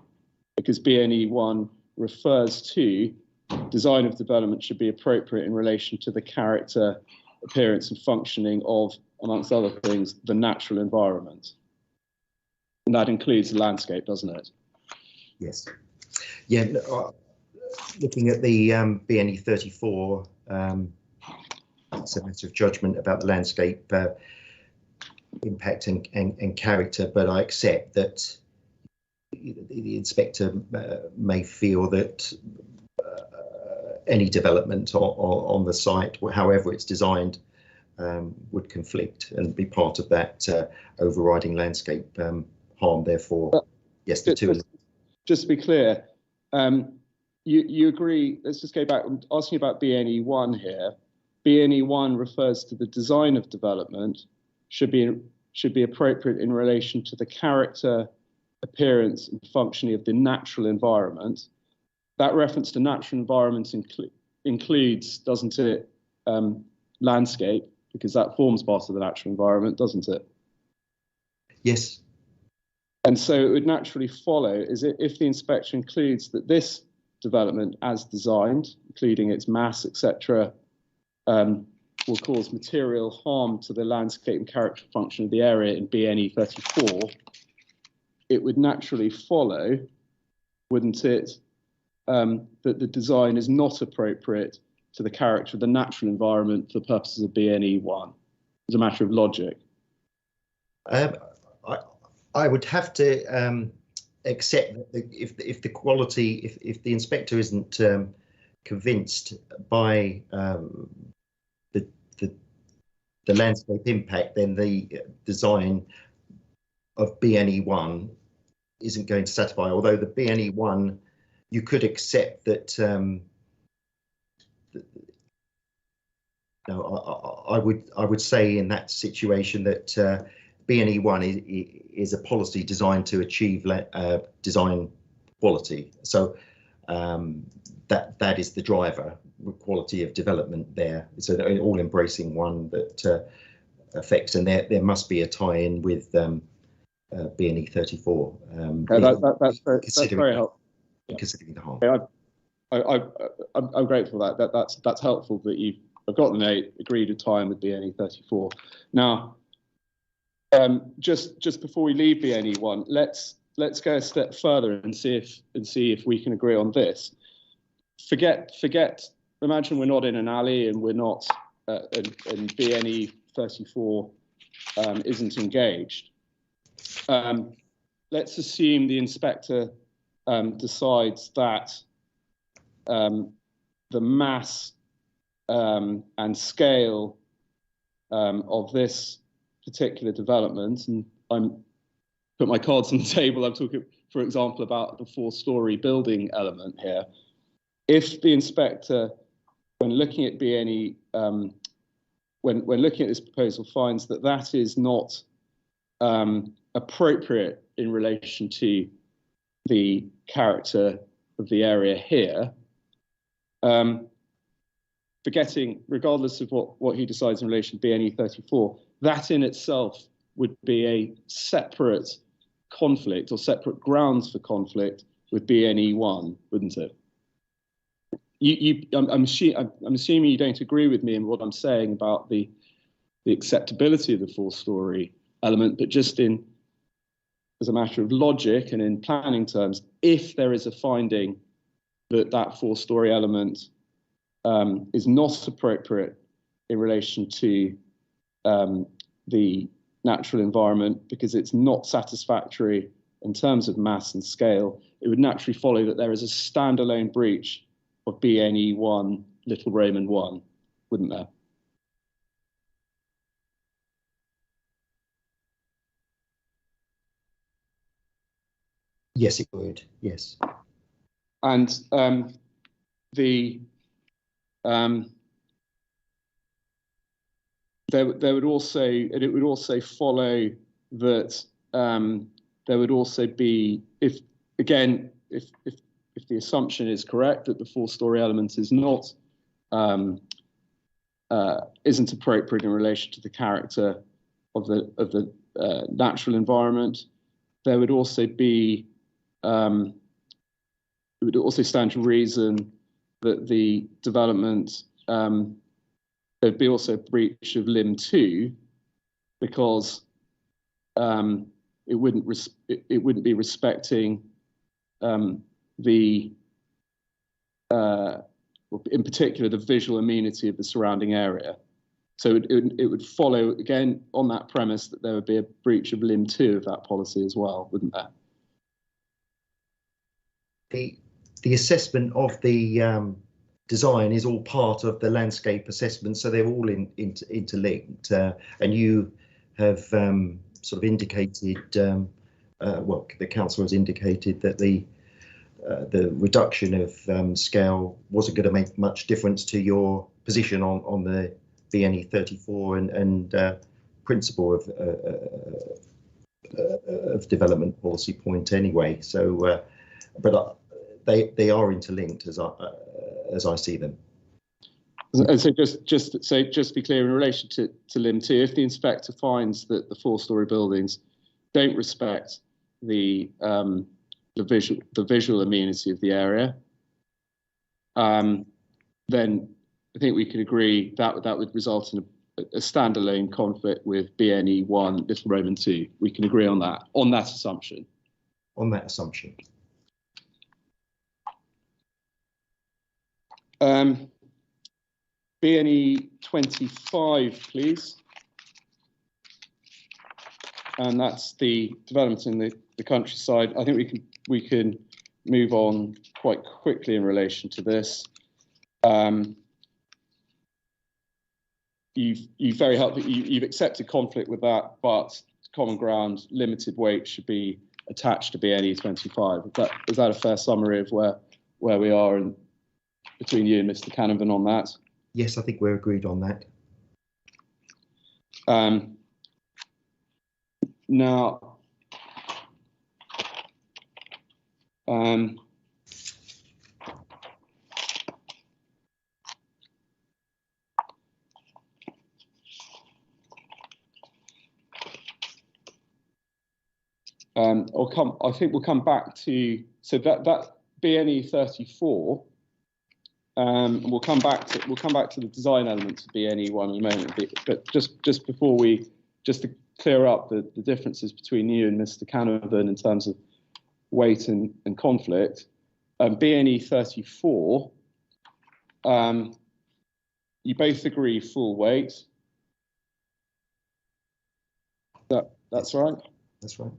because BNE 1 refers to design of development should be appropriate in relation to the character, appearance and functioning of, amongst other things, the natural environment. And that includes the landscape, doesn't it? yes. Yeah, looking at the BNE 34, it's a matter of judgment about the landscape impact and character, but I accept that the inspector may feel that any development on the site, however it's designed, would conflict and be part of that overriding landscape harm. Therefore, yes, the two. Just to be clear, you agree, let's just go back, I'm asking about BNE 1 here. BNE 1 refers to the design of development should be appropriate in relation to the character, appearance and functioning of the natural environment. That reference to natural environment includes, doesn't it, landscape, because that forms part of the natural environment, doesn't it? Yes. And so it would naturally follow, is it, if the inspection includes that this development as designed, including its mass, etc., will cause material harm to the landscape and character function of the area in BNE 34, it would naturally follow, wouldn't it, that the design is not appropriate to the character of the natural environment for purposes of BNE 1, as a matter of logic? I would have to accept that if the quality, if the inspector isn't convinced by the landscape impact, then the design of BNE 1 isn't going to satisfy. Although the BNE 1, you could accept that. No, I would say in that situation that BNE 1 is a policy designed to achieve design quality. So that is the driver, quality of development there. It's an all-embracing one that affects, and there must be a tie-in with BNE 34. That's very helpful. Considering the harm. I'm grateful for that. That's helpful that I've got the note, agreed a time with BNE 34. Now, just before we leave BNE 1, let's go a step further and see if we can agree on this. Imagine we're not in an alley and we're not, and BNE 34 isn't engaged. Let's assume the inspector decides that the mass and scale of this particular development, and I'm put my cards on the table, I'm talking for example, about the 4-storey building element here. If the inspector, when looking at BNE, when looking at this proposal, finds that that is not appropriate in relation to the character of the area here, forgetting, regardless of what he decides in relation to BNE 34, that in itself would be a separate conflict or separate grounds for conflict with BNE 1, wouldn't it? I'm assuming you don't agree with me in what I'm saying about the acceptability of the 4-storey element, but just as a matter of logic and in planning terms, if there is a finding that that 4-storey element is not appropriate in relation to the natural environment because it's not satisfactory in terms of mass and scale, it would naturally follow that there is a standalone breach of BNE 1, Little Roman 1, wouldn't there? Yes, it would. Yes. And there would also follow that there would also be, if the assumption is correct that the 4-storey element is not isn't appropriate in relation to the character of the natural environment, there would also be it would also stand to reason that the development there'd be also a breach of Lim 2 because it wouldn't be respecting in particular the visual amenity of the surrounding area. So it would follow again on that premise that there would be a breach of Lim 2 of that policy as well, wouldn't there? The assessment of the design is all part of the landscape assessment, so they're all interlinked. And you have sort of indicated, well, the council has indicated that the reduction of scale wasn't going to make much difference to your position on the BNE 34 and principle of development policy point anyway. So, but they are interlinked as I see them. And so just to be clear in relation to Lim 2, if the inspector finds that the 4-storey buildings don't respect the visual amenity of the area, then I think we can agree that that would result in a standalone conflict with BNE 1, Little Roman 2. We can agree on that assumption. On that assumption. BNE 25, please. And that's the development in the countryside. I think we can move on quite quickly in relation to this. You've very helpful. You've accepted conflict with that, but common ground, limited weight should be attached to BNE 25. Is that a fair summary of where we are between you and Mr. Canavan on that? Yes, I think we're agreed on that. Now, I think we'll come back to that BNE 34. We'll come back to the design elements of BNE 1 in a moment. But just before just to clear up the differences between you and Mr. Canavan in terms of weight and conflict, BNE 34, you both agree full weight. That's right. That's right.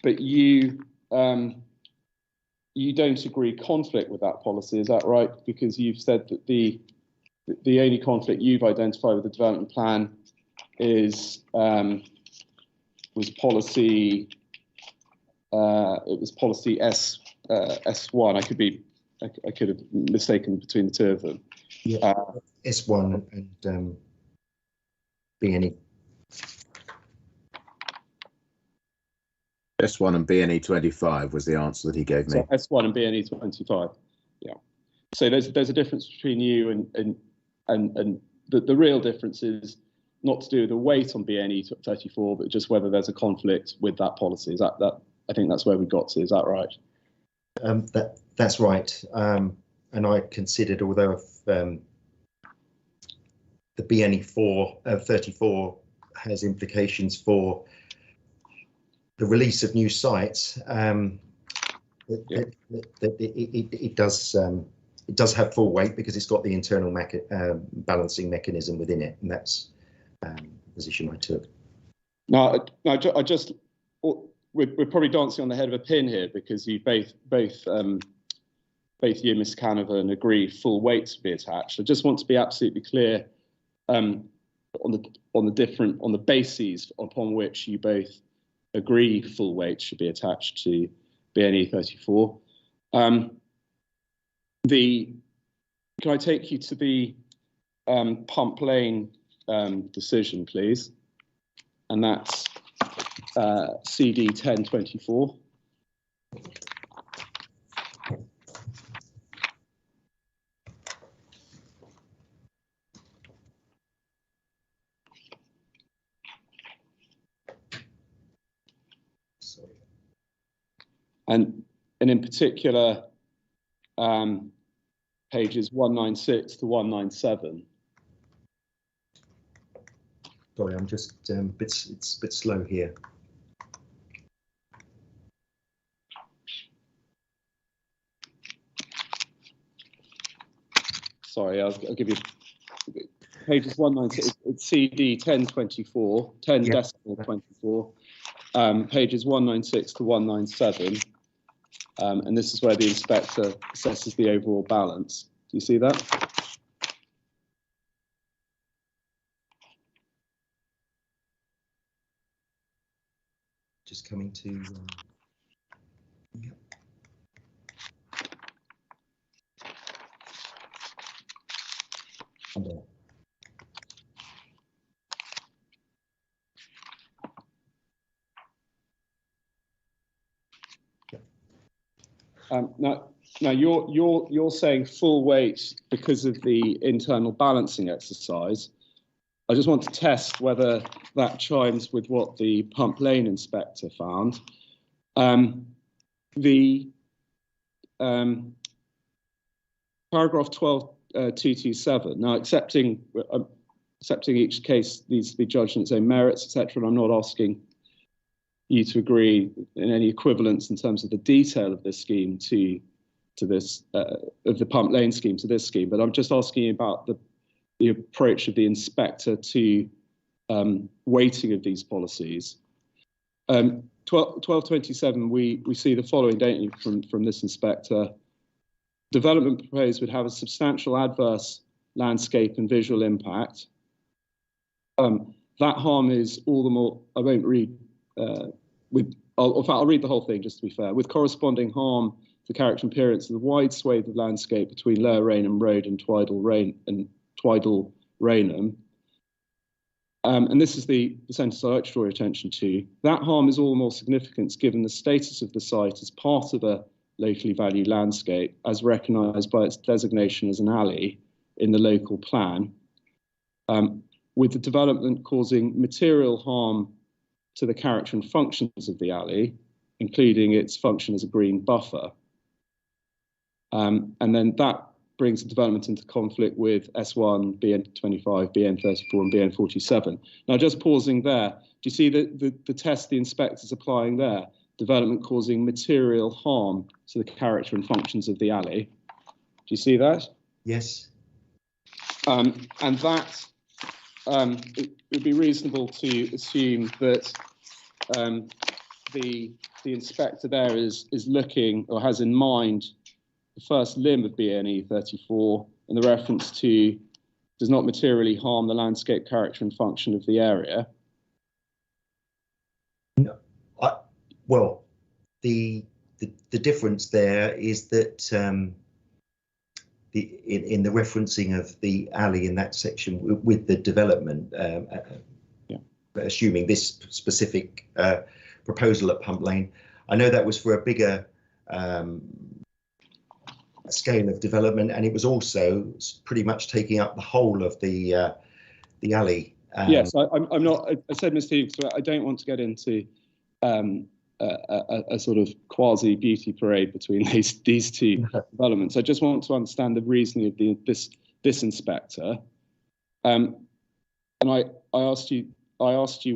But you don't agree conflict with that policy, is that right? Because you've said that the only conflict you've identified with the development plan was policy it was policy S1. I could have mistaken between the two of them. Yeah, S1 and BNE. S1 and BNE 25 was the answer that he gave me. So S1 and BNE 25. Yeah. So there's a difference between you and the real difference is not to do with the weight on BNE 34, but just whether there's a conflict with that policy. Is that I think that's where we got to. Is that right? That's right. And I considered, although the BNE 34 has implications for the release of new sites, it does have full weight because it's got the internal balancing mechanism within it, and that's the position I took. Now, we're probably dancing on the head of a pin here because you both you, Ms. Canavan, agree full weight to be attached. I just want to be absolutely clear on the bases upon which you both agree full weight should be attached to BNE 34. Can I take you to the Pump Lane decision, please? And that's CD 1024. And in particular, pages 196 to 197. Sorry, I'm just it's a bit slow here. Sorry, I'll give you pages 196. It's CD 1024, 10 Yep. decimal 24, pages 196 to 197. And this is where the inspector assesses the overall balance. Do you see that? Just coming to. Yeah. Now you're saying full weight because of the internal balancing exercise. I just want to test whether that chimes with what the Pump Lane inspector found. The paragraph 12.227. Now, accepting each case needs to be judged on its own merits, etc. And I'm not asking you to agree in any equivalence in terms of the detail of this scheme to this of the Pump Lane scheme to this scheme, but I'm just asking you about the approach of the inspector to weighting of these policies. 1227, we see the following, don't you, from this inspector. Development proposed would have a substantial adverse landscape and visual impact. That harm is all the more, I won't read, I'll read the whole thing just to be fair, with corresponding harm to character and appearance of the wide swathe of landscape between Lower Rainham Road and Twydal Rainham. And this is the sentence I'd like to draw your attention to. That harm is all the more significant given the status of the site as part of a locally valued landscape, as recognised by its designation as an alley in the local plan, with the development causing material harm to the character and functions of the alley, including its function as a green buffer. And then that brings the development into conflict with S1, BN25, BN34 and BN47. Now just pausing there, do you see the test the inspector's applying there? Development causing material harm to the character and functions of the alley. Do you see that? Yes. And that, it would be reasonable to assume that the inspector there is looking or has in mind the first limb of BNE 34 and the reference to does not materially harm the landscape character and function of the area. No. Well, the difference there is that in the referencing of the alley in that section with the development, assuming this specific proposal at Pump Lane, I know that was for a bigger scale of development, and it was also pretty much taking up the whole of the alley. Yes, I'm not. I said, Mr. Hughes, I don't want to get into a sort of quasi beauty parade between these two developments. I just want to understand the reasoning of this inspector. And I asked you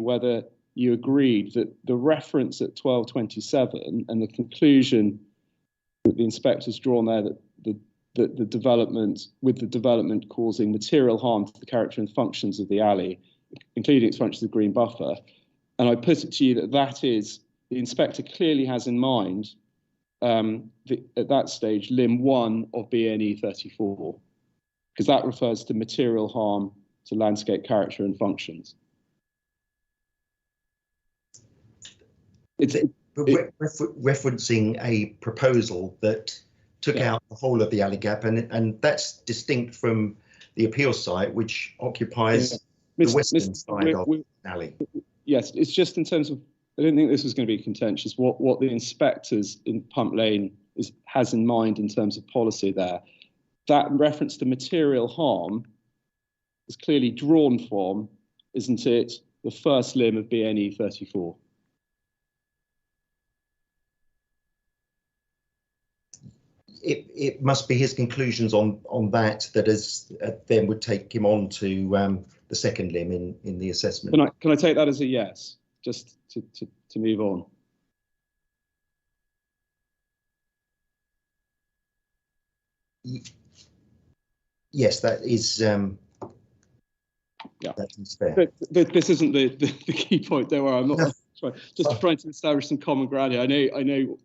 whether you agreed that the reference at 1227 and the conclusion that the inspector's drawn there that the development causing material harm to the character and functions of the alley, including its functions of green buffer. And I put it to you that is, the inspector clearly has in mind at that stage, limb 1 of BNE 34, because that refers to material harm to landscape character and functions. Referencing a proposal that took out the whole of the alley gap, and that's distinct from the appeal site, which occupies the western side of the alley. Yes, it's just in terms of, I don't think this was going to be contentious, what the inspectors in Pump Lane has in mind in terms of policy there. That reference to material harm is clearly drawn from, isn't it, the first limb of BNE 34. It must be his conclusions on that is then would take him on to the second limb in the assessment. Can I take that as a yes, just to move on? Yes, that is. That is fair. But this isn't the key point. Don't worry, I'm not trying to establish some common ground here. I know.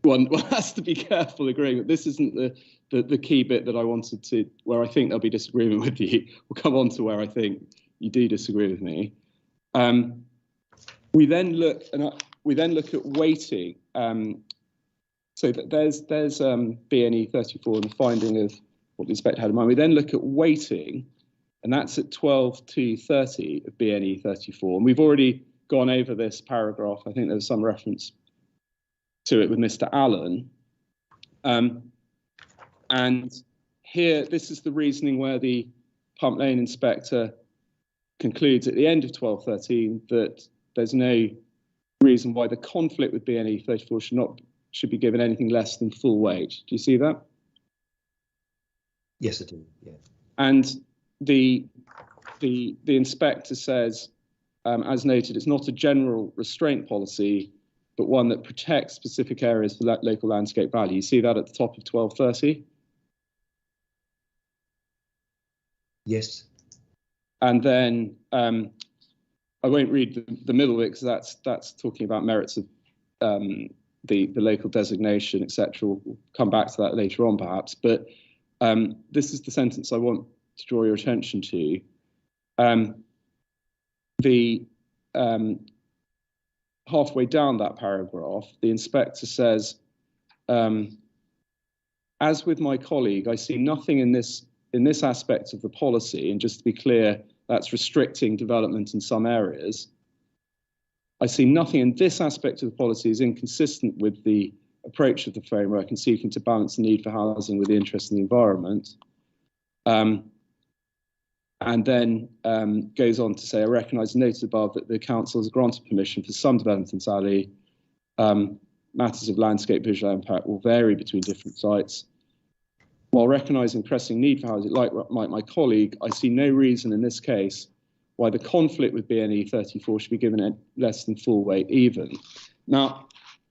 One has to be careful agreeing that this isn't the key bit that I wanted to, where I think there'll be disagreement with you. We'll come on to where I think you do disagree with me. We then look at weighting. So that there's BNE 34 and the finding of what the inspector had in mind. We then look at weighting, and that's at 12 to 30 of BNE 34. And we've already gone over this paragraph. I think there's some reference to it with Mr. Allen. And here, this is the reasoning where the Pump Lane inspector concludes at the end of 1213 that there's no reason why the conflict with BNE 34 should be given anything less than full weight. Do you see that? Yes, I do. Yeah. And the inspector says, as noted, it's not a general restraint policy, but one that protects specific areas for that local landscape value. You see that at the top of 1230? Yes. And then I won't read the middle bit because that's talking about merits of the local designation, etc. We'll come back to that later on, perhaps. But this is the sentence I want to draw your attention to. Halfway down that paragraph, the inspector says, as with my colleague, I see nothing in this aspect of the policy, and just to be clear, that's restricting development in some areas. I see nothing in this aspect of the policy is inconsistent with the approach of the framework and seeking to balance the need for housing with the interest in the environment. And then goes on to say, I recognise and noted above that the council has granted permission for some development in Sally. Matters of landscape visual impact will vary between different sites. While recognising pressing need for housing, like my colleague, I see no reason in this case why the conflict with BNE 34 should be given less than full weight even. Now,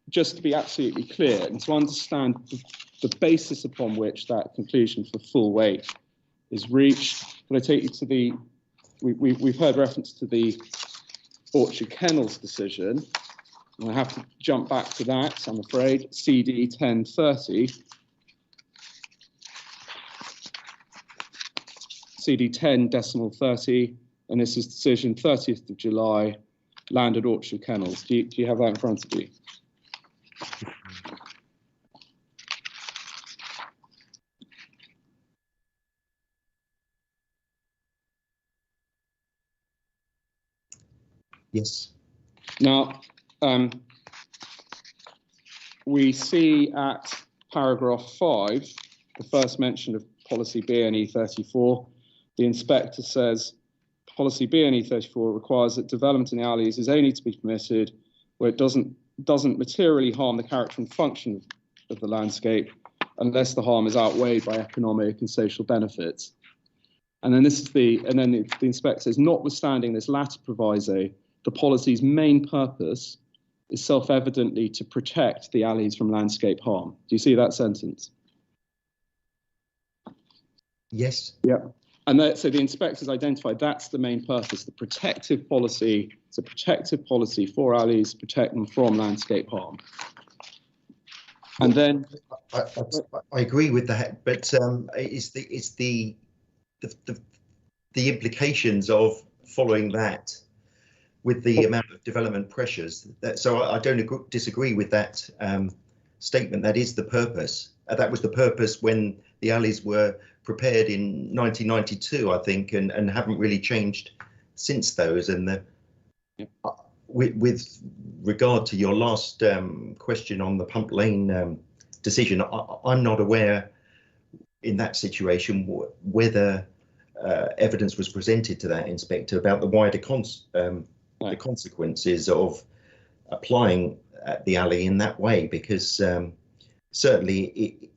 just to be absolutely clear and to understand the basis upon which that conclusion for full weight is reached, can I take you to we've heard reference to the Orchard Kennels decision, and I have to jump back to that, I'm afraid, CD 1030. CD 10.30, and this is decision 30th of July, land at Orchard Kennels. Do you have that in front of you? Yes. Now, we see at paragraph 5, the first mention of policy BNE 34, the inspector says, policy BNE 34 requires that development in the alleys is only to be permitted where it doesn't materially harm the character and function of the landscape unless the harm is outweighed by economic and social benefits. And then the inspector says, notwithstanding this latter proviso, the policy's main purpose is self-evidently to protect the alleys from landscape harm. Do you see that sentence? Yes. Yeah. And so the inspectors identified that's the main purpose, the protective policy. It's a protective policy for alleys, protect them from landscape harm. And then I agree with that, but it's the implications of following that with the amount of development pressures. So I don't disagree with that statement. That is the purpose. That was the purpose when the alleys were prepared in 1992, I think, and haven't really changed since those. And with regard to your last question on the Pump Lane decision, I'm not aware in that situation whether evidence was presented to that inspector about the wider the consequences of applying the alley in that way, because certainly it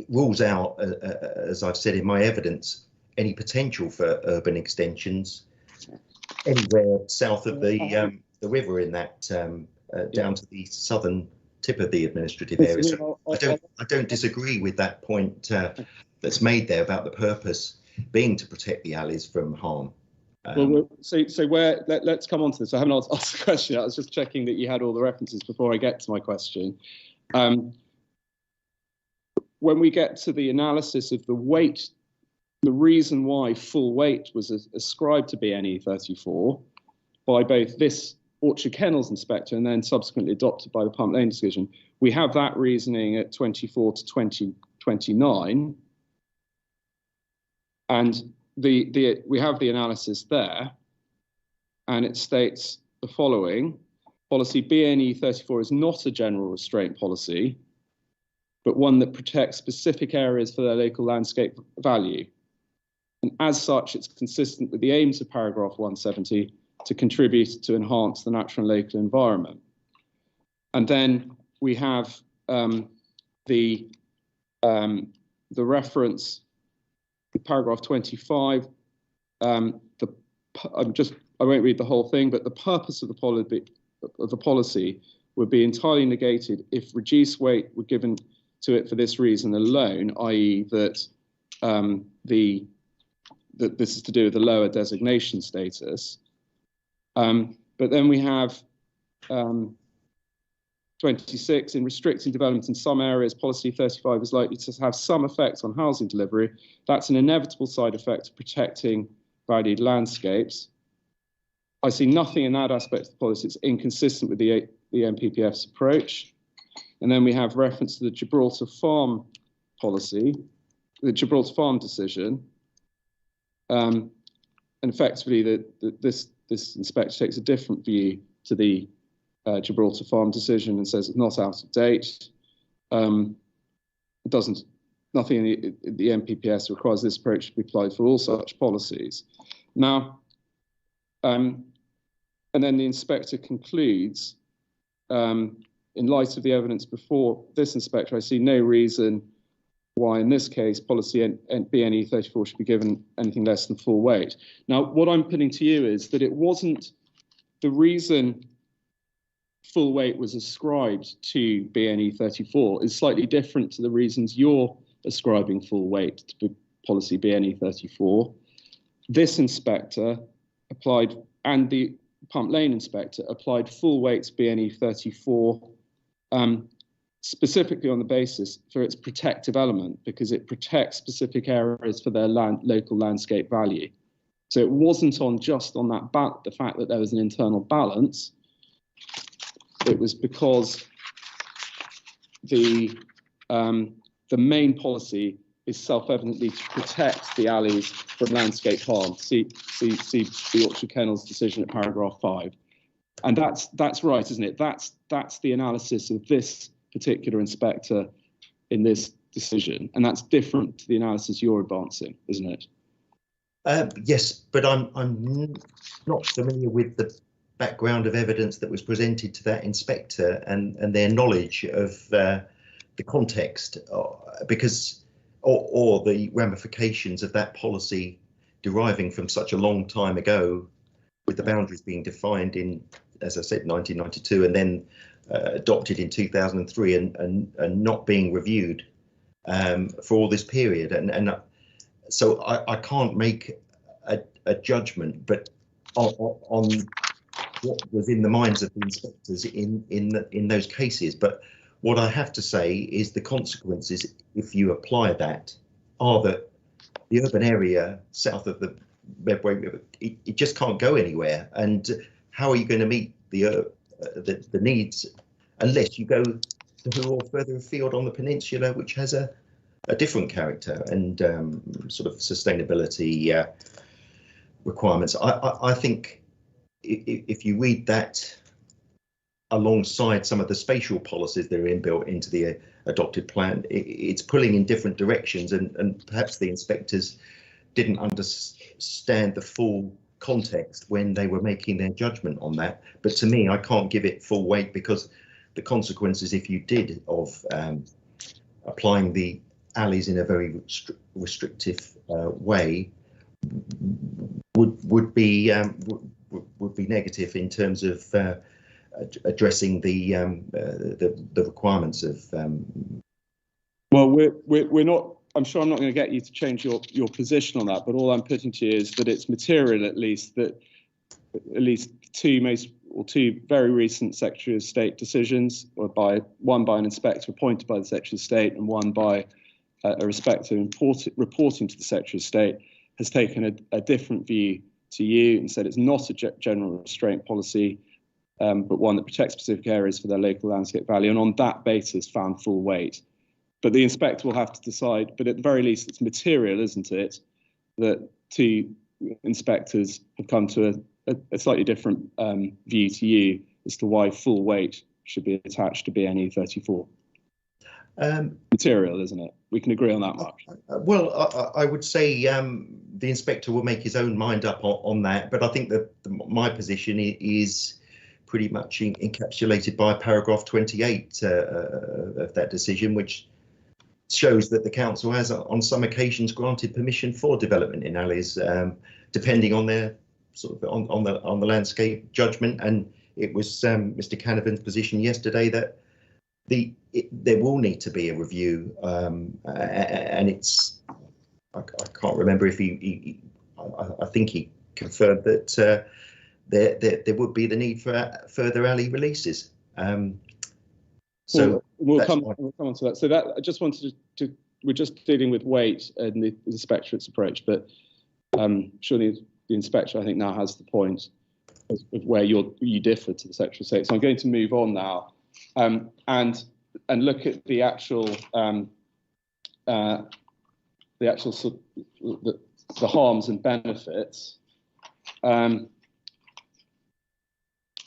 rules out, as I've said in my evidence, any potential for urban extensions anywhere south of the river in that down to the southern tip of the administrative area. So I don't disagree with that point that's made there about the purpose being to protect the alleys from harm. So let's come on to this. I haven't asked the question. I was just checking that you had all the references before I get to my question. When we get to the analysis of the weight, the reason why full weight was ascribed to BNE 34 by both this Orchard Kennels inspector and then subsequently adopted by the Pump Lane decision, we have that reasoning at 24 to 29, and we have the analysis there, and it states the following: policy BNE 34 is not a general restraint policy, but one that protects specific areas for their local landscape value. And as such, it's consistent with the aims of paragraph 170 to contribute to enhance the natural and local environment. And then we have the reference, paragraph 25. I won't read the whole thing, but the purpose of the policy would be entirely negated if reduced weight were given to it for this reason alone, i.e. that that this is to do with the lower designation status. But then we have 26, in restricting development in some areas, policy 35 is likely to have some effect on housing delivery. That's an inevitable side effect of protecting valued landscapes. I see nothing in that aspect of the policy that's inconsistent with the NPPF's approach. And then we have reference to the Gibraltar Farm policy, the Gibraltar Farm decision. And effectively, this inspector takes a different view to the Gibraltar Farm decision and says it's not out of date. Nothing in the NPPS requires this approach to be applied for all such policies. Now, and then the inspector concludes, in light of the evidence before this inspector, I see no reason why in this case policy BNE 34 should be given anything less than full weight. Now, what I'm putting to you is that it wasn't the reason full weight was ascribed to BNE 34 is slightly different to the reasons you're ascribing full weight to policy BNE 34. This inspector applied, and the Pump Lane inspector applied full weight to BNE 34 specifically on the basis for its protective element, because it protects specific areas for their local landscape value. So it wasn't just on that the fact that there was an internal balance. It was because the main policy is self-evidently to protect the alleys from landscape harm. See the Orchard Kennels decision at paragraph 5. And that's right, isn't it? That's the analysis of this particular inspector in this decision, and that's different to the analysis you're advancing, isn't it? Yes, but I'm not familiar with the background of evidence that was presented to that inspector and their knowledge of the context, because or the ramifications of that policy deriving from such a long time ago, with the boundaries being defined in, as I said, 1992, and then adopted in 2003, and not being reviewed for all this period. And so I can't make a judgment, but on what was in the minds of the inspectors in those cases. But what I have to say is the consequences, if you apply that, are that the urban area south of the Medway River, it just can't go anywhere. And how are you going to meet the needs unless you go to or further afield on the peninsula, which has a different character and sort of sustainability requirements? I think if you read that alongside some of the spatial policies that are inbuilt into the adopted plan, it's pulling in different directions, and perhaps the inspectors didn't understand the full context when they were making their judgment on that. But to me, I can't give it full weight, because the consequences, if you did, of applying the alleys in a very restrictive way would be negative in terms of addressing the requirements of. Well, we're not. I'm sure I'm not going to get you to change your position on that, but all I'm putting to you is that it's material, at least, that at least two very recent Secretary of State decisions, or one by an inspector appointed by the Secretary of State and one by a respective reporting to the Secretary of State, has taken a different view to you and said it's not a general restraint policy, but one that protects specific areas for their local landscape value, and on that basis found full weight. But the inspector will have to decide, but at the very least it's material, isn't it, that two inspectors have come to a slightly different view to you as to why full weight should be attached to BNE 34. Material, isn't it? We can agree on that much. Well, I would say the inspector will make his own mind up on that, but I think that my position is pretty much encapsulated by paragraph 28 of that decision, which shows that the council has on some occasions granted permission for development in alleys, depending on their sort of on the landscape judgment. And it was Mr. Canavan's position yesterday that there will need to be a review, and it's I can't remember if I think he confirmed that there would be the need for further alley releases. So we'll come on to that. So that I just wanted to we're just dealing with weight and the inspectorate's approach, but surely the inspector, I think, now has the point of where you differ to the Secretary of State. So I'm going to move on now and look at the actual the harms and benefits.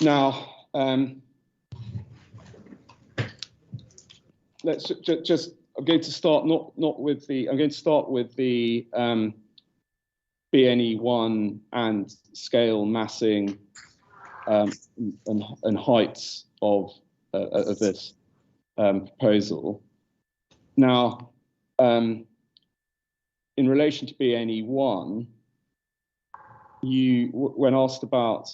Now, let's just. I'm going to start not with the. I'm going to start with the BNE1 and scale, massing, and heights of this proposal. Now, in relation to BNE1, when asked about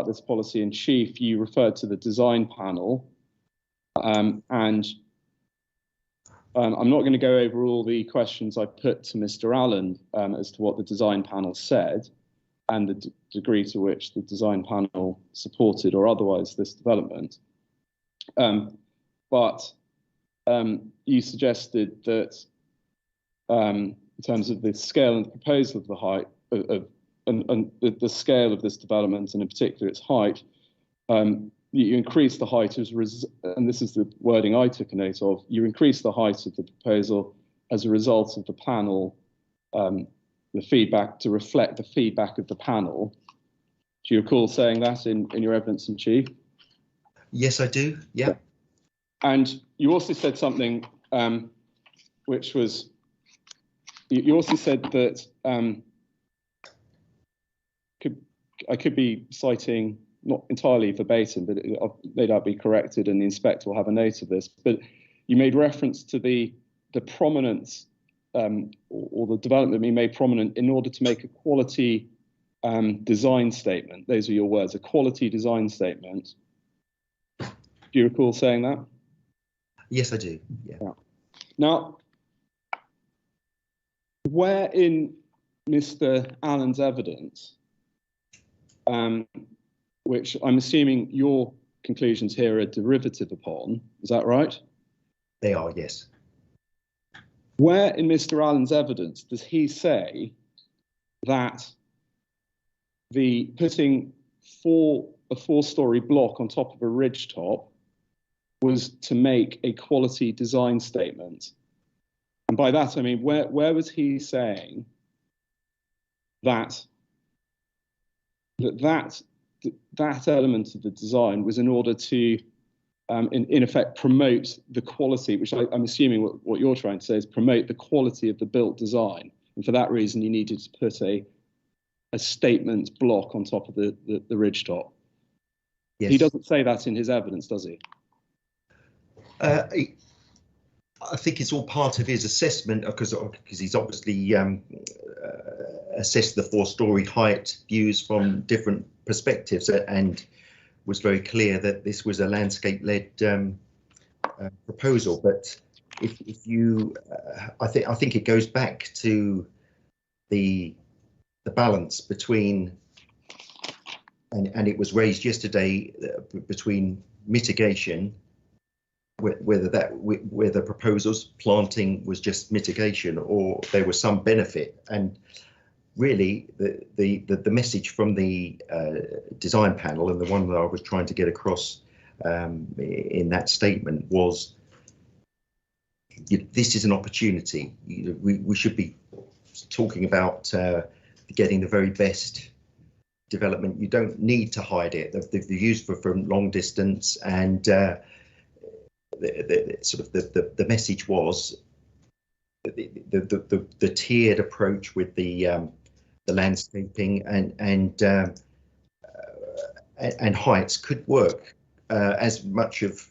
this policy in chief, you referred to the design panel, and I'm not going to go over all the questions I put to Mr. Allen as to what the design panel said and the degree to which the design panel supported or otherwise this development. But you suggested that in terms of the scale and the proposal of the height and the scale of this development, and in particular its height, you increase the height and this is the wording I took a note of, you increase the height of the proposal as a result of the panel, the feedback to reflect the feedback of the panel. Do you recall saying that in your evidence in chief? Yes, I do. Yeah. And you also said something which was, you also said that I could be citing not entirely verbatim, but I'll no doubt be corrected and the inspector will have a note of this, but you made reference to the prominence or the development being made prominent in order to make a quality design statement. Those are your words, a quality design statement. Do you recall saying that? Yes, I do. Yeah. Now, where in Mr. Allen's evidence, which I'm assuming your conclusions here are derivative upon, is that right? They are, yes. Where in Mr. Allen's evidence does he say that the putting a four-story block on top of a ridge top was to make a quality design statement? And by that, I mean, where was he saying that element of the design was in order to, in effect, promote the quality, which I'm assuming what you're trying to say is promote the quality of the built design. And for that reason, you needed to put a statement block on top of the ridge top. Yes. He doesn't say that in his evidence, does he? I think it's all part of his assessment because he's obviously assessed the four-story height views from different perspectives and was very clear that this was a landscape-led proposal. But if you, I think it goes back to the balance between, and it was raised yesterday, between mitigation, whether the proposal's planting was just mitigation or there was some benefit. And really the message from the design panel, and the one that I was trying to get across in that statement, was this is an opportunity. We should be talking about getting the very best development. You don't need to hide it. The views from long distance, and the message was the tiered approach with the landscaping and heights could work, as much of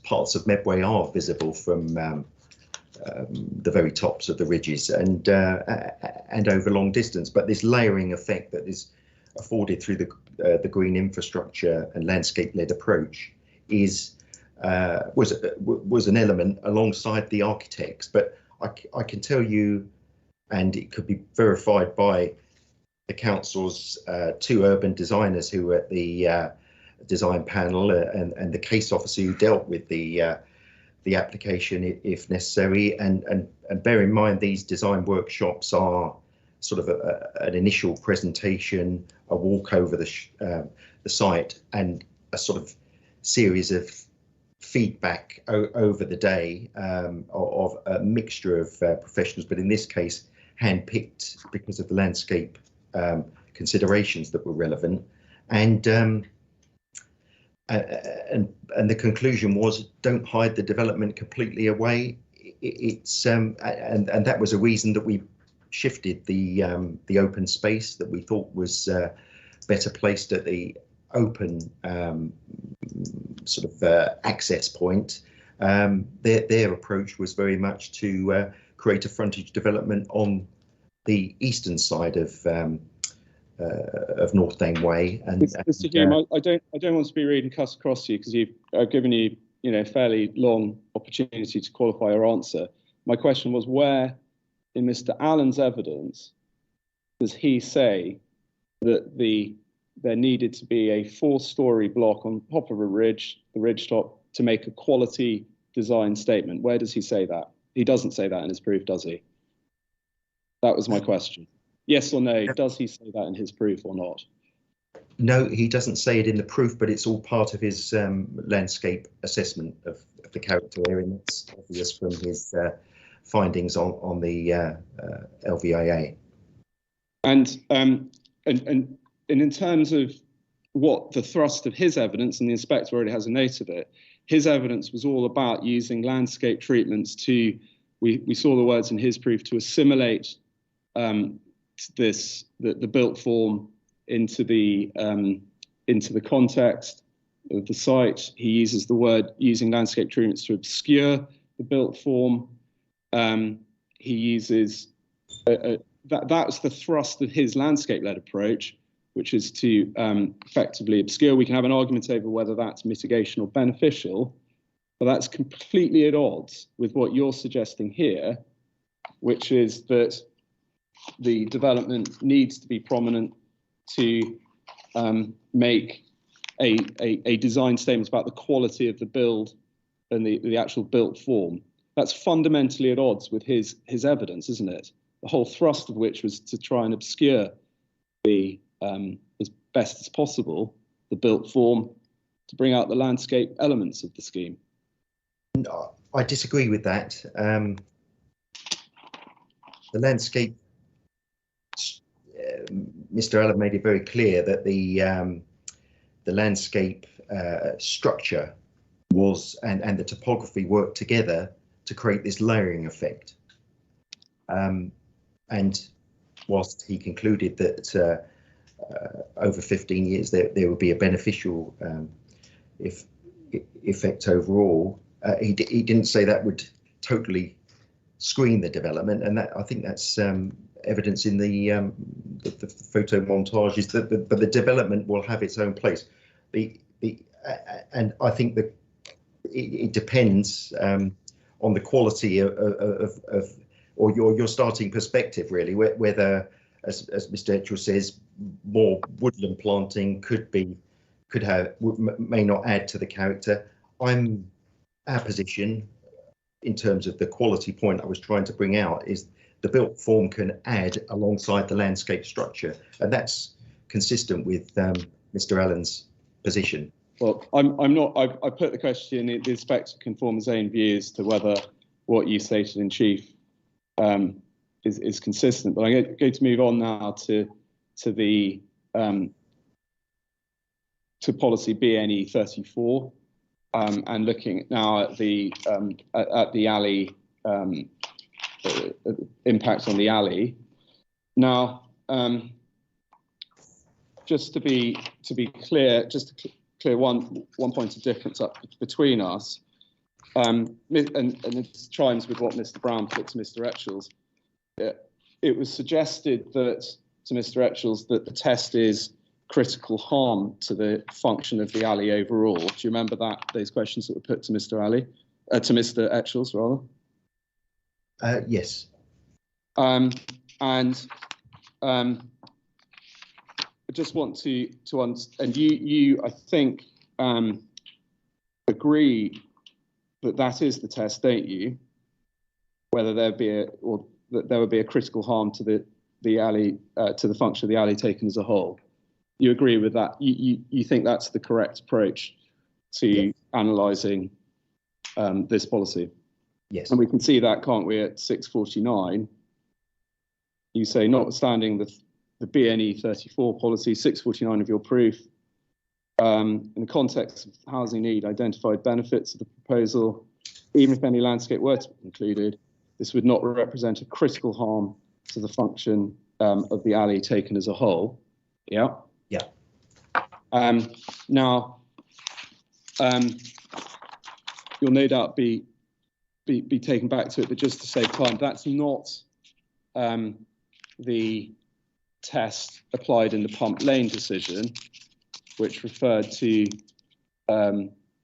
parts of Medway are visible from the very tops of the ridges and over long distance. But this layering effect that is afforded through the green infrastructure and landscape-led approach was an element alongside the architects. But I can tell you, and it could be verified by the council's two urban designers who were at the design panel and the case officer who dealt with the application if necessary, and bear in mind these design workshops are sort of an initial presentation, a walk over the site, and a sort of series of feedback over the day of a mixture of professionals, but in this case hand-picked because of the landscape considerations that were relevant. And the conclusion was, don't hide the development completely away. It's and that was a reason that we shifted the open space that we thought was better placed at the open sort of access point. Their approach was very much to create a frontage development on the eastern side of North Dane Way. And Mr. Hume, I don't want to be reading cuss across you because I've given you a fairly long opportunity to qualify your answer. My question was, where in Mr. Allen's evidence does he say that there needed to be a four-story block on top of the ridge top, to make a quality design statement? Where does he say that? He doesn't say that in his proof, does he? That was my question. Yes or no, does he say that in his proof or not? No, he doesn't say it in the proof, but it's all part of his landscape assessment of the character area, and it's obvious from his findings on the LVIA. And in terms of what the thrust of his evidence, and the inspector already has a note of it, his evidence was all about using landscape treatments to, we saw the words in his proof, to assimilate the built form into the context of the site. He uses the word using landscape treatments to obscure the built form. He uses that's the thrust of his landscape-led approach, which is to effectively obscure. We can have an argument over whether that's mitigation or beneficial, but that's completely at odds with what you're suggesting here, which is that the development needs to be prominent to make a design statement about the quality of the build and the actual built form. That's fundamentally at odds with his evidence, isn't it? The whole thrust of which was to try and obscure the as best as possible the built form, to bring out the landscape elements of the scheme. No, I disagree with that. The landscape, Mr. Allen made it very clear that the landscape structure was and the topography worked together to create this layering effect. And whilst he concluded that over 15 years there would be a beneficial effect overall, he didn't say that would totally screen the development, and that I think that's evidence in the photo montages that the development will have its own place. And I think that it depends on the quality of or your starting perspective, really, whether, as Mr. Etchell says, more woodland planting may not add to the character. Our position, in terms of the quality point I was trying to bring out, is the built form can add alongside the landscape structure, and that's consistent with Mr. Allen's position. Well, I'm not. I put the question. The inspector can form his own views to whether what you stated in chief is consistent. But I'm going to move on now to the to policy BNE 34 and looking now at the alley impact on the alley. Now, just to be clear, just to clear one point of difference up between us, and it chimes with what Mr. Brown put to Mr. Etchells. It was suggested that to Mr. Etchells that the test is critical harm to the function of the alley overall. Do you remember those questions that were put to Mr. Mr. Etchells, rather? Yes. I just want to and you I think agree that is the test, don't you? Whether there be that there would be a critical harm to the alley to the function of the alley taken as a whole. You agree with that? You think that's the correct approach to analysing this policy? Yes. And we can see that, can't we, at 649? You say, notwithstanding the BNE 34 policy, 649 of your proof, in the context of housing need, identified benefits of the proposal, even if any landscape were to be included, this would not represent a critical harm to the function of the alley taken as a whole. Yeah. Yeah. Now, you'll no doubt be taken back to it, but just to save time, that's not the test applied in the Pump Lane decision, which referred to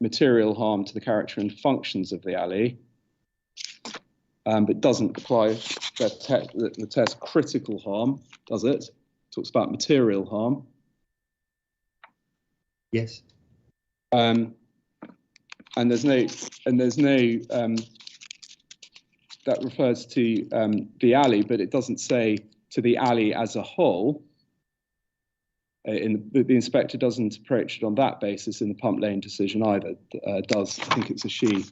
material harm to the character and functions of the alley, but doesn't apply the test critical harm, does it? It talks about material harm. Yes. And there's no that refers to the alley, but it doesn't say to the alley as a whole. The inspector doesn't approach it on that basis in the Pump Lane decision either. Does, I think it's a she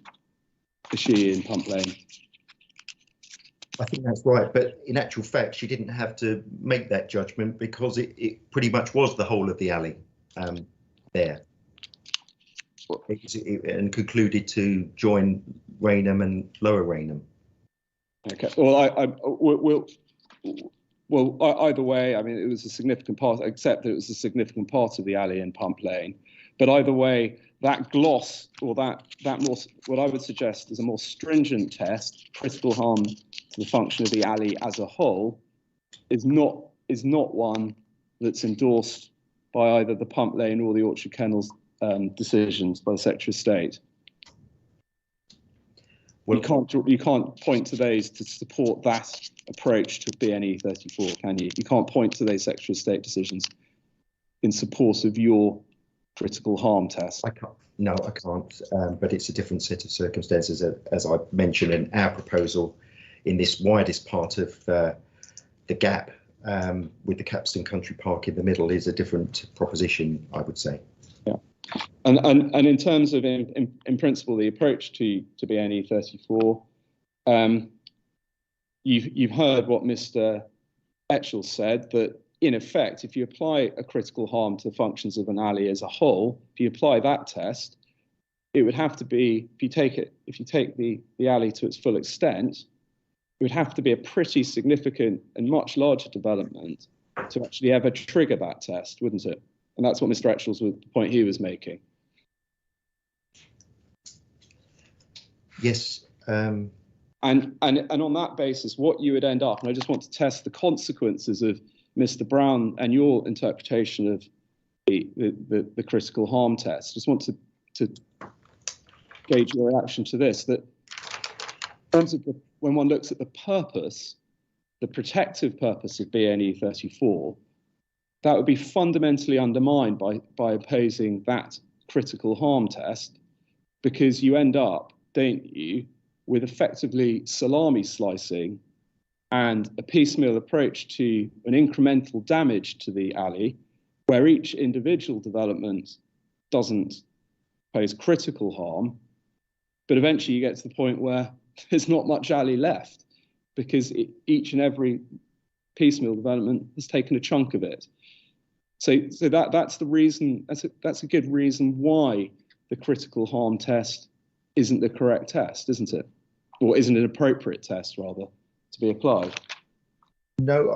in Pump Lane. I think that's right, but in actual fact, she didn't have to make that judgment because it pretty much was the whole of the alley there. And concluded to join Rainham and Lower Rainham. Okay. Well, either way, I mean, it was a significant part, except that it was a significant part of the alley in Pump Lane. But either way, that gloss, or that more, what I would suggest is a more stringent test, critical harm to the function of the alley as a whole, is not one that's endorsed by either the Pump Lane or the Orchard Kennels decisions by the Secretary of State. Well, you can't point to those to support that approach to BNE 34, can you? You can't point to those Secretary of State decisions in support of your critical harm test. I can't. No, I can't. But it's a different set of circumstances, as I mentioned, in our proposal in this widest part of the gap with the Capstan Country Park in the middle is a different proposition, I would say. Yeah. And in terms of, in principle, the approach to BNE 34, you've heard what Mr. Etchell said, that in effect, if you apply a critical harm to the functions of an alley as a whole, if you apply that test, it would have to be, if you take the alley to its full extent, it would have to be a pretty significant and much larger development to actually ever trigger that test, wouldn't it? And that's what Mr. Etchell's the point he was making. Yes. And on that basis, what you would end up, and I just want to test the consequences of Mr. Brown and your interpretation of the critical harm test. Just want to gauge your reaction to this, that in terms of when one looks at the purpose, the protective purpose of BNE 34, that would be fundamentally undermined by opposing that critical harm test, because you end up, don't you, with effectively salami slicing and a piecemeal approach to an incremental damage to the alley, where each individual development doesn't pose critical harm, but eventually you get to the point where there's not much alley left, because each and every piecemeal development has taken a chunk of it. So that's the reason. That's a good reason why the critical harm test isn't the correct test, isn't it? Or isn't an appropriate test, rather, to be applied? No,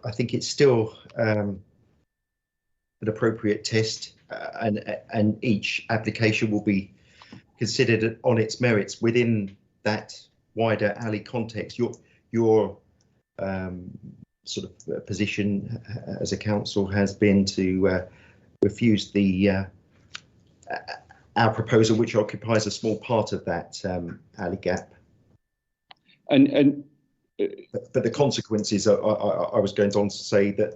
I think it's still an appropriate test, and each application will be considered on its merits within that wider alley context. Your sort of position as a council has been to refuse our proposal, which occupies a small part of that alley gap. But the consequences, I was going on to say that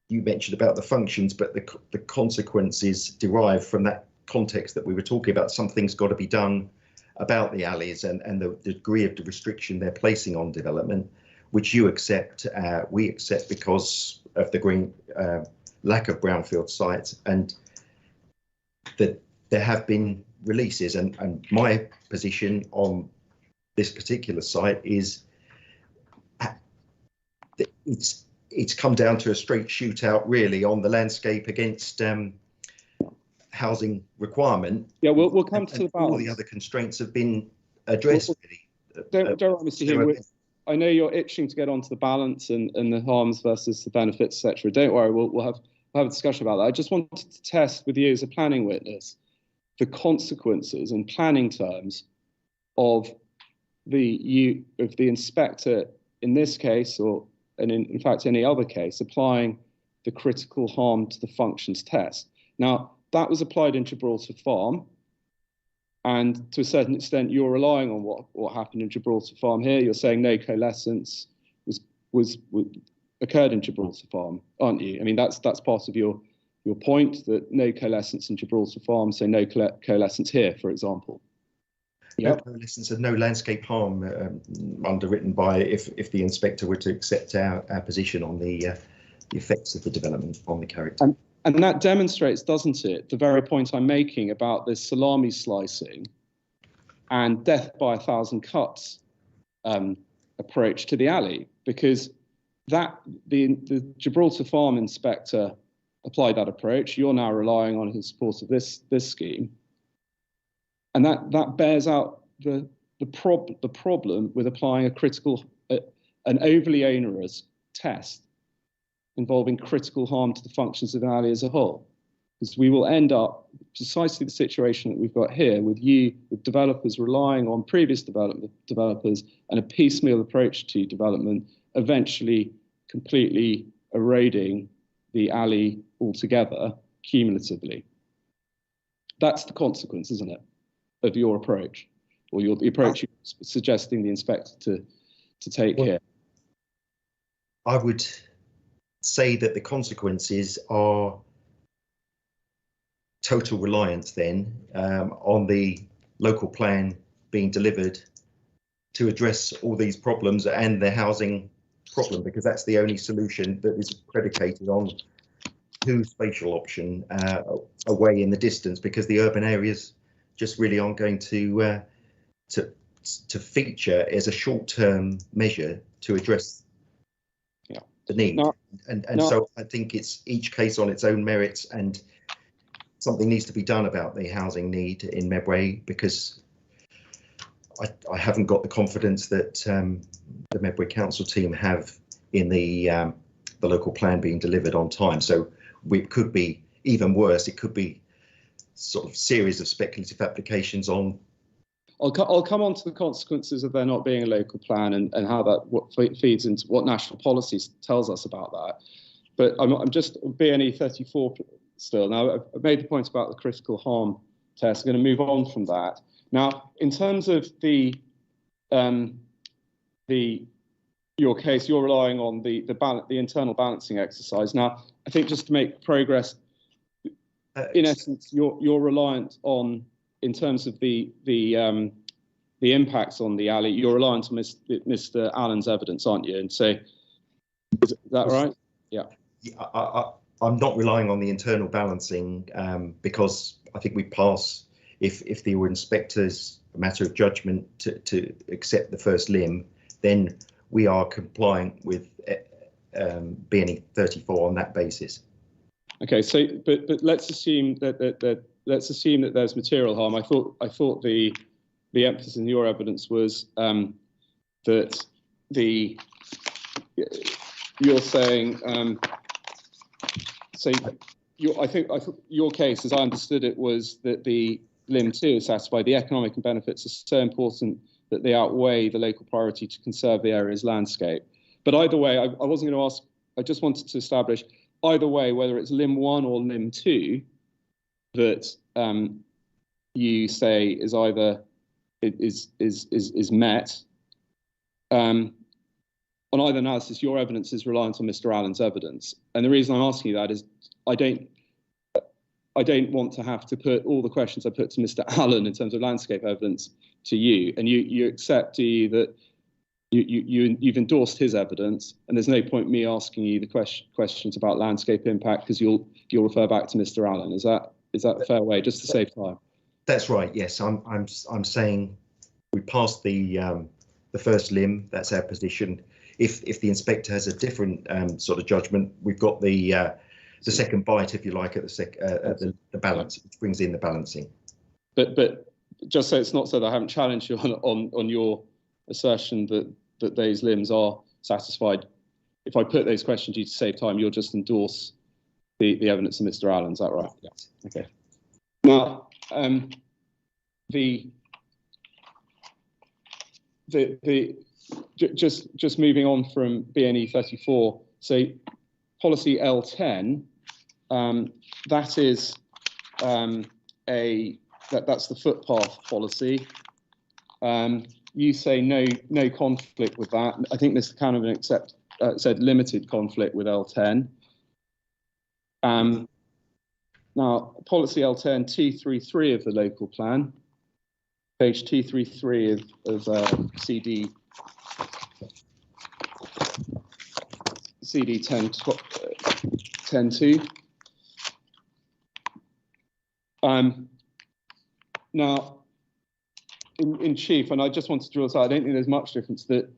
you mentioned about the functions, but the consequences derive from that context that we were talking about. Something's got to be done about the alleys and the degree of the restriction they're placing on development, which you accept, we accept because of the lack of brownfield sites, and that there have been releases. And my position on this particular site is it's come down to a straight shootout, really, on the landscape against housing requirement. Yeah, we'll come to the balance. All the other constraints have been addressed. Don't worry, Mr. Hume. I know you're itching to get onto the balance and the harms versus the benefits, etc. Don't worry, we'll have a discussion about that. I just wanted to test with you as a planning witness the consequences in planning terms of the inspector in this case, and in fact any other case, applying the critical harm to the functions test. Now, that was applied in Gibraltar Farm, and to a certain extent you're relying on what happened in Gibraltar Farm here. You're saying no coalescence occurred in Gibraltar Farm, aren't you? I mean, that's part of your point, that no coalescence in Gibraltar Farm, so no coalescence here, for example. No coalescence and no landscape harm underwritten by, if the inspector were to accept our position on the the effects of the development on the character. And that demonstrates, doesn't it, the very point I'm making about this salami slicing and death by 1,000 cuts approach to the alley, because that the Gibraltar Farm inspector applied that approach. You're now relying on his support of this scheme, and that bears out the problem with applying an overly onerous test involving critical harm to the functions of an alley as a whole, because we will end up precisely the situation that we've got here with developers relying on previous developers and a piecemeal approach to development, eventually completely eroding the alley altogether cumulatively. That's the consequence, isn't it, of your approach, or the approach you're suggesting the inspector to take here? I would say that the consequences are total reliance then on the local plan being delivered to address all these problems and the housing problem, because that's the only solution that is predicated on two spatial option away in the distance, because the urban areas just really aren't going to feature as a short-term measure to address the need. So I think it's each case on its own merits, and something needs to be done about the housing need in Medway, because I haven't got the confidence that the Medway Council team have in the local plan being delivered on time. So it could be even worse. It could be sort of series of speculative applications on. I'll come on to the consequences of there not being a local plan and how that feeds into what national policy tells us about that. But I'm just BNE 34 still. Now, I've made the point about the critical harm test. I'm going to move on from that. Now, in terms of your case, you're relying on the internal balancing exercise. Now, I think just to make progress, in essence, you're reliant on, in terms of the impacts on the alley, you're reliant on Mr. Allen's evidence, aren't you? And so, is that right? Yeah. I'm not relying on the internal balancing because I think we pass, if there were inspectors a matter of judgment to accept the first limb, then we are compliant with BNE 34 on that basis. Okay, so but let's assume that there's material harm. I thought the emphasis in your evidence was that you're saying I think your case, as I understood it, was that the limb 2 is satisfied. The economic benefits are so important that they outweigh the local priority to conserve the area's landscape. But either way, I wasn't going to ask. I just wanted to establish either way, whether it's limb 1 or limb 2, that you say is either is met. On either analysis, your evidence is reliant on Mr. Allen's evidence, and the reason I'm asking you that is I don't want to have to put all the questions I put to Mr. Allen in terms of landscape evidence to you, and you accept, do you, that you've endorsed his evidence, and there's no point me asking you the questions about landscape impact because you'll refer back to Mr. Allen. Is that a fair way, just to save time? That's right. Yes, I'm saying we passed the first limb. That's our position. If the inspector has a different sort of judgment, we've got the second bite, if you like, at the balance, which brings in the balancing. But just so it's not so that I haven't challenged you on your assertion that those limbs are satisfied. If I put those questions to you to save time, you'll just endorse the evidence of Mr. Allen. Is that right? Yeah. Okay. Now, just moving on from BNE 34. So policy L10. That is that's the footpath policy. You say no conflict with that. I think Mr. Canavan said limited conflict with L10. Now, policy L10 233 of the local plan, page 233 of CD 10 10.2. Now, in chief, and I just want to draw this out, I don't think there's much difference that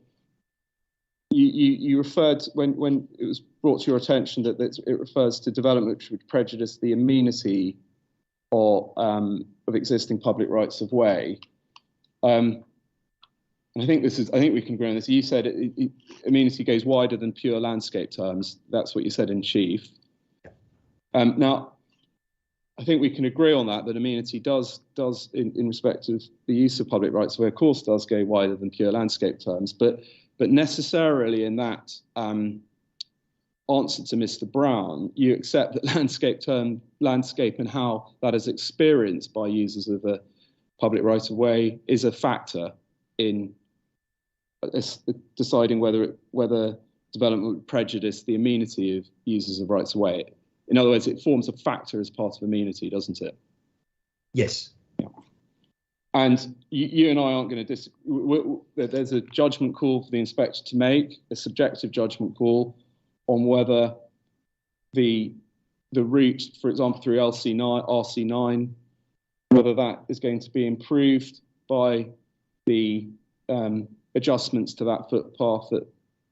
you referred when it was brought to your attention that it refers to development which would prejudice the amenity of existing public rights of way. And I think we can agree on this. You said amenity goes wider than pure landscape terms. That's what you said in chief. Now, I think we can agree on that amenity does in respect of the use of public rights of way, of course, does go wider than pure landscape terms, but necessarily in that answer to Mr. Brown, you accept that landscape and how that is experienced by users of a public right of way is a factor in deciding whether development would prejudice the amenity of users of rights of way. In other words, it forms a factor as part of amenity, doesn't it? Yes. Yeah. And you and I aren't going to disagree. There's a judgment call for the inspector to make, a subjective judgment call on whether the route, for example, through RC9, whether that is going to be improved by the adjustments to that footpath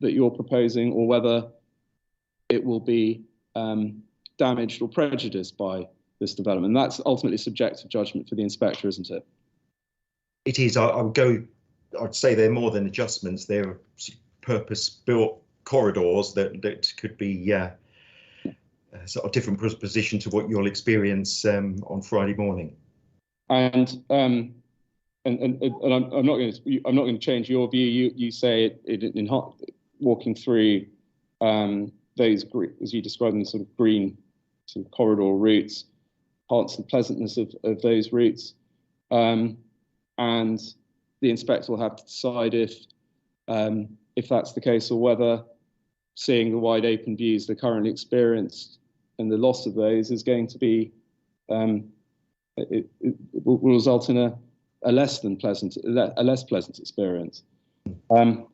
that you're proposing, or whether it will be damaged or prejudiced by this development. That's ultimately subjective judgment for the inspector, isn't it? It is. I'd say they're more than adjustments. They're purpose-built corridors that could be sort of different position to what you'll experience on Friday morning. And I'm not going to change your view. You say in walking through those, as you describe them, sort of green sort of corridor routes, enhance the pleasantness of those routes, and the inspector will have to decide if that's the case, or whether seeing the wide open views they're currently experienced and the loss of those is going to be it will result in a less pleasant experience. So I'm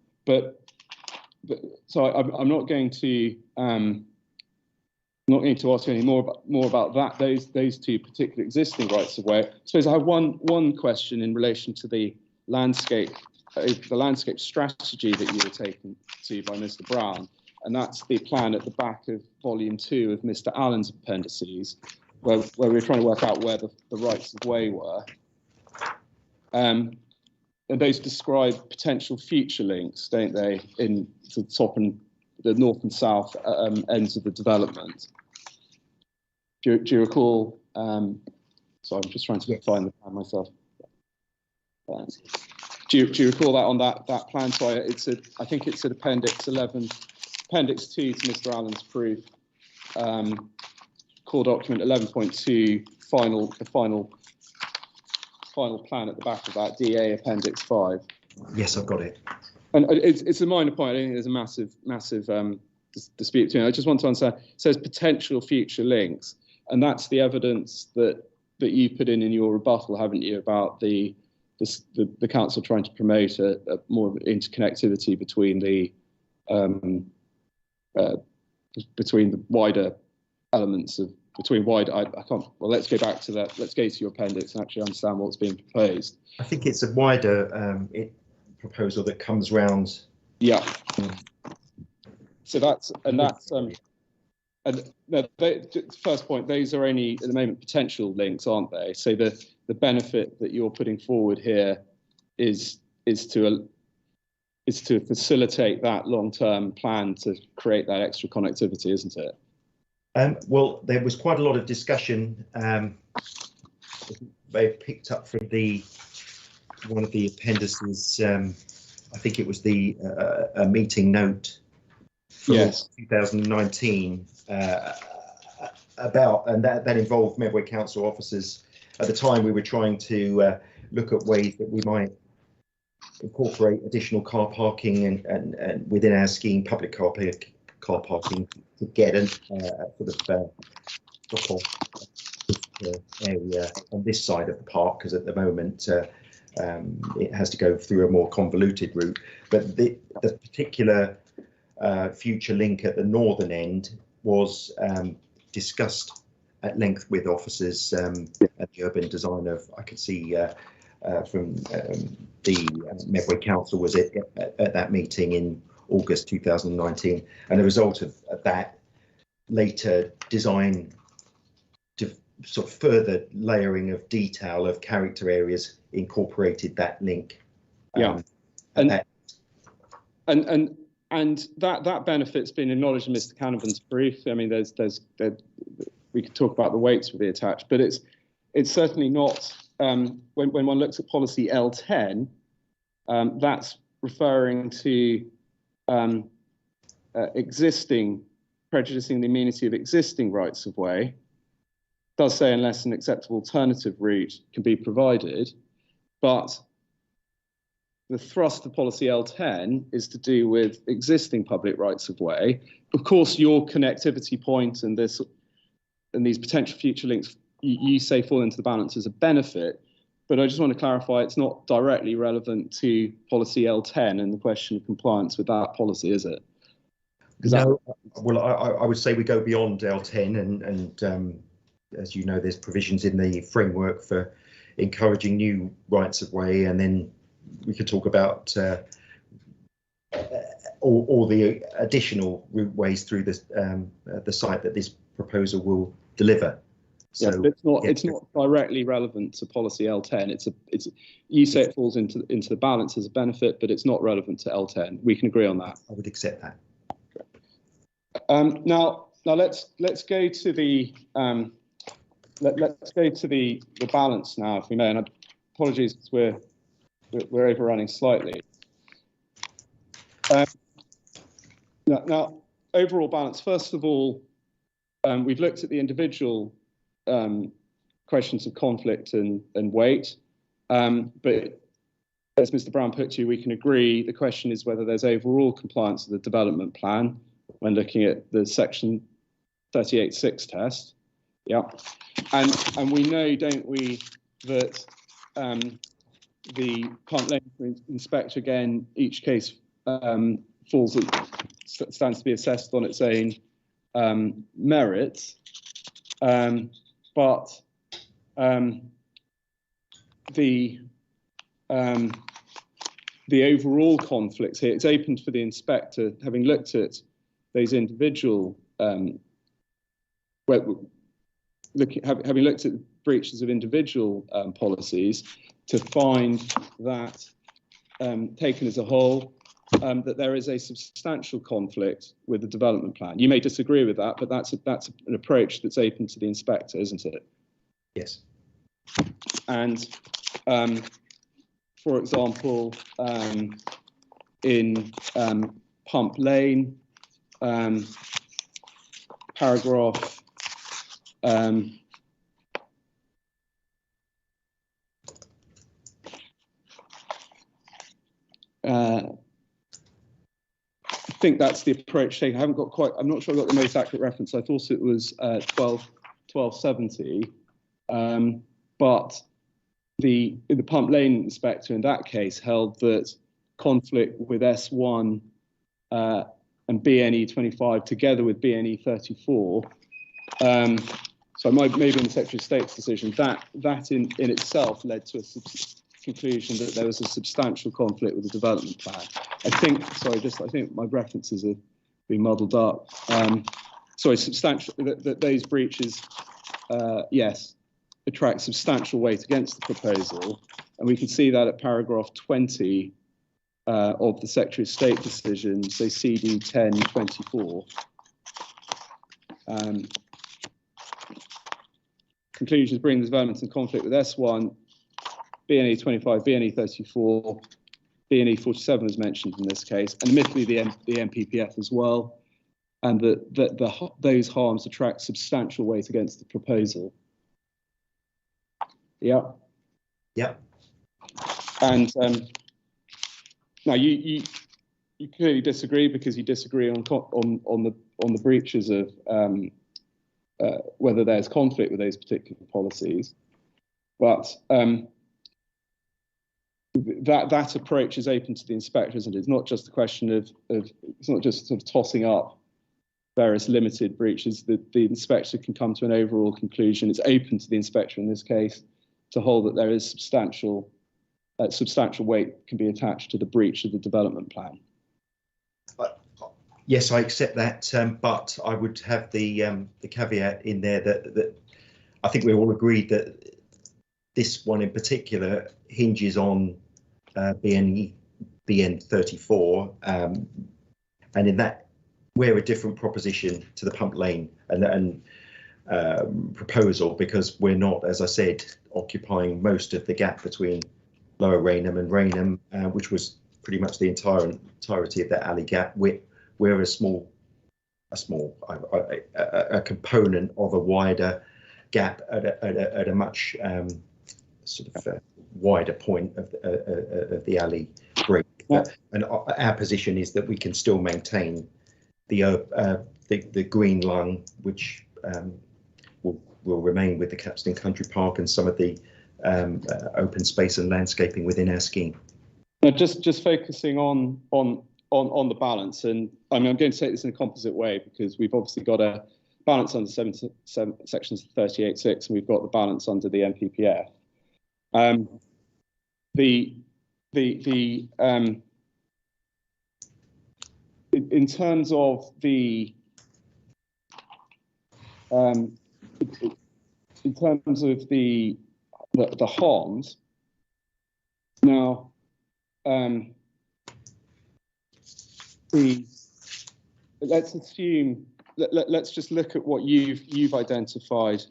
not going to ask you any more about those two particular existing rights of way. I suppose I have one question in relation to the landscape strategy that you were taken to by Mr. Brown, and that's the plan at the back of volume 2 of Mr. Allen's appendices, where we were trying to work out where the rights of way were. And those describe potential future links, don't they, in the top and the north and south ends of the development. Do you recall? So I'm just trying to find the plan myself. Do you recall that on that plan? So I think it's at Appendix 11, Appendix 2 to Mr. Allen's proof, core document 11.2, the final plan at the back of that, DA Appendix 5. Yes, I've got it. And it's a minor point. I don't think there's a massive dispute between. I just want to understand. It says potential future links, and that's the evidence that you put in your rebuttal, haven't you, about the council trying to promote a more interconnectivity between the wider elements of I can't. Well, let's go back to that. Let's go to your appendix and actually understand what's being proposed. I think it's a wider proposal that comes round. Yeah. So that's first point. Those are only at the moment potential links, aren't they? So the benefit that you're putting forward here is to facilitate that long-term plan to create that extra connectivity, isn't it? Well, there was quite a lot of discussion. They picked up from one of the appendices. I think it was a meeting note from 2019 and that involved Medway Council officers. At the time, we were trying to look at ways that we might incorporate additional car parking and within our scheme, public car parking to get a sort of drop-off area on this side of the park, because at the moment it has to go through a more convoluted route. But the particular future link at the northern end was discussed at length with officers at the urban design of, I can see from the Medway Council was at that meeting in August 2019, and the result of that later design sort of further layering of detail of character areas incorporated that link. And that benefit's been acknowledged in Mr. Canavan's brief. I mean, we could talk about the weights with the attached, but it's certainly not. When one looks at policy L10, that's referring to prejudicing the amenity of existing rights of way. Does say unless an acceptable alternative route can be provided, but the thrust of policy L10 is to do with existing public rights of way. Of course, your connectivity point and these potential future links, you say fall into the balance as a benefit, but I just want to clarify it's not directly relevant to policy L10 and the question of compliance with that policy, is it? No, well, I would say we go beyond L10 and as you know, there's provisions in the framework for encouraging new rights of way, and then we could talk about all the additional route-ways through this, the site that this proposal will deliver. So, yeah, but it's not directly relevant to policy L10. You say it falls into the balance as a benefit, but it's not relevant to L10. We can agree on that. I would accept that. Now let's go to the let's go to the balance now, if we may. And apologies, because we're overrunning slightly. Now, overall balance. First of all, we've looked at the individual questions of conflict and weight, but as Mr. Brown put to you, we can agree the question is whether there's overall compliance with the development plan when looking at the section 38.6 test. Yeah, and we know, don't we, that the plant lane inspector, again, each case stands to be assessed on its own merits, but the overall conflicts here, it's open for the inspector, having looked at those individual having looked at the breaches of individual policies, to find that, taken as a whole, that there is a substantial conflict with the development plan. You may disagree with that, but that's an approach that's open to the inspector, isn't it? Yes. And for example, in Pump Lane, paragraph I think that's the approach taken. I'm not sure I got the most accurate reference. I thought it was 1270, but the Pump Lane inspector in that case held that conflict with S1 and BNE 25 together with BNE 34. So maybe in the Secretary of State's decision, that in itself led to a conclusion that there was a substantial conflict with the development plan. I think my references have been muddled up. Substantial, that those breaches, yes, attract substantial weight against the proposal. And we can see that at paragraph 20 of the Secretary of State decision, so CD 1024. Conclusions bring the development in conflict with S1, BNE 25, BNE 34, BNE 47 is mentioned in this case, and admittedly the MPPF as well, and that those harms attract substantial weight against the proposal. Yeah. Yeah. And now you clearly disagree, because you disagree on the breaches of whether there's conflict with those particular policies, but that approach is open to the inspector, isn't it? It's not just a question of it's not just sort of tossing up various limited breaches, the inspector can come to an overall conclusion. It's open to the inspector in this case to hold that there is substantial weight can be attached to the breach of the development plan. Yes, I accept that, but I would have the caveat in there that I think we all agreed that this one in particular hinges on BN 34, and in that we're a different proposition to the pump lane and proposal, because we're not, as I said, occupying most of the gap between Lower Rainham and Rainham, which was pretty much the entirety of that alley gap. We're a component of a wider gap at a much sort of wider point of the alley break. Yeah. And our position is that we can still maintain the green lung, which will remain with the Capstan Country Park and some of the open space and landscaping within our scheme. Now, just focusing on the balance, and I mean, I'm going to take this in a composite way because we've obviously got a balance under sections 38.6, and we've got the balance under the NPPF. In terms of the harms, now let's assume let's just look at what you've identified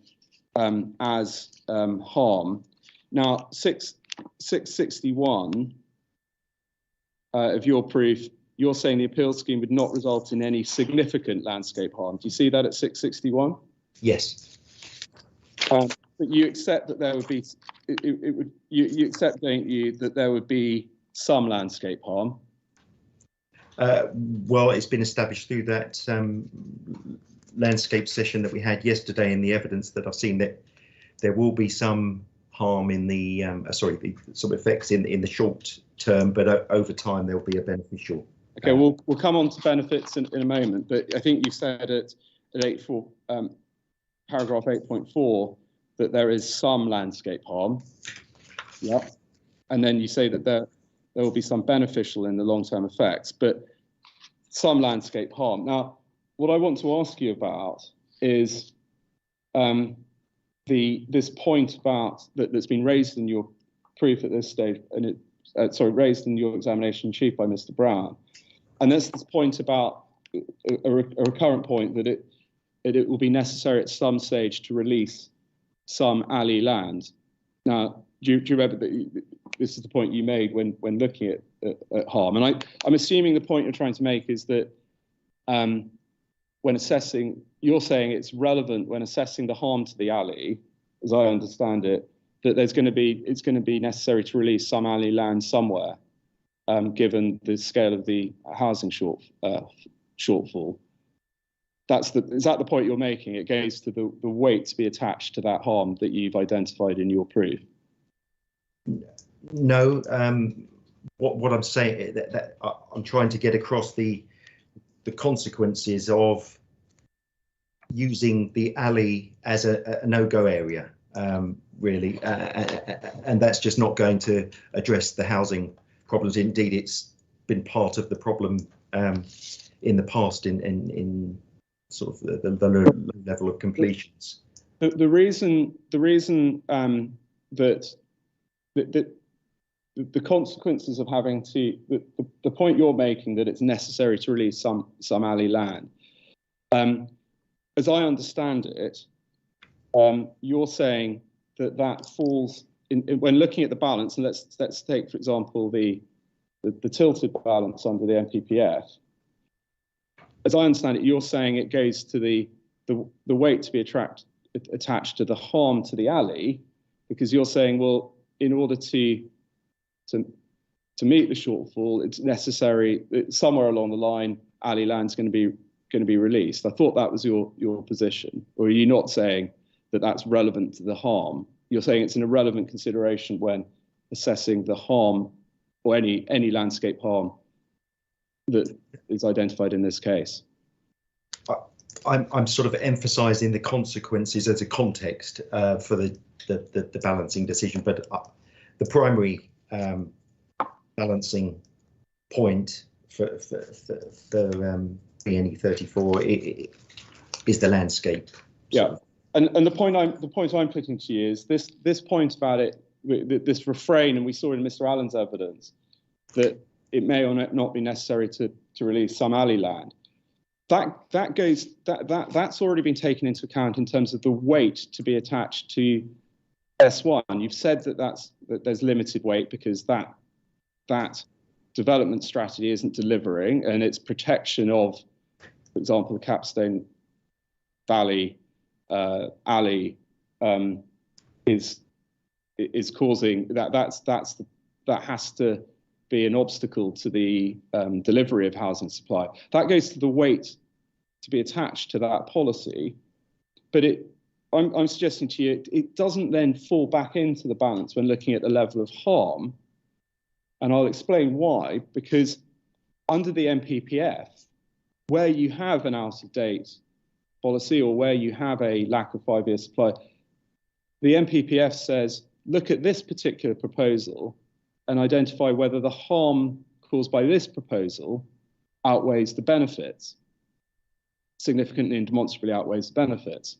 as harm. Now, 661 of your proof, you're saying the appeal scheme would not result in any significant landscape harm. Do you see that at 661? Yes. But you accept that there would be, you accept, don't you, that there would be some landscape harm? Well, it's been established through that landscape session that we had yesterday, and the evidence that I've seen, that there will be some harm in the some effects in the short term, but over time there will be a beneficial. Okay, we'll come on to benefits in a moment, but I think you said at paragraph 8.4 that there is some landscape harm. Yeah, and then you say that there will be some beneficial in the long-term effects, but some landscape harm. Now, what I want to ask you about is this point about that's been raised in your proof at this stage, and raised in your examination in chief by Mr. Brown, and that's this point about a recurrent point that it will be necessary at some stage to release some alley land. Now, do you remember that this is the point you made when looking at harm? And I'm assuming the point you're trying to make is that when assessing, you're saying it's relevant when assessing the harm to the alley, as I understand it, that it's going to be necessary to release some alley land somewhere, given the scale of the housing shortfall. Is that the point you're making? It goes to the weight to be attached to that harm that you've identified in your proof. No, what I'm saying that I'm trying to get across the consequences of using the alley as a no-go area, really, and that's just not going to address the housing problems. Indeed, it's been part of the problem in the past in sort of the low level of completions. The reason that the consequences of having to the point you're making, that it's necessary to release some alley land, as I understand it, you're saying that falls in when looking at the balance, and let's take, for example, the tilted balance under the NPPF. As I understand it, you're saying it goes to the weight to be attached to the harm to the alley, because you're saying, well, in order to meet the shortfall, it's necessary that somewhere along the line alley land's going to be released. I thought that was your position. Or are you not saying that that's relevant to the harm? You're saying it's an irrelevant consideration when assessing the harm or any landscape harm that is identified in this case. I'm sort of emphasising the consequences as a context for the balancing decision, but the primary balancing point for BNE 34 is the landscape. Yeah, and the point I'm putting to you is this point about it, this refrain, and we saw in Mr. Allen's evidence that it may or not be necessary to release some alley land. That's already been taken into account in terms of the weight to be attached to S1. You've said that there's limited weight because that development strategy isn't delivering, and its protection of, for example, the Capstone Valley alley is causing that has to be an obstacle to the delivery of housing supply. That goes to the weight to be attached to that policy, but I'm suggesting to you it doesn't then fall back into the balance when looking at the level of harm, and I'll explain why. Because under the MPPF, where you have an out-of-date policy or where you have a lack of 5-year supply, the MPPF says, look at this particular proposal and identify whether the harm caused by this proposal outweighs the benefits, significantly and demonstrably outweighs the benefits.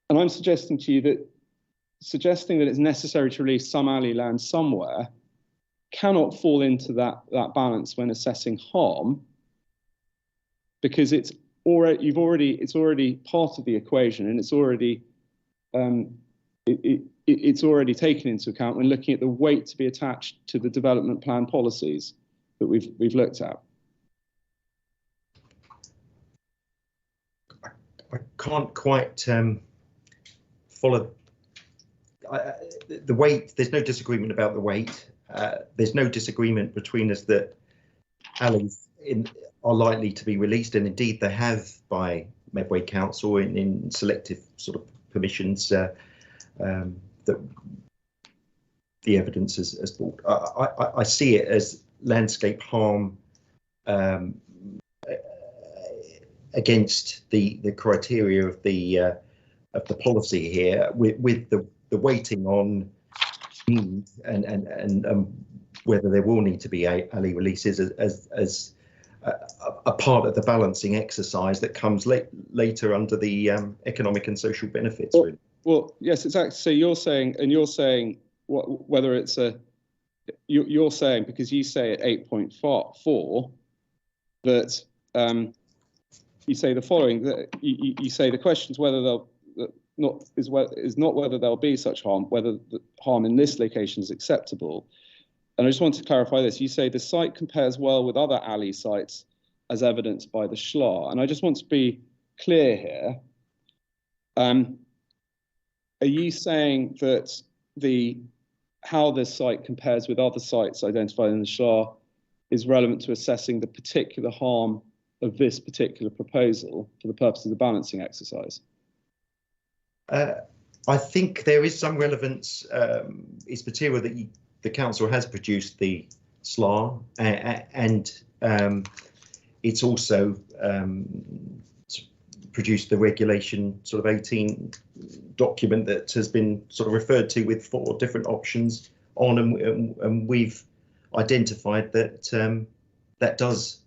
And I'm suggesting to you that suggesting that it's necessary to release some alley land somewhere cannot fall into that balance when assessing harm, because it's already part of the equation, and it's already it's already taken into account when looking at the weight to be attached to the development plan policies that we've looked at. I can't quite follow the weight. There's no disagreement about the weight. There's no disagreement between us that alleys are likely to be released, and indeed they have by Medway Council in selective sort of permissions that the evidence has brought. I see it as landscape harm against the criteria of the policy here, with the weighting on need and whether there will need to be alley releases as a part of the balancing exercise that comes later under the economic and social benefits. Well, yes, exactly. So you're saying whether it's you're saying, because you say at 8.4 that you say the following, that you say the question is whether they'll not whether there'll be such harm, whether the harm in this location is acceptable. And I just want to clarify this. You say the site compares well with other alley sites as evidenced by the SHLA. And I just want to be clear here. Are you saying that how this site compares with other sites identified in the SHLA is relevant to assessing the particular harm of this particular proposal for the purpose of the balancing exercise? I think there is some relevance. It's material that the council has produced the SLA, and it's also produced the regulation sort of 18 document that has been sort of referred to with 4 different options on, and we've identified that that does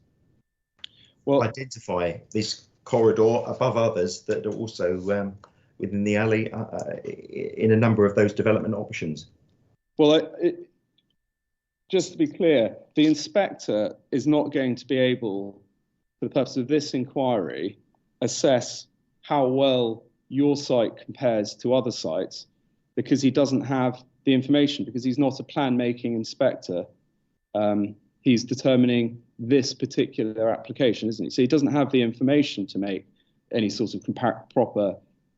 identify this corridor above others that are also within the alley in a number of those development options. Well, just to be clear, the inspector is not going to be able, for the purpose of this inquiry, assess how well your site compares to other sites, because he doesn't have the information, because he's not a plan-making inspector. He's determining this particular application, isn't he? So he doesn't have the information to make any sort of proper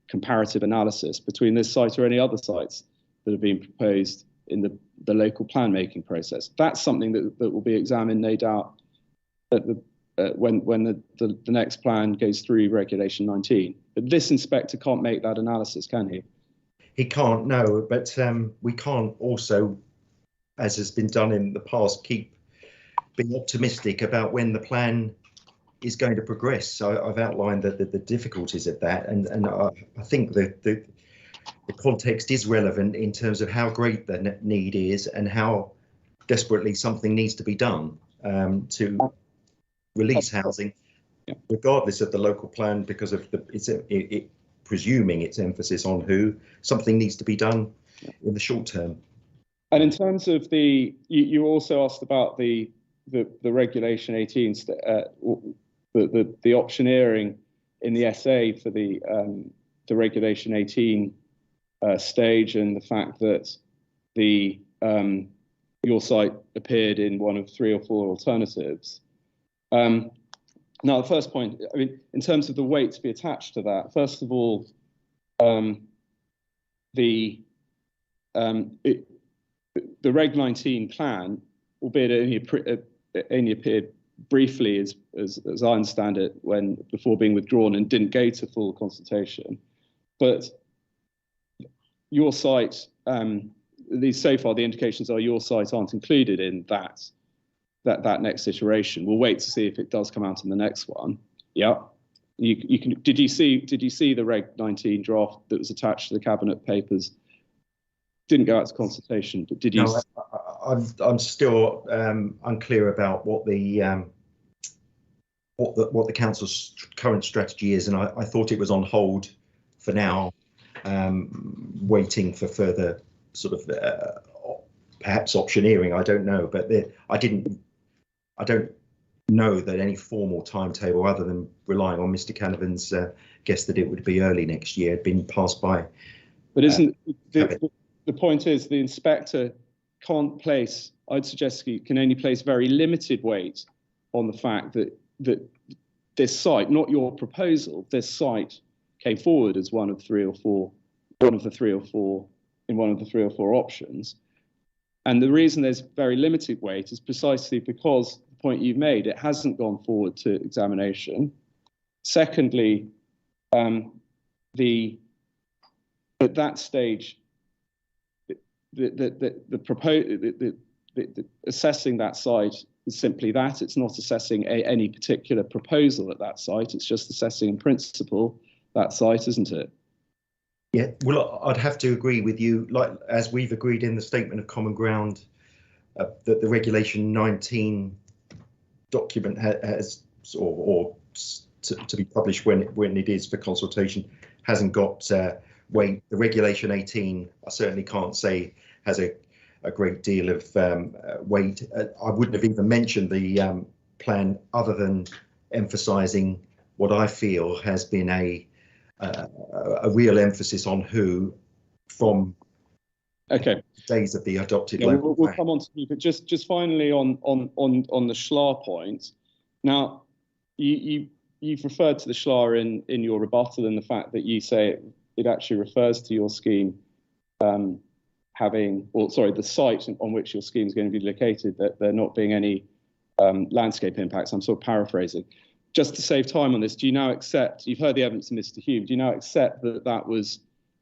comparative analysis between this site or any other sites that have been proposed in the local plan making process. That's something that will be examined, no doubt, at when the next plan goes through Regulation 19. But this inspector can't make that analysis, can he? He can't, no, but we can't also, as has been done in the past, keep being optimistic about when the plan is going to progress. So I've outlined the difficulties of that, and I think the context is relevant in terms of how great the need is and how desperately something needs to be done to release housing, regardless of the local plan, because of presuming its emphasis on who. Something needs to be done in the short term. And in terms of you also asked about the regulation 18, the optioneering in the SA for the regulation 18 stage, and the fact that your site appeared in one of 3 or 4 alternatives. Now, the first point, I mean, in terms of the weight to be attached to that, first of all, the Reg 19 plan, albeit it only appeared briefly, as I understand it, before being withdrawn, and didn't go to full consultation. But your site, so far the indications are your site aren't included in that next iteration. We'll wait to see if it does come out in the next one. Yeah. You can. Did you see the Reg 19 draft that was attached to the cabinet papers? Didn't go out to consultation, but did you? No, I'm still unclear about what the council's current strategy is, and I thought it was on hold for now, waiting for further sort of perhaps optioneering. I don't know, but I don't know that any formal timetable, other than relying on Mr. Canavan's guess that it would be early next year, had been passed by. But isn't the point is the inspector can't place, I'd suggest you can only place very limited weight on the fact that this site, not your proposal, this site came forward as one of the three or four options. And the reason there's very limited weight is precisely because the point you've made, it hasn't gone forward to examination. Secondly, at that stage, assessing that site is simply that. It's not assessing any particular proposal at that site. It's just assessing in principle that site, isn't it? Yeah, well, I'd have to agree with you, like as we've agreed in the statement of common ground, that the regulation 19 document has, or to be published when it is for consultation, hasn't got weight. The regulation 18, I certainly can't say has a great deal of weight. I wouldn't have even mentioned the plan other than emphasising what I feel has been a real emphasis on who from days of the adopted. Yeah, we'll come on to you, but just finally on the SHLA point. Now, you've referred to the SHLA in your rebuttal, and the fact that you say it actually refers to your scheme the site on which your scheme is going to be located, that there not being any landscape impacts. I'm sort of paraphrasing. Just to save time on this, do you now accept, you've heard the evidence of Mr. Hume, do you now accept that was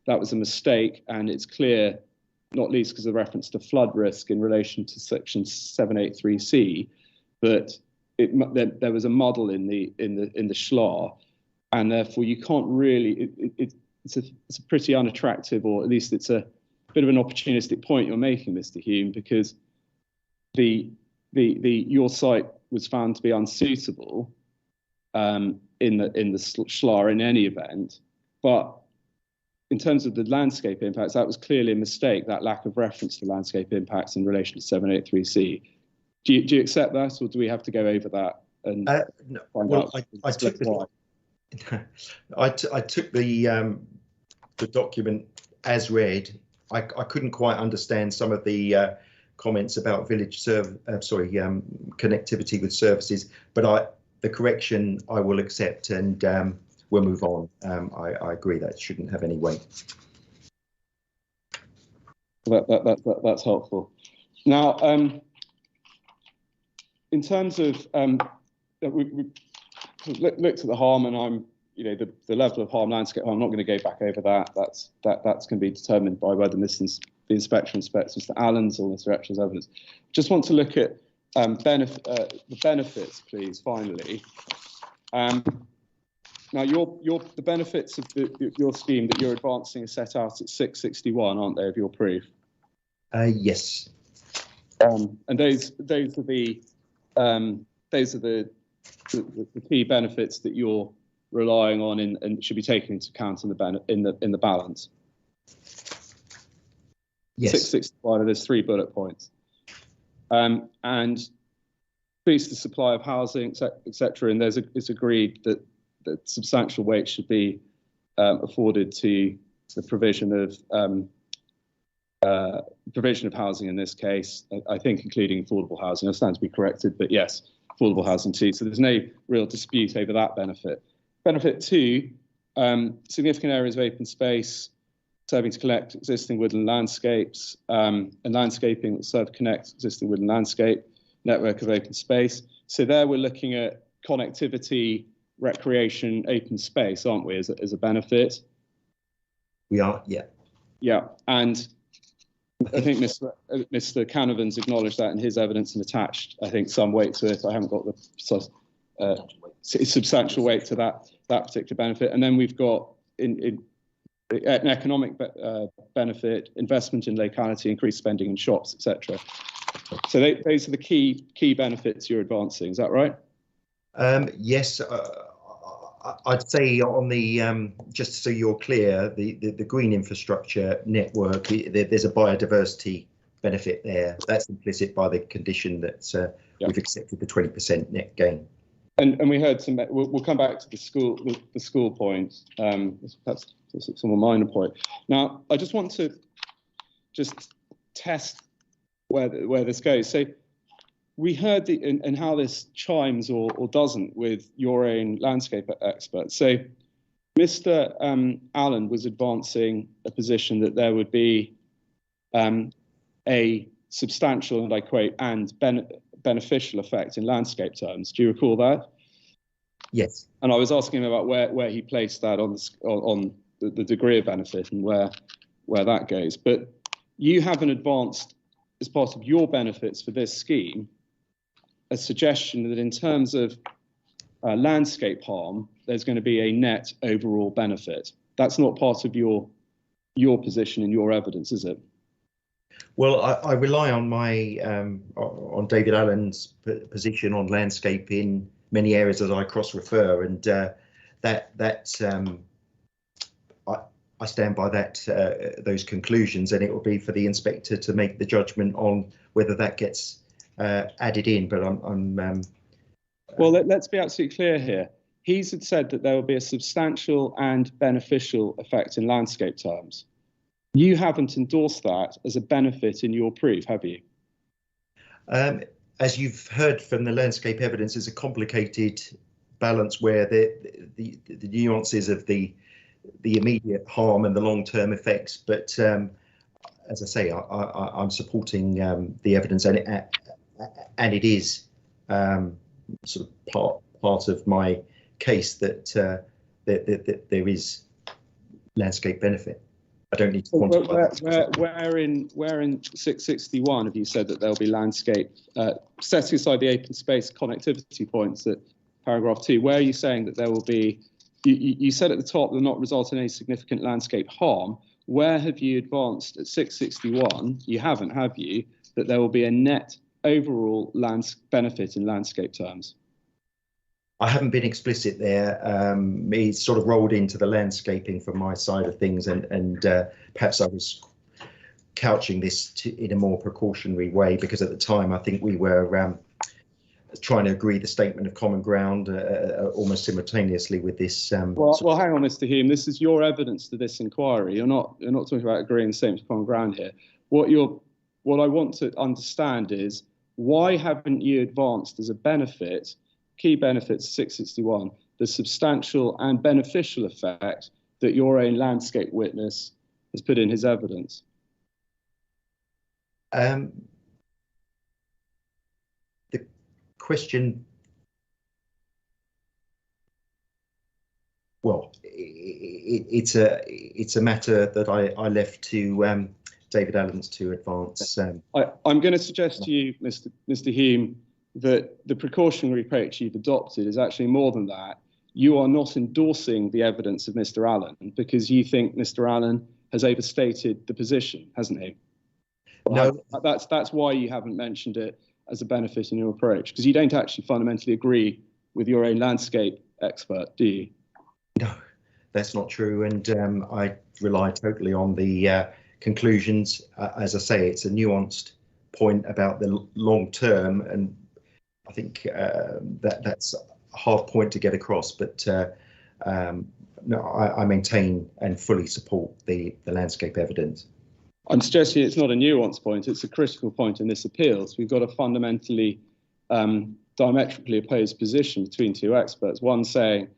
a mistake, and it's clear, not least because of reference to flood risk in relation to section 783C, that there was a muddle in the SHLA, and therefore you can't really, it's a pretty unattractive, or at least it's a bit of an opportunistic point you're making, Mr. Hume, because your site was found to be unsuitable in the SHLA in any event, but in terms of the landscape impacts, that was clearly a mistake, that lack of reference to landscape impacts in relation to 783C. Do you accept that, or do we have to go over that? And no, well, I took the document as read. I couldn't quite understand some of the comments about connectivity with services, but the correction I will accept, and we'll move on. I agree that shouldn't have any weight. That's helpful. Now, in terms of we looked at the harm, and the level of harm, landscape harm. I'm not going to go back over that. That's going to be determined by whether the inspector inspects Mr. Allen's or Mr. Etchel's evidence. Just want to look at the benefits, please. Finally, Now, the benefits of your scheme that you're advancing are set out at 661, aren't they, of your proof? Yes. And those are the key benefits that you're relying on and should be taken into account in the balance. Yes. 661. There's 3 bullet points. And increase the supply of housing, etc. And it's agreed that substantial weight should be afforded to the provision of housing in this case. I think including affordable housing. I stand to be corrected, but yes, affordable housing too. So there's no real dispute over that benefit. Benefit 2, significant areas of open space serving to connect existing woodland landscapes and landscaping that serve to connect existing woodland landscape network of open space. So there we're looking at connectivity, recreation, open space, aren't we, as a benefit? We are, yeah. Yeah, and I think Mr. Canavan's acknowledged that in his evidence and attached, I think, some weight to it. I haven't got the substantial weight to that particular benefit. And then we've got an economic benefit, investment in locality, increased spending in shops, etc. So those are the key benefits you're advancing. Is that right? Yes. I'd say on the just so you're clear, the green infrastructure network, there's a biodiversity benefit there. That's implicit by the condition that we've accepted the 20% net gain. And we heard some. We'll come back to the school point. That's some more minor point. Now, I just want to test where this goes. So we heard and how this chimes or doesn't with your own landscape expert. So Mr. Allen was advancing a position that there would be a substantial, and I quote, and beneficial effect in landscape terms. Do you recall that? Yes. And I was asking him about where he placed that on the degree of benefit and where that goes. But you haven't advanced, as part of your benefits for this scheme, a suggestion that in terms of landscape harm, there's going to be a net overall benefit. That's not part of your position and your evidence, is it? Well, I rely on my on David Allen's position on landscape in many areas as I cross-refer, and I stand by those conclusions, and it will be for the inspector to make the judgment on whether that gets added in. But well, let's be absolutely clear here. He's had said that there will be a substantial and beneficial effect in landscape terms. You haven't endorsed that as a benefit in your proof, have you? As you've heard from the landscape evidence, it's a complicated balance where the nuances of the immediate harm and the long-term effects. But as I say, I'm supporting the evidence, and it is sort of part of my case that there is landscape benefit. I don't need to quantify that. Where in 661 have you said that there'll be landscape, setting aside the open space connectivity points at paragraph 2, where are you saying that there will be, you said at the top, will not result in any significant landscape harm. Where have you advanced at 661? You haven't, have you, that there will be a net overall benefit in landscape terms? I haven't been explicit there. It's sort of rolled into the landscaping from my side of things, and perhaps I was couching this in a more precautionary way, because at the time I think we were trying to agree the statement of common ground almost simultaneously with this. Well, hang on, Mr. Hume. This is your evidence to this inquiry. You're not talking about agreeing the statement of common ground here. What I want to understand is, why haven't you advanced as a benefit, key benefits 661, the substantial and beneficial effect that your own landscape witness has put in his evidence? The question, well, it's a matter that I left to David Allens to advance. I'm going to suggest to you, Mr. Hume, that the precautionary approach you've adopted is actually more than that. You are not endorsing the evidence of Mr. Allen because you think Mr. Allen has overstated the position, hasn't he? No, That's why you haven't mentioned it as a benefit in your approach, because you don't actually fundamentally agree with your own landscape expert, do you? no, that's not true. And I rely totally on the conclusions. As I say, it's a nuanced point about the long term, and I think that's a hard point to get across. But no, I maintain and fully support the landscape evidence. I'm suggesting it's not a nuanced point, it's a critical point in this appeal. So we've got a fundamentally diametrically opposed position between two experts, one saying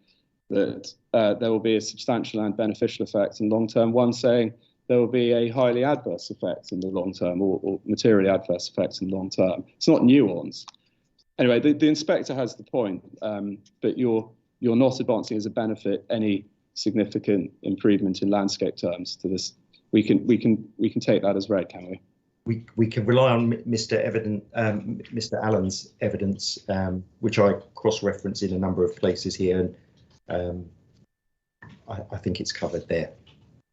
that there will be a substantial and beneficial effect in long term, one saying there will be a highly adverse effect in the long term, or materially adverse effects in the long term. It's not nuanced. Anyway, the inspector has the point, but you're not advancing as a benefit any significant improvement in landscape terms to this. We can take that as read, can we? We can rely on Mr. Allen's evidence, which I cross-reference in a number of places here, and I think it's covered there.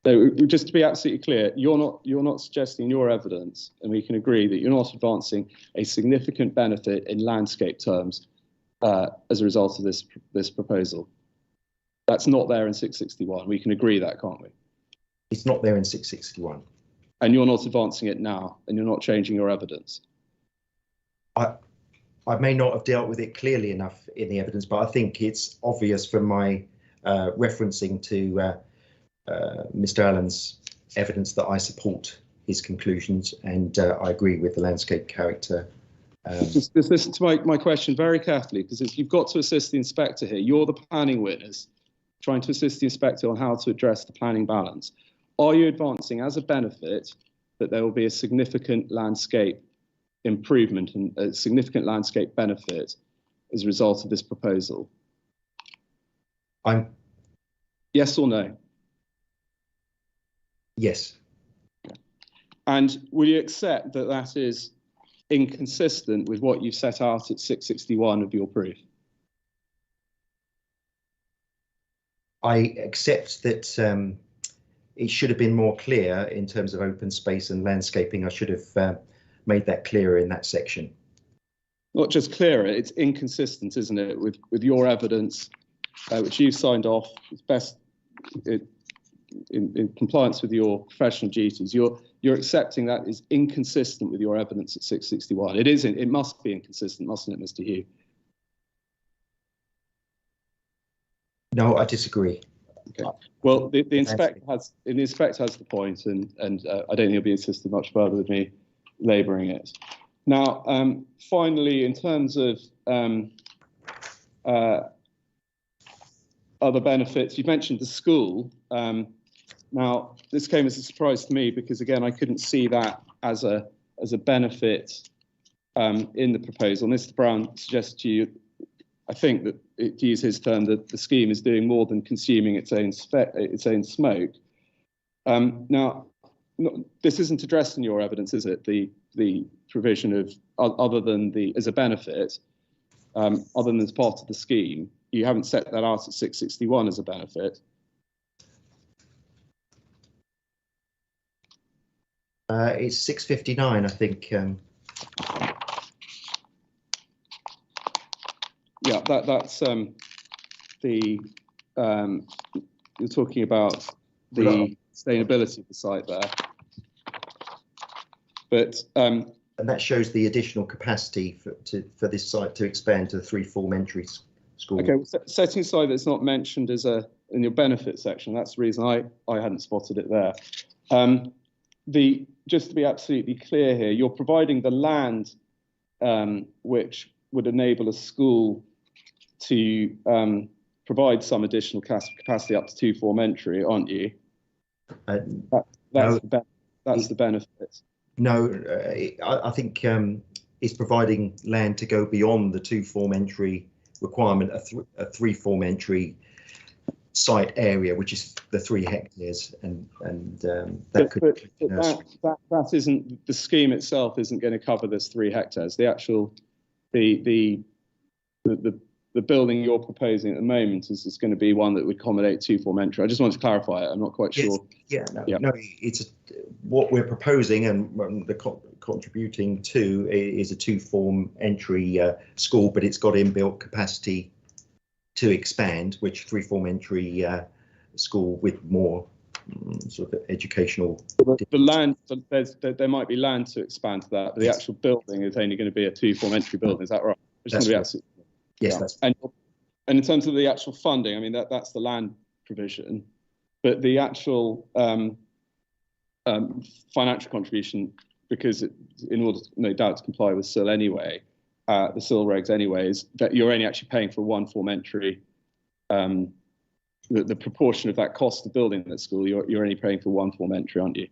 So just to be absolutely clear, you're not suggesting your evidence, and we can agree that you're not advancing a significant benefit in landscape terms as a result of this proposal. That's not there in 661. We can agree that, can't we? It's not there in 661. And you're not advancing it now, and you're not changing your evidence. I may not have dealt with it clearly enough in the evidence, but I think it's obvious from my referencing to Mr. Allen's evidence that I support his conclusions, and I agree with the landscape character. Just listen to my question very carefully, because if you've got to assist the inspector here, you're the planning witness trying to assist the inspector on how to address the planning balance. Are you advancing as a benefit that there will be a significant landscape improvement and a significant landscape benefit as a result of this proposal? Yes or no? Yes. And will you accept that that is inconsistent with what you've set out at 661 of your proof? I accept that it should have been more clear in terms of open space and landscaping. I should have made that clearer in that section. Not just clearer, it's inconsistent, isn't it, with your evidence, which you signed off as best in compliance with your professional duties. You're accepting that is inconsistent with your evidence at 661. It isn't. It must be inconsistent, mustn't it, Mr. Hugh? No, I disagree. Okay. Well, the inspector has the point, and I don't think he'll be insisting much further with me labouring it. Now, finally, in terms of other benefits, you mentioned the school. Now, this came as a surprise to me because, again, I couldn't see that as a benefit in the proposal. Mr. Brown suggested to you, I think that, to use his term, that the scheme is doing more than consuming its own smoke. Now, this isn't addressed in your evidence, is it? The provision of other than as a benefit, other than as part of the scheme, you haven't set that out at 661 as a benefit. It's 659, I think. Yeah, that's you're talking about the sustainability of the site there. But and that shows the additional capacity for this site to expand to 3 form-entry schools. Okay, well, setting aside that's not mentioned as in your benefit section, that's the reason I hadn't spotted it there. Just to be absolutely clear here, you're providing the land which would enable a school to provide some additional capacity up to 2 form-entry, aren't you? That's the benefit. No, I think it's providing land to go beyond the 2 form-entry requirement, a 3 form-entry site area, which is the 3 hectares, and that isn't, the scheme itself isn't going to cover this 3 hectares. The actual the building you're proposing at the moment is going to be one that would accommodate two-form entry. I just wanted to clarify it. I'm not quite sure. No, it's what we're proposing and contributing to is a two-form entry school, but it's got inbuilt capacity to expand, which three-form entry school with more sort of educational. The land, there might be land to expand to that, but the actual building is only going to be a two-form entry building. Is that right? I just want to be absolutely. Yes, yeah. That's and in terms of the actual funding, I mean that's the land provision, but the actual financial contribution, because in order, no doubt, to comply with SIL anyway, the SIL regs anyway, is that you're only actually paying for one form entry. The proportion of that cost of building that school, you're only paying for one form entry, aren't you?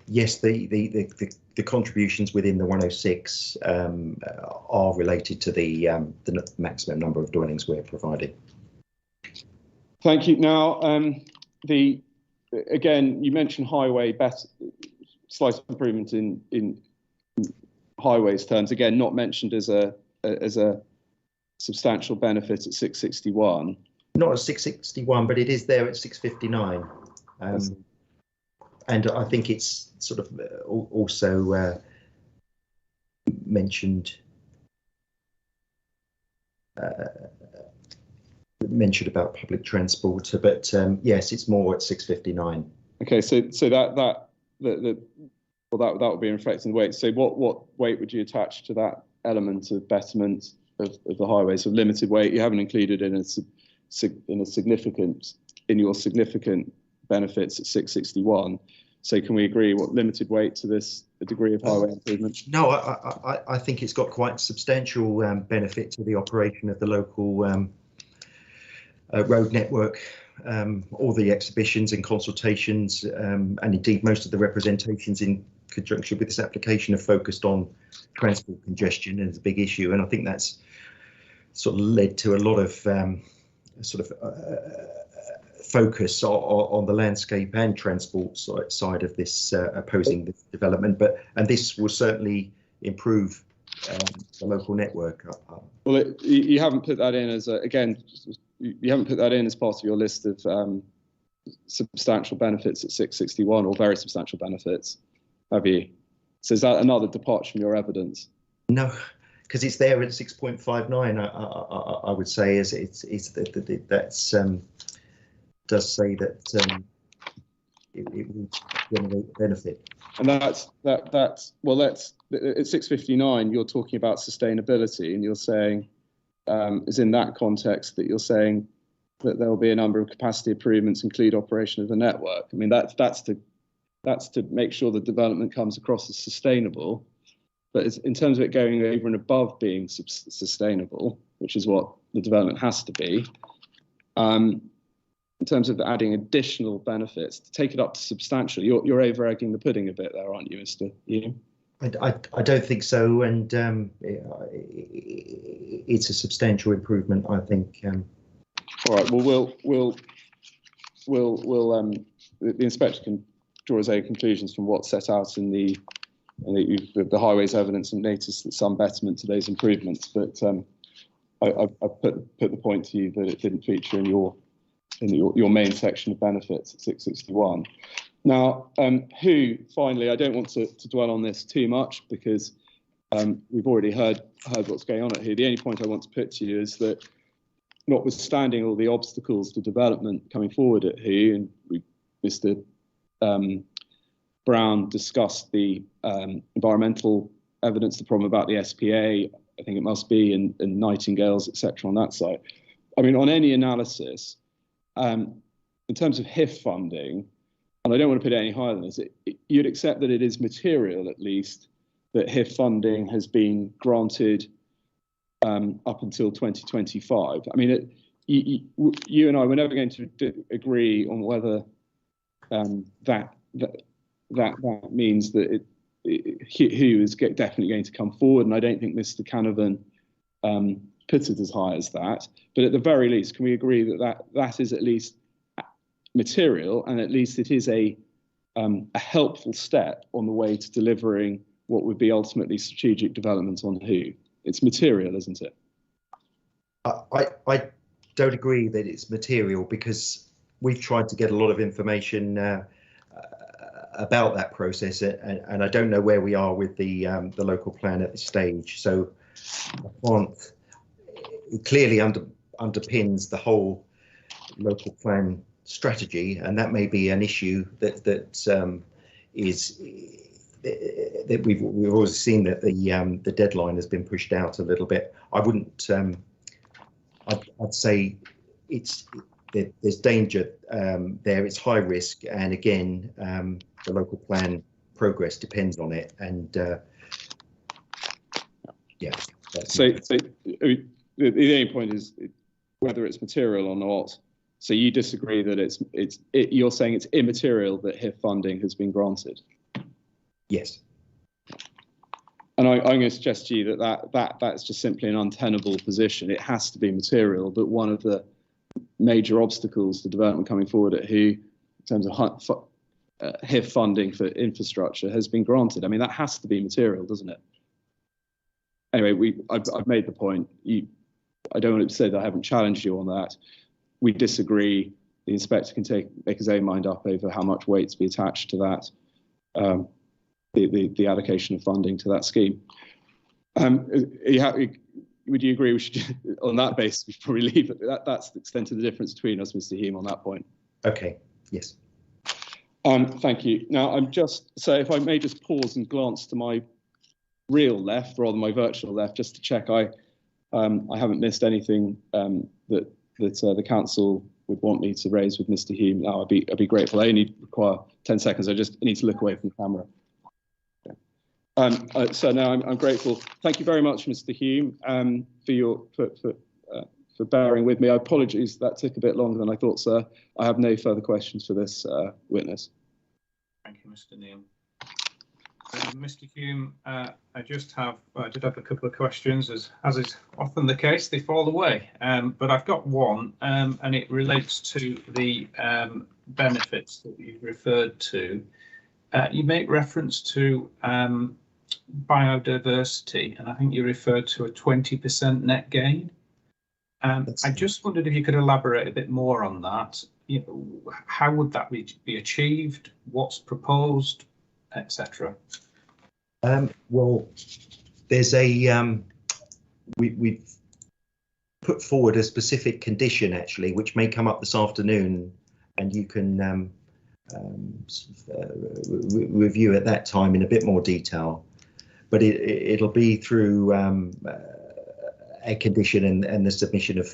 Yes, the contributions within the 106 are related to the maximum number of dwellings we're providing. Thank you. Now, again, you mentioned highway slight improvement in highways terms. Again, not mentioned as a substantial benefit at 661. Not at 661, but it is there at 659. And I think it's sort of also mentioned about public transport, but yes, it's more at 659. Okay, so that would be reflecting the weight. So what weight would you attach to that element of betterment of the highway? So limited weight you haven't included in your significant benefits at 661. So can we agree what limited weight to this degree of highway improvement? No, I think it's got quite substantial benefit to the operation of the local road network. All the exhibitions and consultations, and indeed most of the representations in conjunction with this application are focused on transport congestion as a big issue, and I think that's sort of led to a lot of focus on the landscape and transport side of this opposing this development, and this will certainly improve the local network. Well, you haven't put that in as you haven't put that in as part of your list of substantial benefits at 661 or very substantial benefits, have you? So is that another departure from your evidence? No, because it's there at 6.59. I would say that's does say that it will generate benefit. And that's well, that's at 659. You're talking about sustainability, and you're saying is in that context that you're saying that there will be a number of capacity improvements, include operation of the network. I mean that's to make sure the development comes across as sustainable. But in terms of it going over and above being sustainable, which is what the development has to be, in terms of adding additional benefits, to take it up to substantial, you're over-egging the pudding a bit there, aren't you, Mr. Hume? I don't think so, and it's a substantial improvement, I think. All right. Well, the inspector can draw his own conclusions from what's set out in the highways evidence and notice that some betterment to those improvements. But I put the point to you that it didn't feature in your main section of benefits at 661. Now, finally, I don't want to dwell on this too much because we've already heard what's going on at who. The only point I want to put to you is that notwithstanding all the obstacles to development coming forward at who, and Mr. Brown discussed the environmental evidence, the problem about the SPA, I think it must be, and Nightingales, etc. on that side. I mean, on any analysis, in terms of HIF funding, and I don't want to put it any higher than this, you'd accept that it is material, at least, that HIF funding has been granted up until 2025. I mean, you and I were never going to agree on whether that means that who is definitely going to come forward, and I don't think Mr. Canavan put it as high as that. But at the very least, can we agree that is at least material, and at least it is a helpful step on the way to delivering what would be ultimately strategic development on who? it's material, isn't it? I don't agree that it's material, because we've tried to get a lot of information about that process, and I don't know where we are with the local plan at this stage. So it clearly underpins the whole local plan strategy, and that may be an issue that we've already seen, that the deadline has been pushed out a little bit. I wouldn't. I'd say there's danger there. It's high risk, and again, the local plan progress depends on it. And yeah. So the only point is whether it's material or not. So you disagree that you're saying it's immaterial that HIF funding has been granted? Yes. And I'm going to suggest to you that's just simply an untenable position. It has to be material, but one of the major obstacles to development coming forward at WHO, in terms of HIF funding for infrastructure, has been granted. I mean, that has to be material, doesn't it? Anyway, I've made the point. I don't want to say that I haven't challenged you on that. We disagree. The inspector can make his own mind up over how much weight to be attached to that. The allocation of funding to that scheme. Would you agree we should, on that basis, we should probably leave it? That's the extent of the difference between us, Mr. Hume, on that point. Okay, yes. Thank you. Now, so if I may just pause and glance to my real left, rather than my virtual left, just to check I haven't missed anything that the council would want me to raise with Mr. Hume. Now, I'd be grateful. I only require 10 seconds. I need to look away from the camera. So now I'm grateful. Thank you very much, Mr. Hume, for bearing with me. Apologies, that took a bit longer than I thought, sir. I have no further questions for this witness. Thank you, Mr. Neal. Mr. Hume, I did have a couple of questions, as is often the case, they fall away. But I've got one, and it relates to the benefits that you referred to. You make reference to biodiversity, and I think you referred to a 20% net gain. I just wondered if you could elaborate a bit more on that. How would that be achieved? What's proposed, etc.? Well, there's we've put forward a specific condition, actually, which may come up this afternoon, and you can review at that time in a bit more detail. But it'll be through a condition and the submission of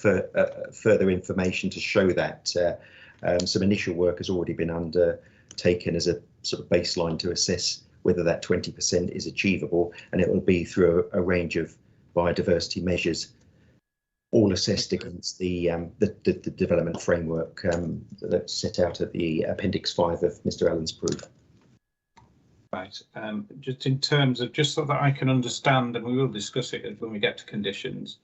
further information to show that some initial work has already been undertaken as a sort of baseline to assess whether that 20% is achievable, and it will be through a range of biodiversity measures, all assessed against the development framework that's set out at the Appendix 5 of Mr. Allen's proof. Right. Just in terms of, just so that I can understand, and we will discuss it when we get to conditions,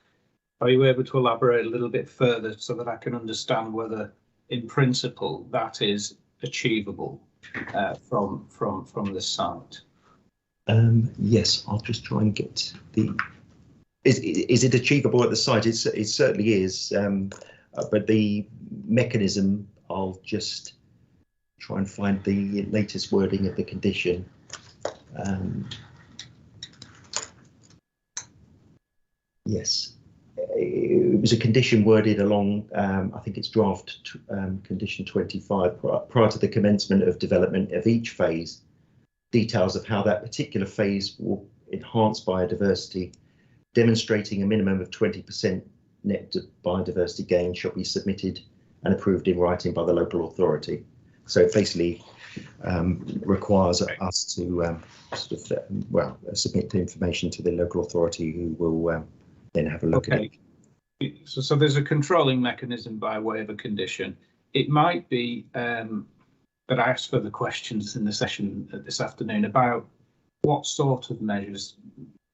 are you able to elaborate a little bit further so that I can understand whether, in principle, that is achievable from the site? Yes, I'll just try and get the. Is it achievable at the site? It certainly is, but the mechanism, I'll just try and find the latest wording of the condition. Yes, it was a condition worded along, I think it's draft condition 25, prior to the commencement of development of each phase. Details of how that particular phase will enhance biodiversity, demonstrating a minimum of 20% net biodiversity gain, shall be submitted and approved in writing by the local authority. So it basically requires us to submit the information to the local authority, who will then have a look at it. So there's a controlling mechanism by way of a condition. It might be that I asked further questions in the session this afternoon about what sort of measures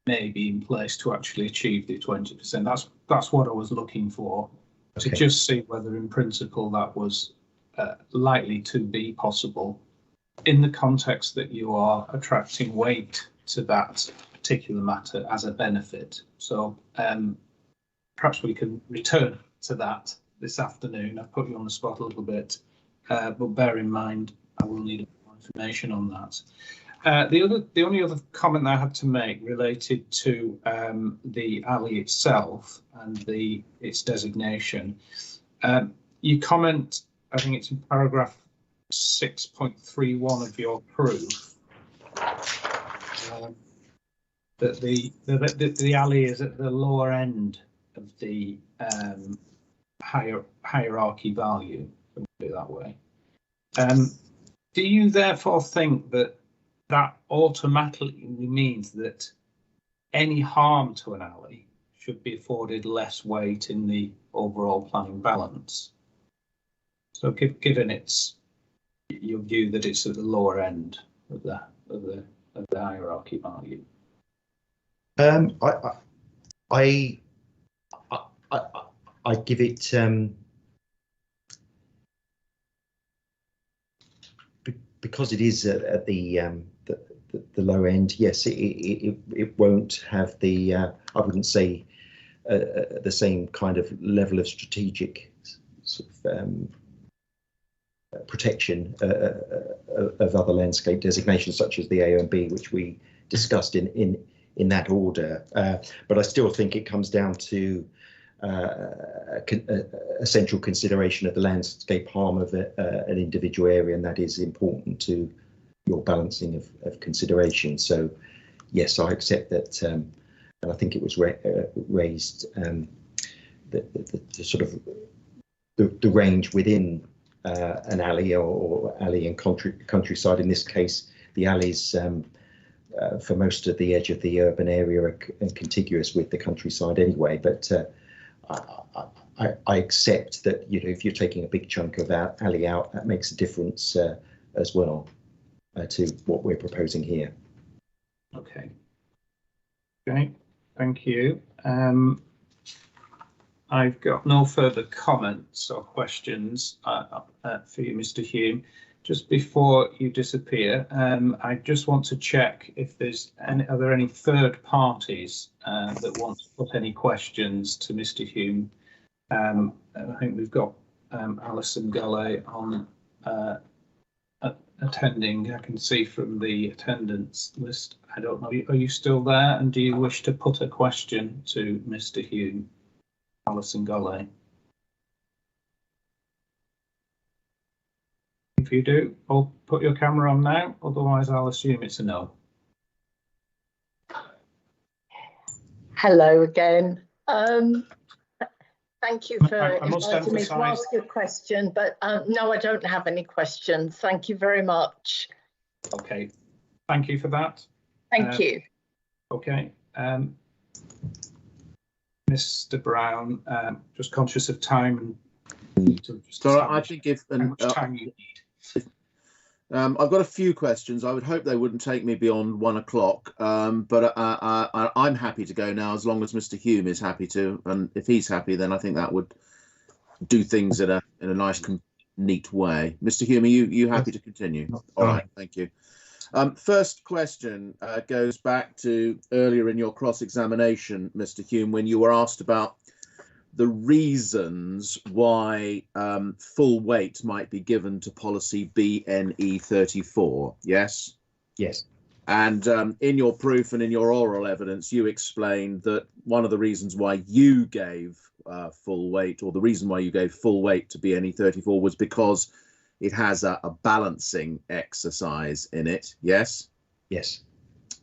may be in place to actually achieve the 20%. That's what I was looking for, to just see whether in principle that was likely to be possible in the context that you are attracting weight to that particular matter as a benefit. So perhaps we can return to that this afternoon. I've put you on the spot a little bit, but bear in mind I will need more information on that. The only other comment that I had to make related to the alley itself and its designation. You comment, I think it's in paragraph 6.31 of your proof, that the alley is at the lower end of the hierarchy value, put it that way. Do you therefore think that automatically means that any harm to an alley should be afforded less weight in the overall planning balance? So given your view that it's at the lower end of the hierarchy value. I give it because it is at the low end. Yes, it won't have the I wouldn't say the same kind of level of strategic sort of protection of other landscape designations such as the A and B, which we discussed in that order. But I still think it comes down to a central consideration of the landscape harm of an individual area, and that is important to your balancing of consideration. So yes, I accept that, and I think it was raised the sort of the range within an alley or alley and countryside. In this case, the alleys for most of the edge of the urban area are contiguous with the countryside anyway, but I accept that, you know, if you're taking a big chunk of that alley out, that makes a difference as well to what we're proposing here. Okay, thank you. I've got no further comments or questions for you, Mr. Hume. Just before you disappear, I just want to check if are there any third parties that want to put any questions to Mr. Hume. I think we've got Alison Gully on attending. I can see from the attendance list. I don't know, are you still there? And do you wish to put a question to Mr. Hume? Alison Gully. If you do, I'll put your camera on now, otherwise I'll assume it's a no. Hello again. Thank you for inviting me to ask a question, but no, I don't have any questions. Thank you very much. Okay, thank you for that. Thank you. Okay, Mr. Brown, just conscious of time. So I think if how much time you need. I've got a few questions. I would hope they wouldn't take me beyond 1 o'clock, but I'm happy to go now as long as Mr. Hume is happy to, and if he's happy, then I think that would do things in a nice, neat way. Mr. Hume, are you happy to continue? All right, thank you. First question goes back to earlier in your cross-examination, Mr. Hume, when you were asked about the reasons why full weight might be given to policy BNE 34. Yes? Yes. And in your proof and in your oral evidence, you explained that one of the reasons why you gave full weight, or the reason why you gave full weight to BNE 34, was because it has a balancing exercise in it. Yes? Yes.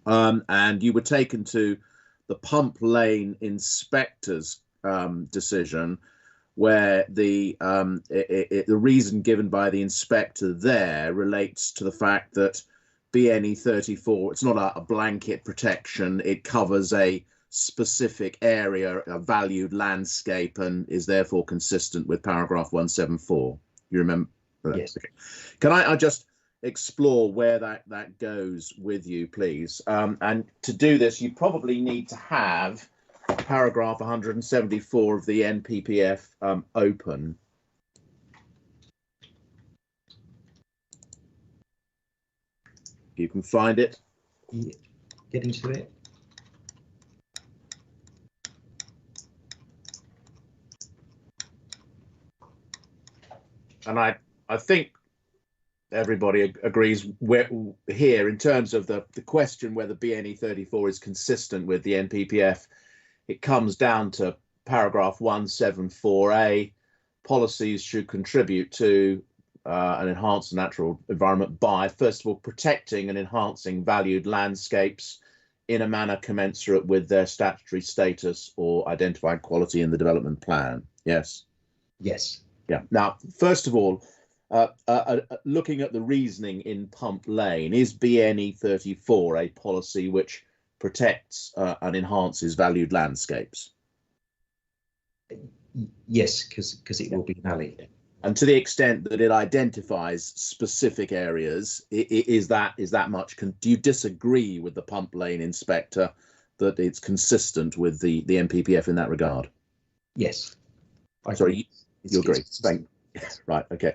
And you were taken to the Pump Lane inspector's decision, where the reason given by the inspector there relates to the fact that BNE 34, it's not a blanket protection, it covers a specific area, a valued landscape, and is therefore consistent with paragraph 174. You remember that? Yes. Okay. Can I just explore where that goes with you, please? And to do this, you probably need to have paragraph 174 of the NPPF open. You can find it. Yeah. Getting to it. and I think everybody agrees here in terms of the question whether BNE 34 is consistent with the NPPF. It comes down to paragraph 174A. Policies should contribute to and enhance the natural environment by, first of all, protecting and enhancing valued landscapes in a manner commensurate with their statutory status or identified quality in the development plan. Yes? Yes. Yeah. Now, first of all, looking at the reasoning in Pump Lane, is BNE 34 a policy which protects and enhances valued landscapes? Yes, because it will be an alley. And to the extent that it identifies specific areas, is that much? Do you disagree with the Pump Lane inspector that it's consistent with the NPPF in that regard? Yes. Sorry, you agree? Yes. Right. Okay.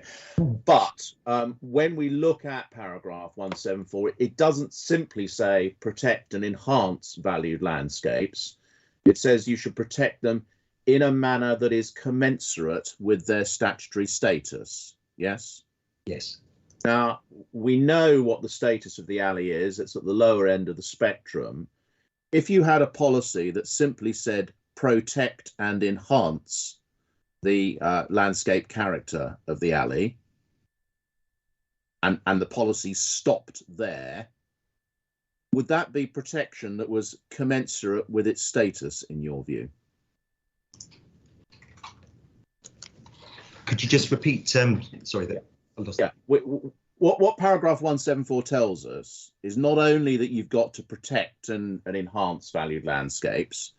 But when we look at paragraph 174, it doesn't simply say protect and enhance valued landscapes. It says you should protect them in a manner that is commensurate with their statutory status. Yes? Yes. Now, we know what the status of the alley is. It's at the lower end of the spectrum. If you had a policy that simply said protect and enhance the landscape character of the alley, and the policy stopped there, would that be protection that was commensurate with its status in your view? Could you just repeat? Sorry, that I lost. Yeah. What paragraph 174 tells us is not only that you've got to protect and enhance valued landscapes,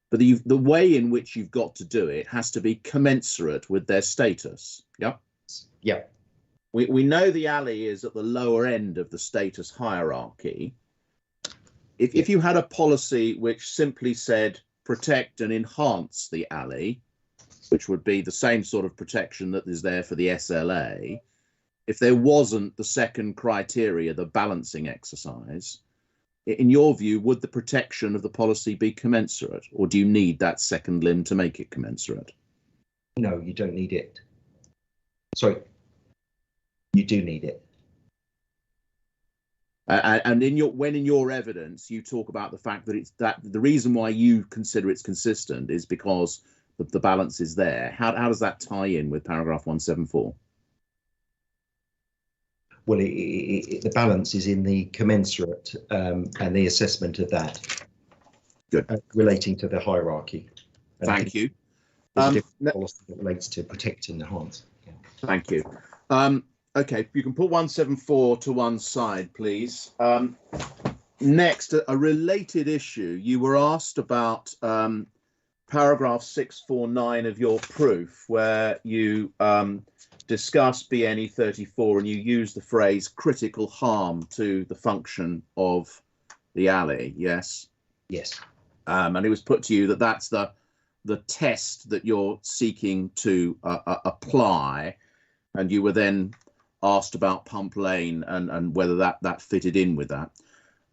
but the way in which you've got to do it has to be commensurate with their status. Yeah. Yeah. We know the alley is at the lower end of the status hierarchy. If you had a policy which simply said protect and enhance the alley, which would be the same sort of protection that is there for the SLA, if there wasn't the second criteria, the balancing exercise, in your view, would the protection of the policy be commensurate, or do you need that second limb to make it commensurate? No, you don't need it. Sorry, you do need it. And in your evidence, you talk about the fact that the reason why you consider it's consistent is because the balance is there. How does that tie in with paragraph 174? Well, the balance is in the commensurate and the assessment of that. Good. Relating to the hierarchy. Thank you. There's a different policy that relates to protect and enhance. Yeah. Thank you. Okay, you can put 174 to one side, please. Next, a related issue. You were asked about paragraph 649 of your proof, where you discuss BNE 34 and you use the phrase critical harm to the function of the alley. Yes. Yes. And it was put to you that that's the test that you're seeking to apply, and you were then asked about Pump Lane and whether that fitted in with that.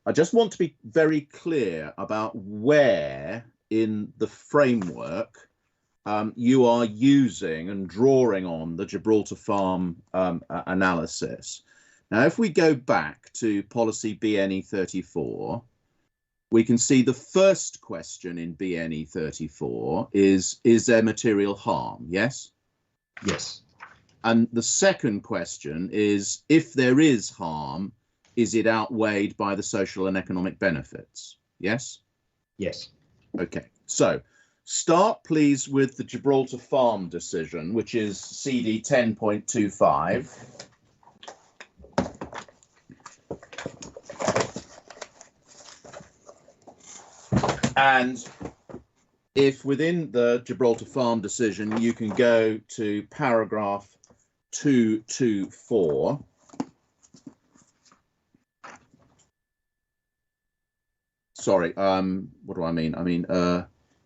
I just want to be very clear about where in the framework you are using and drawing on the Gibraltar Farm analysis. Now, if we go back to policy BNE 34, we can see the first question in BNE 34 is there material harm? Yes? Yes. And the second question is, if there is harm, is it outweighed by the social and economic benefits? Yes? Yes. Okay, so start please with the Gibraltar Farm decision, which is CD 10.25. And if within the Gibraltar Farm decision, you can go to paragraph 224. Sorry, what do I mean? I mean,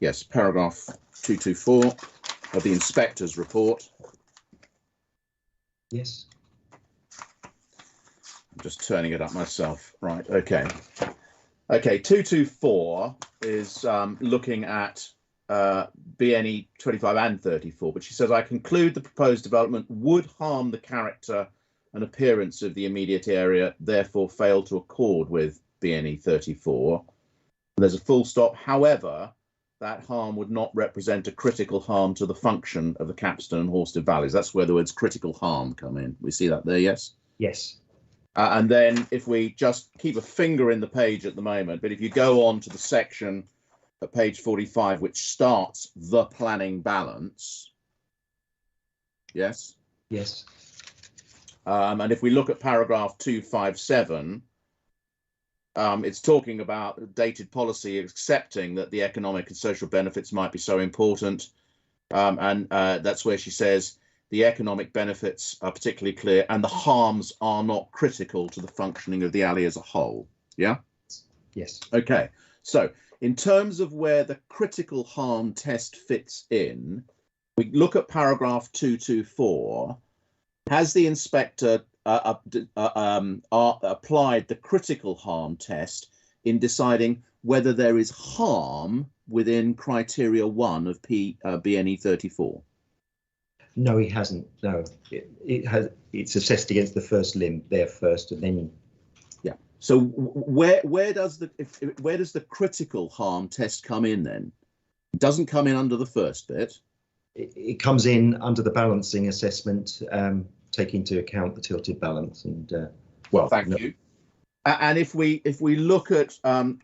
yes, paragraph 224 of the inspector's report. Yes. I'm just turning it up myself. Right, okay. Okay, 224 is looking at BNE 25 and 34, but she says, I conclude the proposed development would harm the character and appearance of the immediate area, therefore fail to accord with BNE 34. There's a full stop. However, that harm would not represent a critical harm to the function of the Capstan and Horsted valleys. That's where the words critical harm come in. We see that there, yes? Yes. And then if we just keep a finger in the page at the moment, but if you go on to the section at page 45, which starts the planning balance, yes? Yes. And if we look at paragraph 257, it's talking about dated policy accepting that the economic and social benefits might be so important. And that's where she says the economic benefits are particularly clear and the harms are not critical to the functioning of the alley as a whole. Yeah? Yes. Okay. So in terms of where the critical harm test fits in, we look at paragraph 224. Has the inspector applied the critical harm test in deciding whether there is harm within criteria 1 of BNE 34? No, he hasn't. No, it's assessed against the first limb there first, and then. Yeah. So where does the critical harm test come in then? It doesn't come in under the first bit. It comes in under the balancing assessment, taking into account the tilted balance and. Well, thank you. And if we look at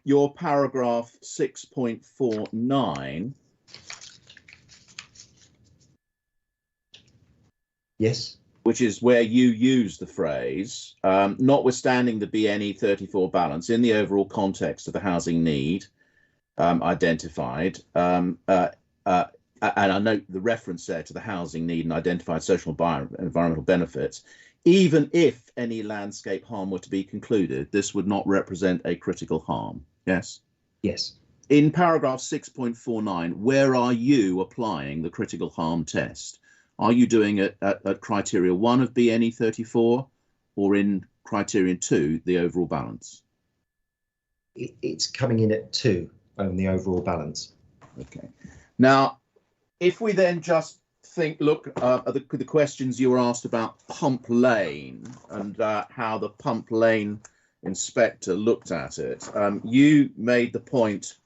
your paragraph 6.49. Yes. Which is where you use the phrase, notwithstanding the BNE 34 balance in the overall context of the housing need identified, and I note the reference there to the housing need and identified social environmental benefits, even if any landscape harm were to be concluded, this would not represent a critical harm. Yes? Yes. In paragraph 6.49, where are you applying the critical harm test? Are you doing it at criteria 1 of BNE 34 or in criterion 2, the overall balance? It's coming in at 2 on the overall balance. Okay. Now, if we then just look at the questions you were asked about Pump Lane and how the Pump Lane inspector looked at it, you made the point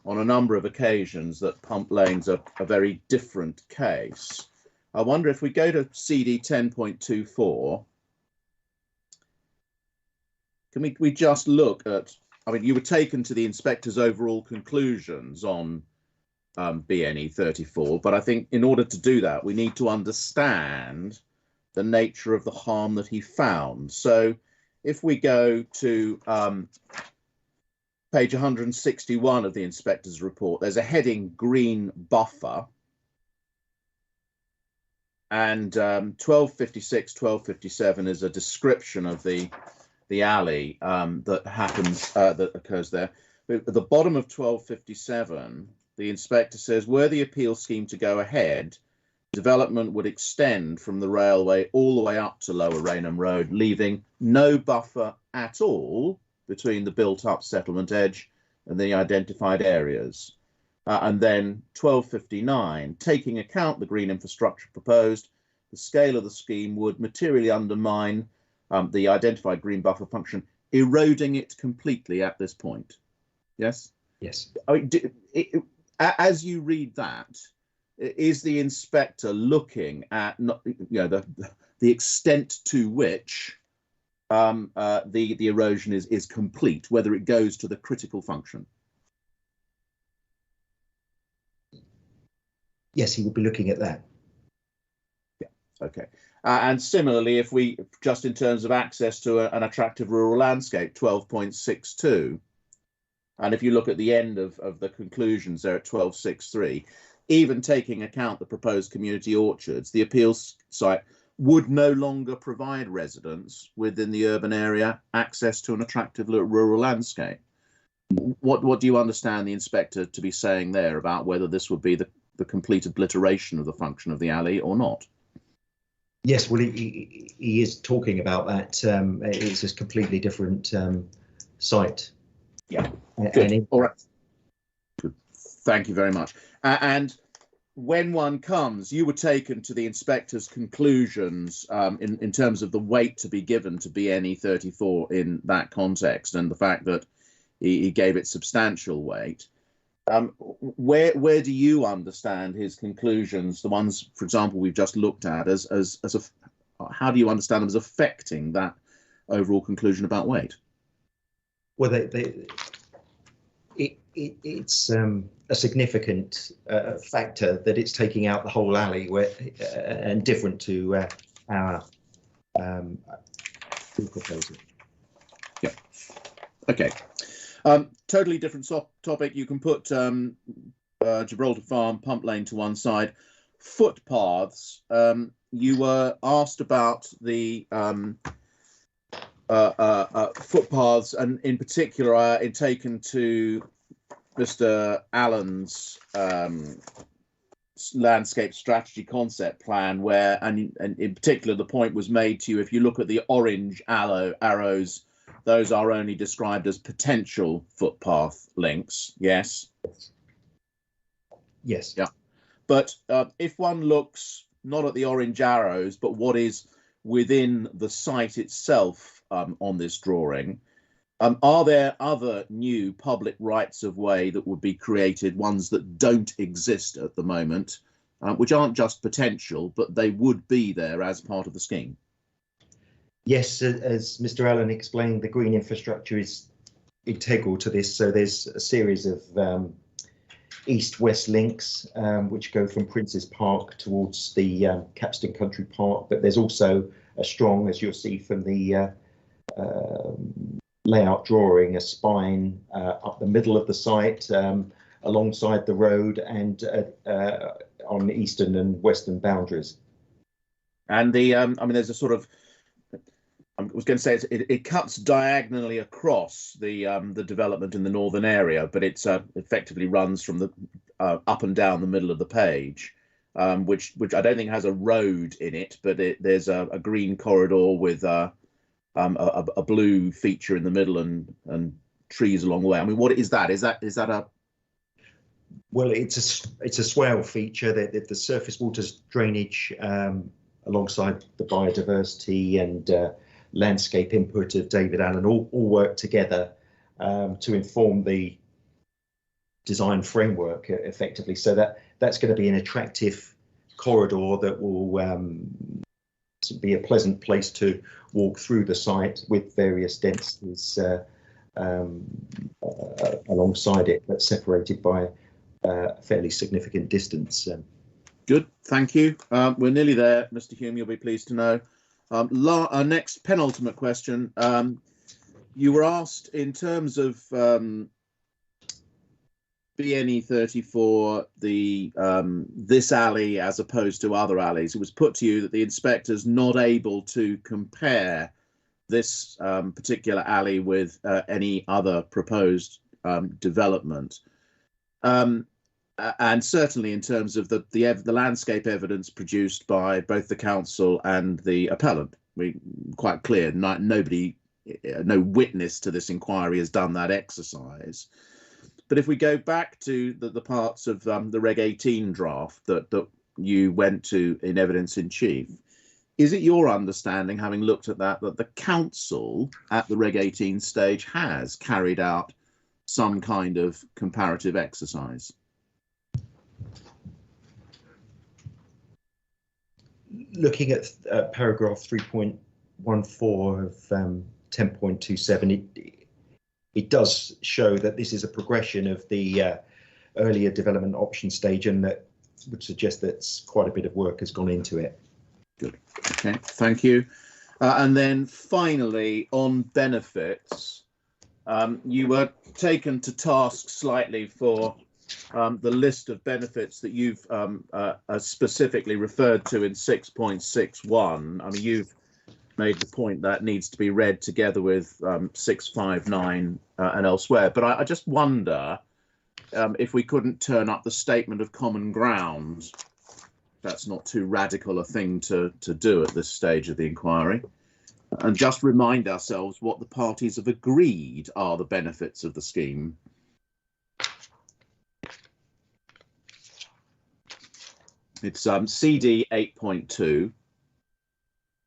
on a number of occasions that Pump Lane's a very different case. I wonder if we go to CD 10.24, can we just look at, I mean, you were taken to the inspector's overall conclusions on BNE 34, but I think in order to do that, we need to understand the nature of the harm that he found. So if we go to page 161 of the inspector's report, there's a heading green buffer. And 1256, 1257 is a description of the alley that happens, that occurs there. But at the bottom of 1257, the inspector says, were the appeal scheme to go ahead, development would extend from the railway all the way up to Lower Rainham Road, leaving no buffer at all between the built-up settlement edge and the identified areas. And then 1259, taking account the green infrastructure proposed, the scale of the scheme would materially undermine the identified green buffer function, eroding it completely at this point. Yes? Yes. I mean, as you read that, is the inspector looking at the extent to which the erosion is complete, whether it goes to the critical function? Yes, he would be looking at that. Yeah, okay. And similarly, if we just in terms of access to an attractive rural landscape, 12.62, and if you look at the end of the conclusions there at 12.63, even taking account the proposed community orchards, the appeals site would no longer provide residents within the urban area access to an attractive rural landscape. What do you understand the inspector to be saying there about whether this would be the complete obliteration of the function of the alley or not? Yes, well, he is talking about that. It's a completely different site. Yeah. And all right. Good. Thank you very much. And when one comes, you were taken to the inspector's conclusions in terms of the weight to be given to BNE 34 in that context, and the fact that he gave it substantial weight. Where do you understand his conclusions, the ones, for example, we've just looked at, how do you understand them as affecting that overall conclusion about weight? Well, it's a significant factor that it's taking out the whole alley, and different to our proposal. Yeah. Okay. Totally different topic. You can put Gibraltar Farm pump lane to one side. Footpaths. You were asked about the footpaths, and in particular, taken to Mr. Allen's landscape strategy concept plan, where, and in particular, the point was made to you, if you look at the orange arrows, those are only described as potential footpath links. Yes. Yes. Yeah. But if one looks not at the orange arrows, but what is within the site itself on this drawing, are there other new public rights of way that would be created, ones that don't exist at the moment, which aren't just potential, but they would be there as part of the scheme? Yes, as Mr. Allen explained, the green infrastructure is integral to this. So there's a series of east-west links which go from Prince's Park towards the Capstan Country Park, but there's also a strong, as you'll see from the layout drawing, a spine up the middle of the site, alongside the road, and on the eastern and western boundaries. And I mean, there's a sort of, I was going to say it cuts diagonally across the development in the northern area, but it's effectively runs from the up and down the middle of the page, which I don't think has a road in it, but there's a green corridor with a blue feature in the middle and trees along the way. I mean, what is that? Is that a? Well, it's a swale feature that the surface waters drainage alongside the biodiversity and landscape input of David Allen all work together to inform the design framework effectively. So that's going to be an attractive corridor that will be a pleasant place to walk through the site with various densities alongside it, but separated by a fairly significant distance. Good, thank you. We're nearly there, Mr. Hume, you'll be pleased to know. Our next penultimate question. You were asked in terms of BNE 34, this alley as opposed to other alleys. It was put to you that the inspector's not able to compare this particular alley with any other proposed development. And certainly in terms of the landscape evidence produced by both the council and the appellant, quite clear, no witness to this inquiry has done that exercise. But if we go back to the parts of the Reg 18 draft that you went to in evidence in chief, is it your understanding, having looked at that the council at the Reg 18 stage has carried out some kind of comparative exercise? Looking at paragraph 3.14 of 10.27, it does show that this is a progression of the earlier development option stage, and that would suggest that quite a bit of work has gone into it. Good. Okay, thank you. And then finally, on benefits, you were taken to task slightly for the list of benefits that you've specifically referred to in 6.61. I mean, you've made the point that needs to be read together with 659 and elsewhere. But I just wonder if we couldn't turn up the statement of common ground. That's not too radical a thing to do at this stage of the inquiry. And just remind ourselves what the parties have agreed are the benefits of the scheme. It's CD 8.2.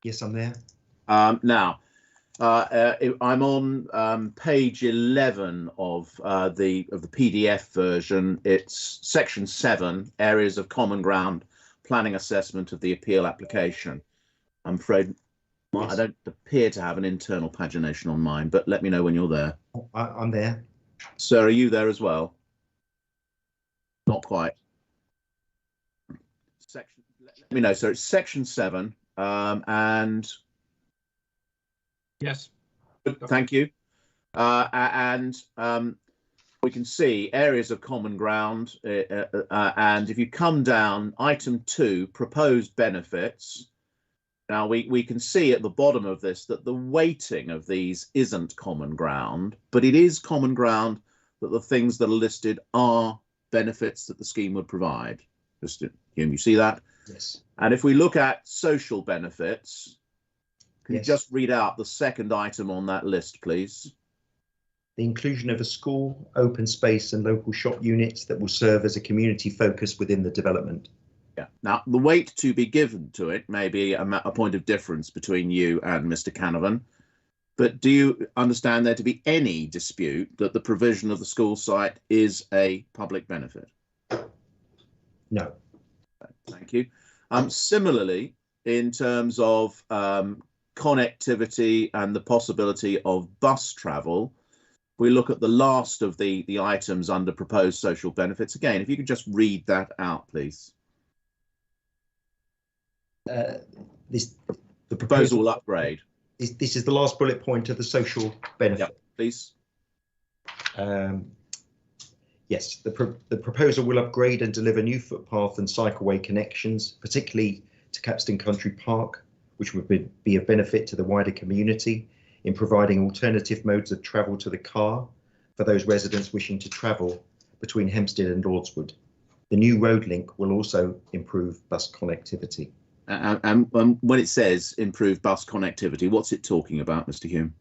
Yes, I'm there. Now, I'm on page 11 of the PDF version. It's section 7, areas of common ground, planning assessment of the appeal application. I'm afraid I don't appear to have an internal pagination on mine, but let me know when you're there. I'm there. Sir, are you there as well? Not quite. Section. Let me know. So it's section 7, and Yes. thank you. And we can see areas of common ground, and if you come down, item 2, proposed benefits. Now we can see at the bottom of this that the weighting of these isn't common ground, but it is common ground that the things that are listed are benefits that the scheme would provide. Mr. Hume, you see that? Yes. And if we look at social benefits, can Yes. you just read out the second item on that list, please? The inclusion of a school, open space and local shop units that will serve as a community focus within the development. Yeah. Now, the weight to be given to it may be a point of difference between you and Mr. Canavan, but do you understand there to be any dispute that the provision of the school site is a public benefit? No. Thank you. Similarly, in terms of connectivity and the possibility of bus travel, we look at the last of the items under proposed social benefits. Again, if you could just read that out, please. The proposal upgrade. This is the last bullet point of the social benefit. Yep, please. Yes, the proposal will upgrade and deliver new footpath and cycleway connections, particularly to Capstan Country Park, which would be of benefit to the wider community in providing alternative modes of travel to the car for those residents wishing to travel between Hempstead and Lordswood. The new road link will also improve bus connectivity. And when it says improve bus connectivity, what's it talking about, Mr. Hume?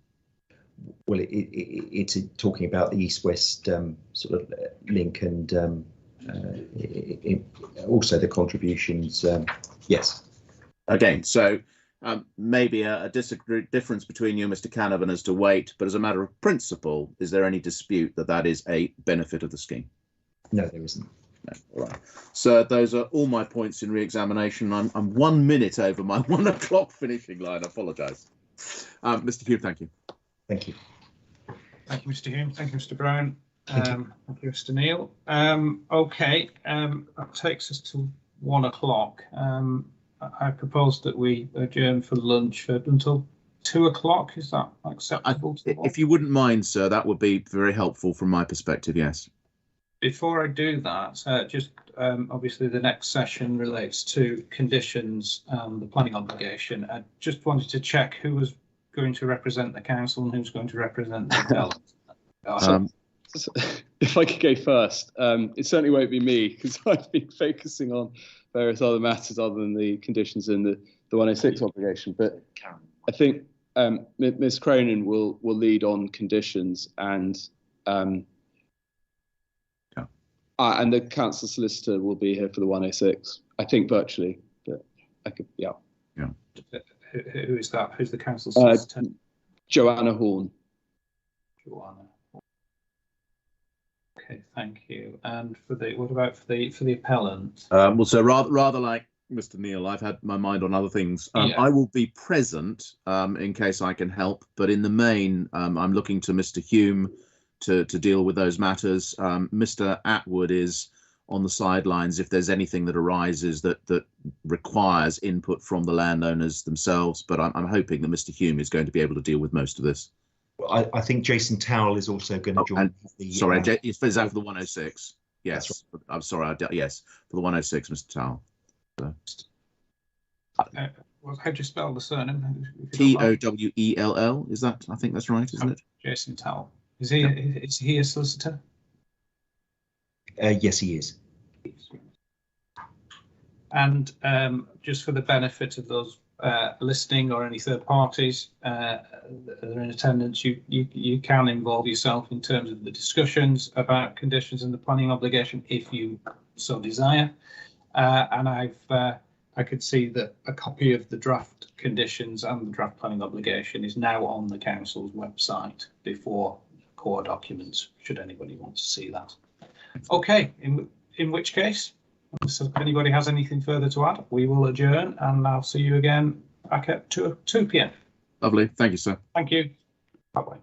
Well, it's talking about the east-west sort of link and also the contributions. Yes. Again, so maybe a difference between you and Mr. Canavan as to weight, but as a matter of principle, is there any dispute that that is a benefit of the scheme? No, there isn't. No. All right. So those are all my points in re-examination. I'm 1 minute over my 1 o'clock finishing line. I apologise. Mr. Hume, thank you. Thank you. Thank you, Mr. Hume. Thank you, Mr. Brown. Thank you. Thank you, Mr. Neal. Okay, that takes us to 1 o'clock. I propose that we adjourn for lunch until 2 o'clock. Is that acceptable? If you wouldn't mind, sir, that would be very helpful from my perspective, yes. Before I do that, obviously the next session relates to conditions and the planning obligation. I just wanted to check who was going to represent the council and who's going to represent the development. If I could go first, it certainly won't be me because I've been focusing on various other matters other than the conditions in the 106 obligation. But I think Ms. Cronin will lead on conditions and the council solicitor will be here for the 106. I think virtually, but I could, yeah. Yeah. Who is that? Who's the council solicitor? Joanna Horn. Joanna. Okay, thank you. And what about for the appellant? Well, so rather like Mr. Neal, I've had my mind on other things. Yeah. I will be present in case I can help, but in the main, I'm looking to Mr. Hume to deal with those matters. Mr. Atwood is on the sidelines if there's anything that arises that requires input from the landowners themselves, but I'm hoping that Mr. Hume is going to be able to deal with most of this. Well, I think Jason Towell is also going to join. Sorry, is that for the 106? Yes, right. I'm sorry. Yes, for the 106, Mr. Towell. Well, how do you spell the surname? Towell, is that? I think that's right, isn't it? Jason Towell. Is he a solicitor? Yes, he is. And just for the benefit of those listening or any third parties that are in attendance, you can involve yourself in terms of the discussions about conditions and the planning obligation if you so desire. and I could see that a copy of the draft conditions and the draft planning obligation is now on the council's website before core documents, should anybody want to see that. Okay, in which case, unless anybody has anything further to add, we will adjourn, and I'll see you again back at 2 p.m. Lovely. Thank you, sir. Thank you. Bye-bye.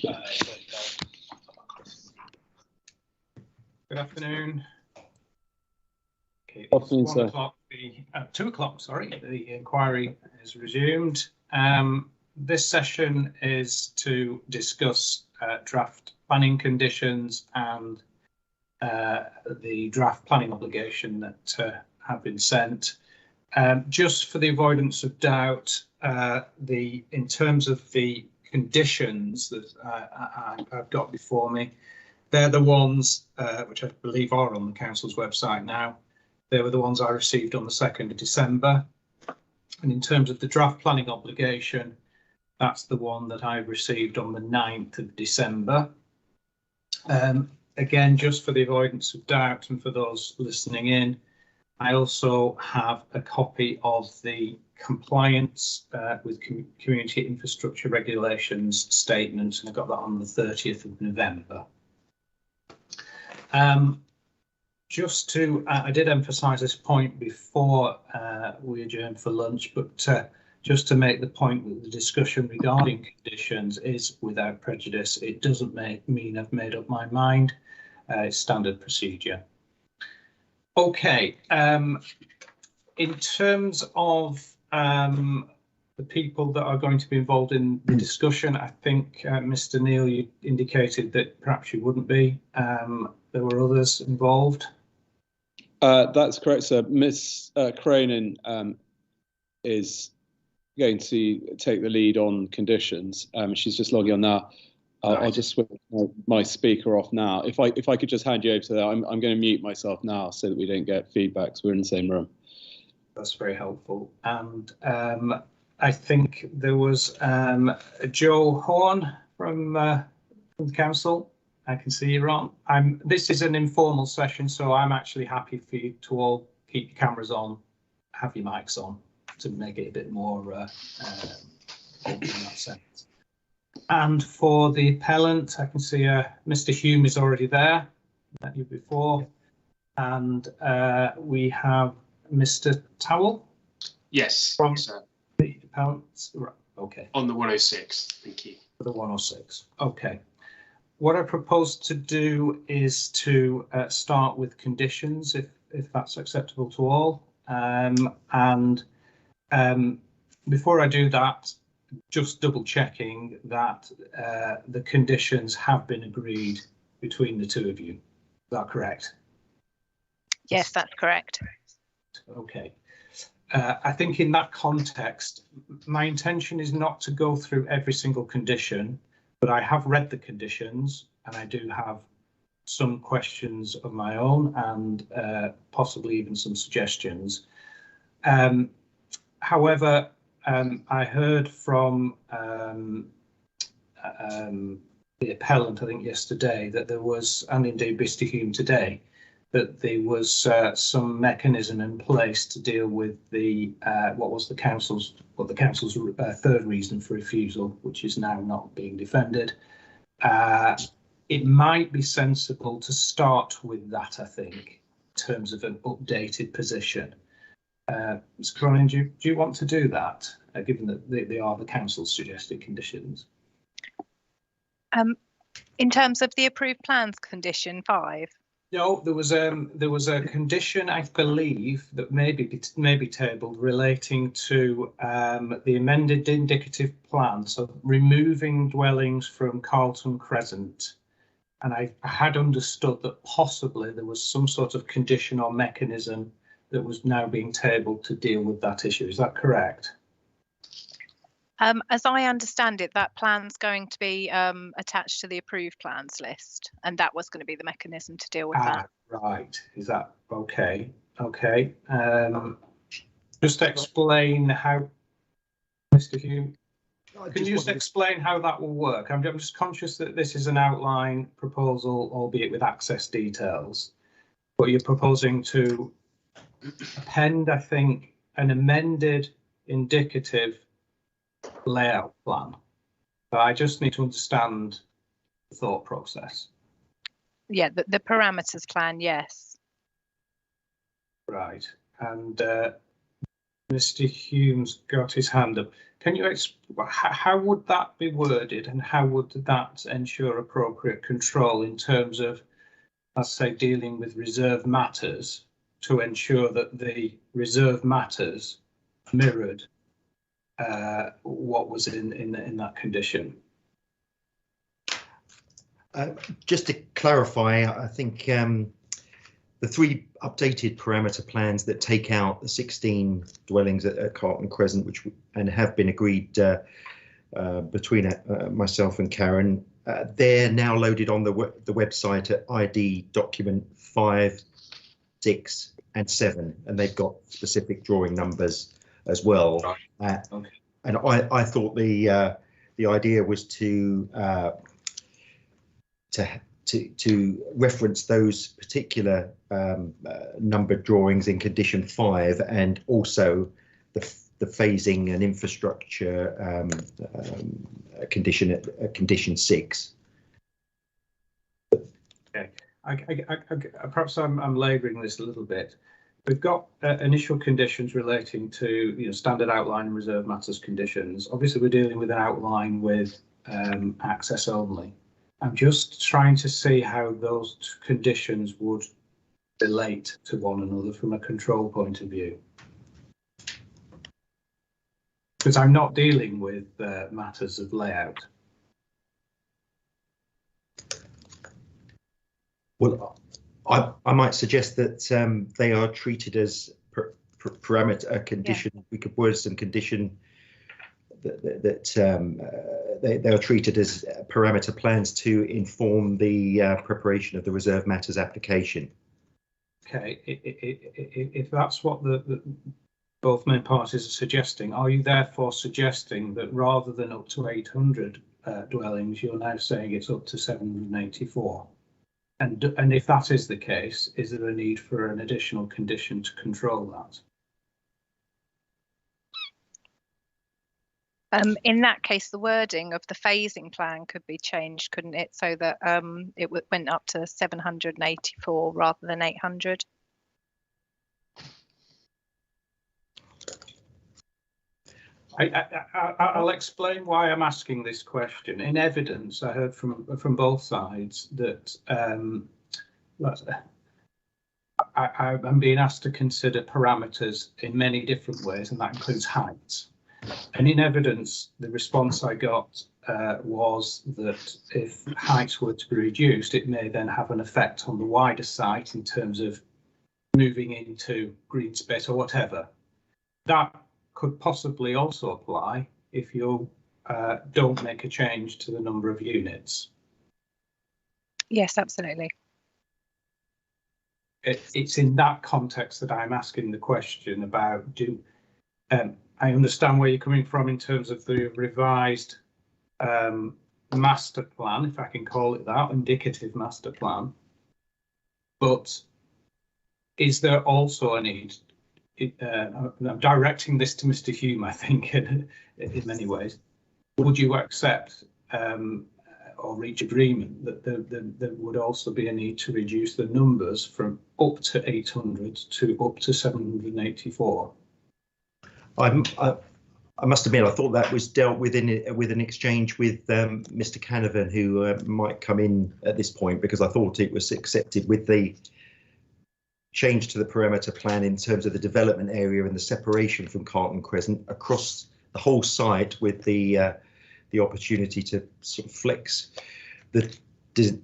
Good afternoon. Okay, Afternoon, it's 1 sir. o'clock. 2 o'clock. Sorry, the inquiry is resumed. This session is to discuss draft planning conditions and the draft planning obligation that have been sent. Just for the avoidance of doubt, in terms of the conditions that I've got before me, they're the ones which I believe are on the council's website now. They were the ones I received on the 2nd of December. And in terms of the draft planning obligation, that's the one that I received on the 9th of December. Again, just for the avoidance of doubt and for those listening in, I also have a copy of the compliance with community infrastructure regulations statement, and I got that on the 30th of November. I did emphasise this point before we adjourned for lunch, but just to make the point that the discussion regarding conditions is without prejudice. It doesn't mean I've made up my mind. It's standard procedure. Okay, in terms of the people that are going to be involved in the discussion, I think Mr. Neil, you indicated that perhaps you wouldn't be. There were others involved. That's correct, sir. Miss Cronin is going to take the lead on conditions. She's just logging on now. I'll just switch my speaker off now. If I could just hand you over to that, I'm going to mute myself now so that we don't get feedback. So we're in the same room. That's very helpful. And I think there was Joe Horn from the council. I can see you're on. This is an informal session, so I'm actually happy for you to all keep your cameras on, have your mics on, to make it a bit more open in that sense. And for the appellant, I can see Mr. Hume is already there, met you before, and we have Mr. Towell. Yes, from sir. The appellant. Right, okay. On the 106, thank you. For the 106, okay. What I propose to do is to start with conditions, if that's acceptable to all. Before I do that, just double checking that the conditions have been agreed between the two of you. Is that correct? Yes, that's correct. Okay. I think in that context, my intention is not to go through every single condition, but I have read the conditions and I do have some questions of my own and possibly even some suggestions. However, I heard from the appellant, I think yesterday, that there was, and indeed Mr. Hume today, that there was some mechanism in place to deal with the what the council's third reason for refusal, which is now not being defended. It might be sensible to start with that, I think, in terms of an updated position. Ms. Cronin, do you want to do that, given that they are the council's suggested conditions? In terms of the approved plans condition 5? No, there was a condition, I believe, that may be tabled relating to the amended indicative plan, so removing dwellings from Carlton Crescent. And I had understood that possibly there was some sort of condition or mechanism that was now being tabled to deal with that issue. Is that correct? As I understand it, that plan's going to be attached to the approved plans list, and that was going to be the mechanism to deal with that. Right. Is that okay? Okay. Just explain how, Mr. Hume, can you just explain how that will work? I'm just conscious that this is an outline proposal, albeit with access details, but you're proposing to append, I think, an amended indicative layout plan. But I just need to understand the thought process. Yeah, the parameters plan, yes. Right. And Mr. Hume's got his hand up. Can you how would that be worded, and how would that ensure appropriate control in terms of, let's say, dealing with reserve matters to ensure that the reserve matters mirrored what was in that condition? Just to clarify, I think the 3 updated parameter plans that take out the 16 dwellings at Carlton Crescent, which and have been agreed between myself and Karen, they're now loaded on the website at ID document 5, 6, and 7, and they've got specific drawing numbers as well. Okay. And I thought the idea was to reference those particular numbered drawings in condition 5, and also the phasing and infrastructure condition at condition 6. Okay, perhaps I'm labouring this a little bit. We've got initial conditions relating to standard outline and reserve matters conditions. Obviously, we're dealing with an outline with access only. I'm just trying to see how those conditions would relate to one another from a control point of view. Because I'm not dealing with matters of layout. Well, I might suggest that they are treated as parameter condition. Yeah. We could word some condition that they are treated as parameter plans to inform the preparation of the reserve matters application. Okay, if that's what both main parties are suggesting, are you therefore suggesting that rather than up to 800 dwellings, you're now saying it's up to 784? And if that is the case, is there a need for an additional condition to control that? In that case, the wording of the phasing plan could be changed, couldn't it? So that it went up to 784 rather than 800. I'll explain why I'm asking this question. In evidence, I heard from both sides that I'm being asked to consider parameters in many different ways, and that includes heights. And in evidence, the response I got was that if heights were to be reduced, it may then have an effect on the wider site in terms of moving into green space or whatever. That could possibly also apply if you don't make a change to the number of units. Yes, absolutely. It's in that context that I'm asking the question about I understand where you're coming from in terms of the revised master plan, if I can call it that, indicative master plan. But is there also a need? I'm directing this to Mr. Hume, I think, in many ways. Would you accept or reach agreement that there would also be a need to reduce the numbers from up to 800 to up to 784? I must admit, I thought that was dealt with with an exchange with Mr. Canavan, who might come in at this point, because I thought it was accepted with the change to the perimeter plan in terms of the development area and the separation from Carlton Crescent across the whole site, with the opportunity to sort of flex the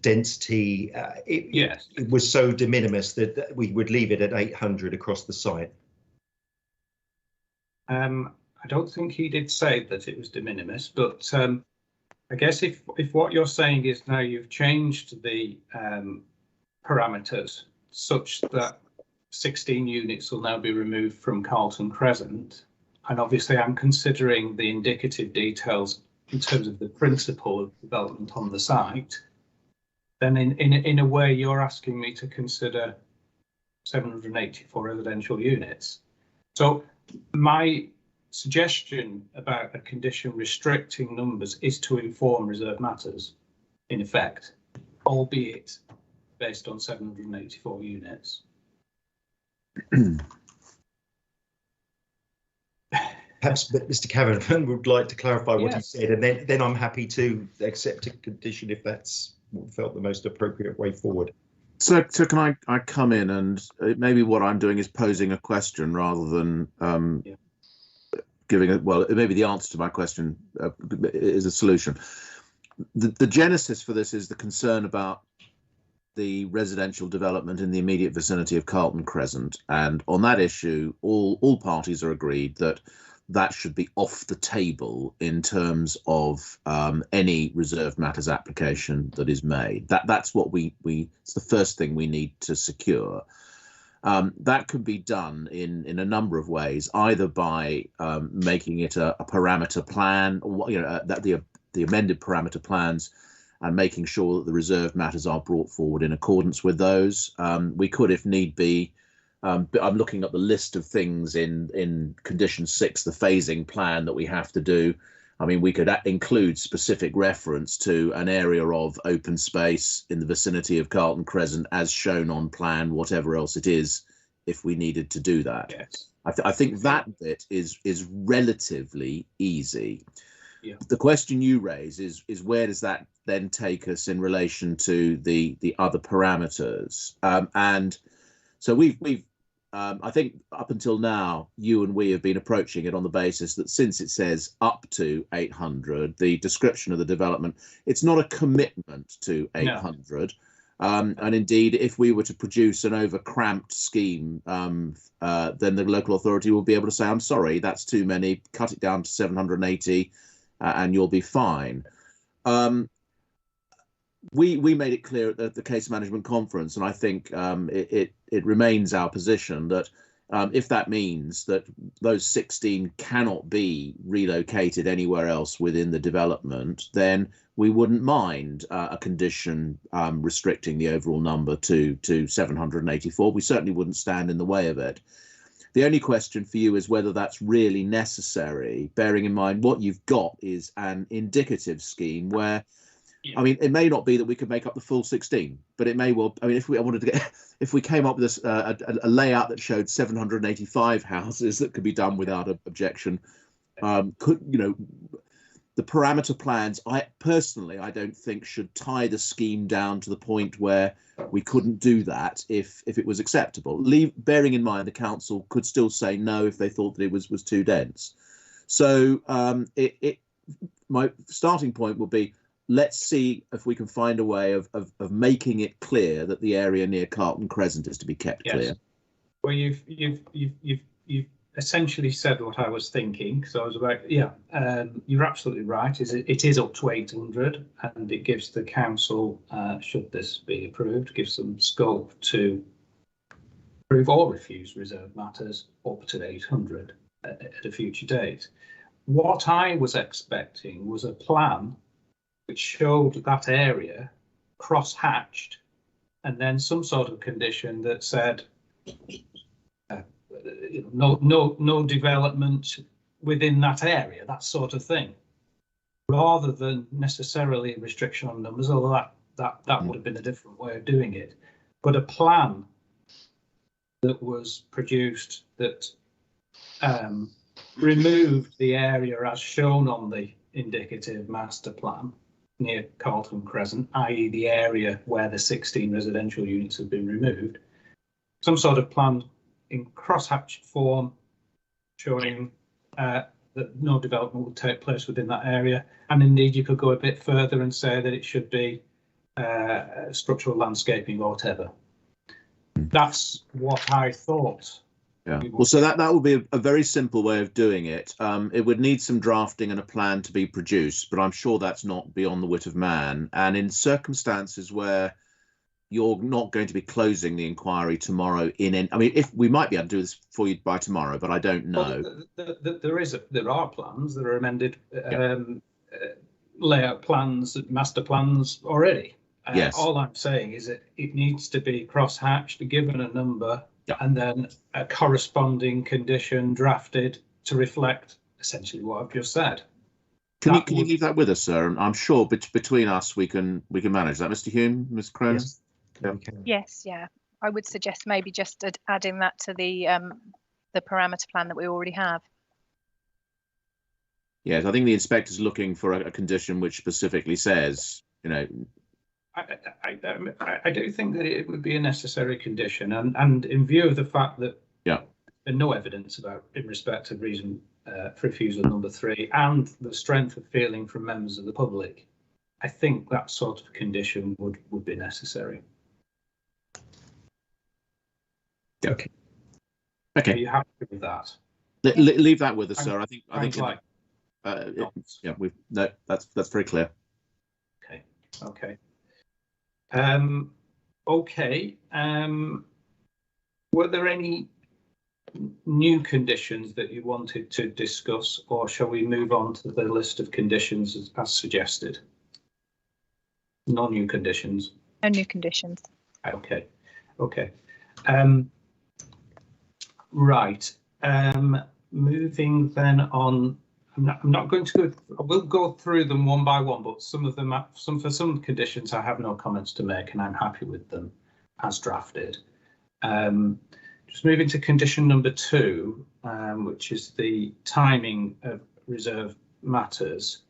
density. Yes, it was so de minimis that we would leave it at 800 across the site. I don't think he did say that it was de minimis, but I guess if what you're saying is now you've changed the parameters such that 16 units will now be removed from Carlton Crescent, and obviously I'm considering the indicative details in terms of the principle of development on the site, then in a way you're asking me to consider 784 residential units. So my suggestion about a condition restricting numbers is to inform reserve matters, in effect, albeit based on 784 units. Perhaps Mr. Caravan would like to clarify what he Yes. said, and then I'm happy to accept a condition if that's what felt the most appropriate way forward. So can I come in, and maybe what I'm doing is posing a question rather than giving it. Well, maybe the answer to my question is a solution. The genesis for this is the concern about the residential development in the immediate vicinity of Carlton Crescent, and on that issue, all parties are agreed that that should be off the table in terms of any reserved matters application that is made. That's what it's the first thing we need to secure. That can be done in a number of ways, either by making it a parameter plan, or that the amended parameter plans, and making sure that the reserved matters are brought forward in accordance with those. We could, if need be, but I'm looking at the list of things in condition 6, the phasing plan that we have to do. I mean, we could include specific reference to an area of open space in the vicinity of Carlton Crescent as shown on plan, whatever else it is, if we needed to do that. Yes. I think that bit is relatively easy. Yeah. The question you raise is where does that then take us in relation to the other parameters? And so we've I think up until now, you and we have been approaching it on the basis that since it says up to 800, the description of the development, it's not a commitment to 800. No. And indeed, if we were to produce an over-cramped scheme, then the local authority will be able to say, I'm sorry, that's too many, cut it down to 780, and you'll be fine. We made it clear at the case management conference, and I think it remains our position that if that means that those 16 cannot be relocated anywhere else within the development, then we wouldn't mind a condition restricting the overall number to 784. We certainly wouldn't stand in the way of it. The only question for you is whether that's really necessary, bearing in mind what you've got is an indicative scheme where, I mean, it may not be that we could make up the full 16, but it may well. I mean, if we came up with this a layout that showed 785 houses that could be done without objection, the parameter plans, I don't think should tie the scheme down to the point where we couldn't do that if it was acceptable. Bearing in mind the council could still say no if they thought that it was too dense. So my starting point would be, let's see if we can find a way of making it clear that the area near Carlton Crescent is to be kept clear. Well, you've essentially said what I was thinking. So I was about, you're absolutely right. It is up to 800, and it gives the council, should this be approved, gives them scope to approve or refuse reserved matters up to 800 at a future date. What I was expecting was a plan which showed that area cross-hatched, and then some sort of condition that said no development within that area, that sort of thing, rather than necessarily a restriction on numbers, although that would have been a different way of doing it. But a plan that was produced that removed the area as shown on the indicative master plan near Carlton Crescent, i.e. the area where the 16 residential units have been removed, some sort of plan in cross-hatched form showing that no development will take place within that area. And indeed, you could go a bit further and say that it should be structural landscaping or whatever. That's what I thought. Yeah. Well, so that would be a very simple way of doing it. It would need some drafting and a plan to be produced, but I'm sure that's not beyond the wit of man. And in circumstances where you're not going to be closing the inquiry tomorrow, if we might be able to do this for you by tomorrow, but I don't know. Well, there are plans, there are amended layout plans, master plans already. Yes. All I'm saying is that it needs to be cross-hatched, given a number, and then a corresponding condition drafted to reflect essentially what I've just said. Can you leave that with us, sir? And I'm sure between us we can manage that. Mr. Hume, Ms. Cronin? Yes, yeah. I would suggest maybe just adding that to the parameter plan that we already have. Yes, I think the inspector's looking for a condition which specifically says, I do think that it would be a necessary condition, and in view of the fact that there's no evidence in respect of reason for refusal number 3 and the strength of feeling from members of the public, I think that sort of condition would be necessary. Okay. Are you happy with that? Leave that with us, sir. I think like that's very clear. Okay. Were there any new conditions that you wanted to discuss, or shall we move on to the list of conditions as suggested? No new conditions. No new conditions. Okay. Right. Moving then on. I'm not going to go. I will go through them one by one, but some of them, for some conditions, I have no comments to make, and I'm happy with them as drafted. Just moving to condition number 2, which is the timing of reserve matters.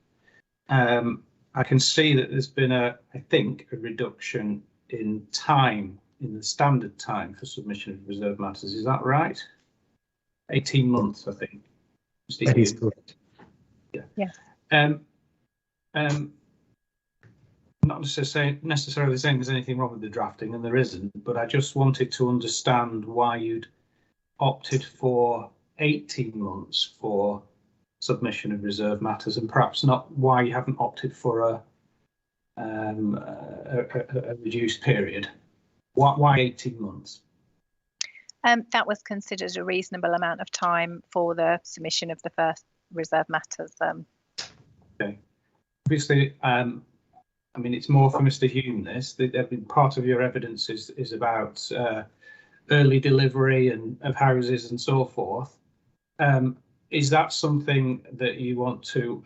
I can see that there's been I think, a reduction in time, in the standard time for submission of reserve matters. Is that right? 18 months, I think. That is correct. Yeah. Not necessarily saying there's anything wrong with the drafting, and there isn't, but I just wanted to understand why you'd opted for 18 months for submission of reserve matters, and perhaps not why you haven't opted for a reduced period. Why 18 months? That was considered a reasonable amount of time for the submission of the first reserve matters. Okay. Obviously, I mean, it's more for Mr. Hume. This part of your evidence is about early delivery and of houses and so forth. Is that something that you want to?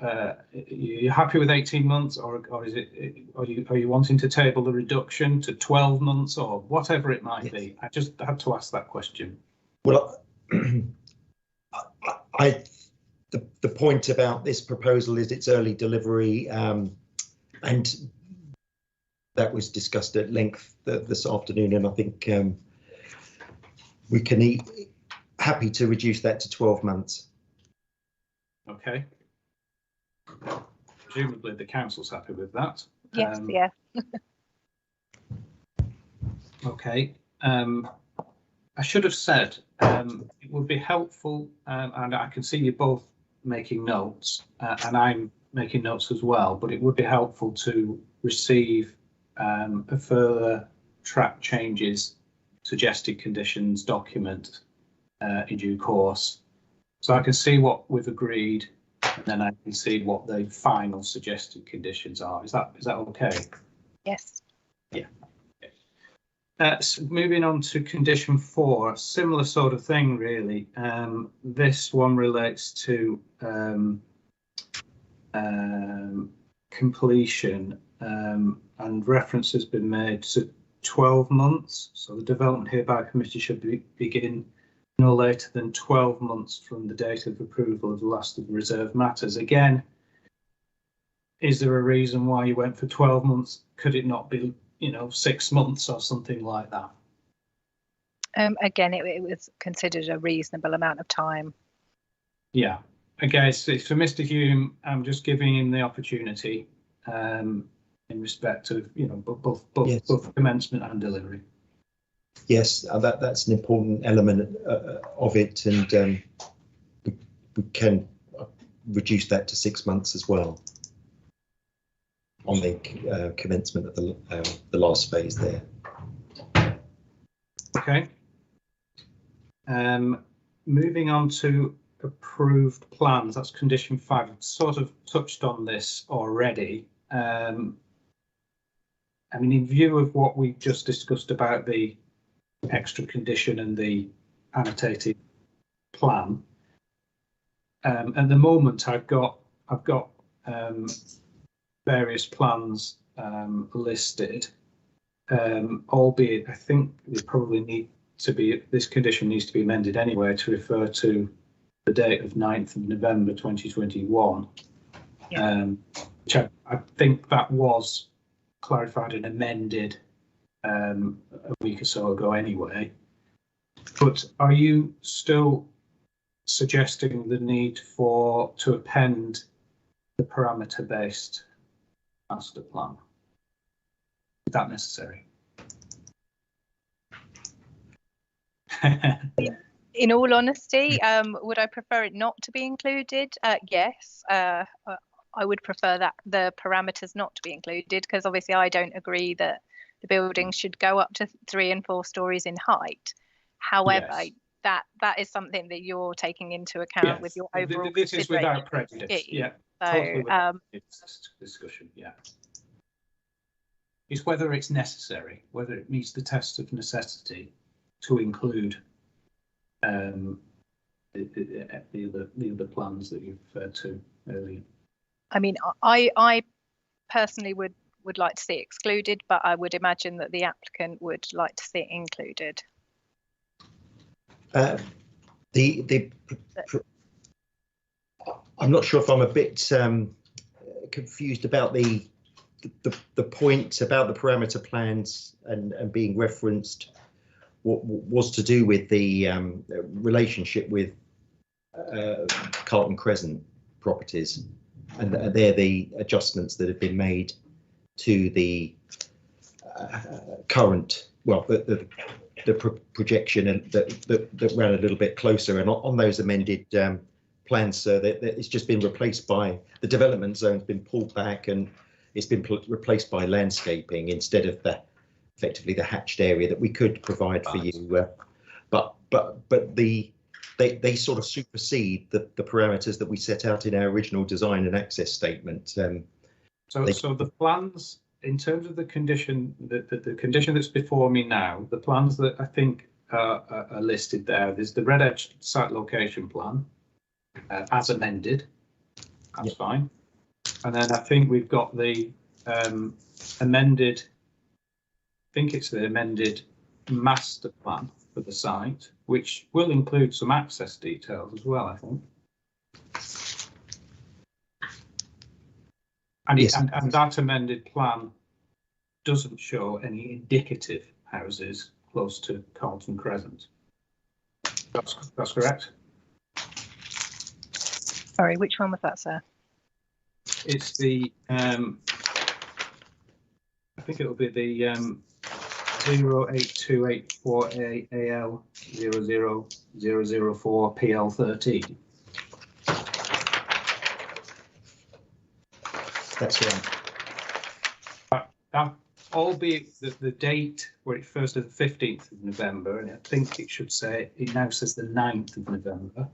You're happy with 18 months, or is it? Are you wanting to table the reduction to 12 months or whatever it might be? I just had to ask that question. Well, the point about this proposal is its early delivery, and that was discussed at length this afternoon, and I think we can happy to reduce that to 12 months. Okay. Presumably the council's happy with that. Yes, yeah. Okay. I should have said it would be helpful, and I can see you both making notes, and I'm making notes as well, but it would be helpful to receive a further track changes, suggested conditions document in due course. So I can see what we've agreed, and then I can see what the final suggested conditions are. Is that okay? Yes. Yeah. So moving on to condition 4, similar sort of thing, really. This one relates to completion, and reference has been made to 12 months. So the development hereby permitted should begin no later than 12 months from the date of approval of the last of the reserve matters. Again, is there a reason why you went for 12 months? Could it not be, 6 months or something like that? Again, it was considered a reasonable amount of time. Yeah. Okay, so for Mr. Hume, I'm just giving him the opportunity in respect of, both commencement and delivery. Yes, that's an important element of it, and we can reduce that to 6 months as well on the commencement of the last phase there. Okay. Moving on to approved plans, that's condition 5. I've sort of touched on this already. I mean, in view of what we just discussed about the extra condition and the annotated plan, at the moment I've got various plans listed, albeit I think they probably need to be, this condition needs to be amended anyway to refer to the date of 9th of November 2021, which I think that was clarified and amended a week or so ago anyway. But are you still suggesting the need to append the parameter-based master plan? Is that necessary? In all honesty, would I prefer it not to be included? Yes, I would prefer that the parameters not to be included, because obviously I don't agree that the building should go up to 3 and 4 stories in height. However, Yes. that is something that you're taking into account with your overall This is without prejudice. scheme. Yeah. So, totally without discussion. Yeah. It's whether it's necessary, whether it meets the test of necessity to include the other plans that you've referred to earlier. I mean, I personally would like to see it excluded, but I would imagine that the applicant would like to see it included. I'm not sure if I'm a bit confused about the point about the parameter plans and being referenced. What was to do with the relationship with Carlton Crescent properties, and they're the adjustments that have been made to the current, well, the projection and that ran a little bit closer, and on those amended plans, sir, that it's just been replaced by the development zone's been pulled back and it's been replaced by landscaping instead of effectively the hatched area that we could provide for you. But they sort of supersede the parameters that we set out in our original design and access statement. So the plans, in terms of the condition, the condition that's before me now, the plans that I think are listed there, there's the Red Edge site location plan as amended. That's fine. And then I think we've got the amended, I think it's the amended master plan for the site, which will include some access details as well, I think. And, yes. and that amended plan doesn't show any indicative houses close to Carlton Crescent. That's correct? Sorry, which one was that, sir? It's the, I think it'll be the 08284AL00004 PL13. That's right. Albeit the date where it first is the 15th of November, and I think it should say, it now says the 9th of November.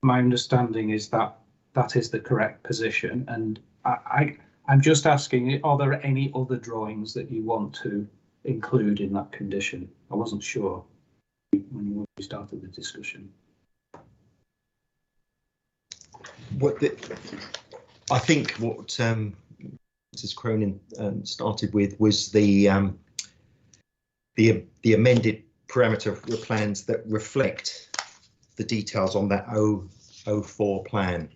My understanding is that that is the correct position, and I'm just asking, are there any other drawings that you want to include in that condition? I wasn't sure when we started the discussion. I think what Mrs. Cronin started with was the amended parameter plans that reflect the details on that 004 plan.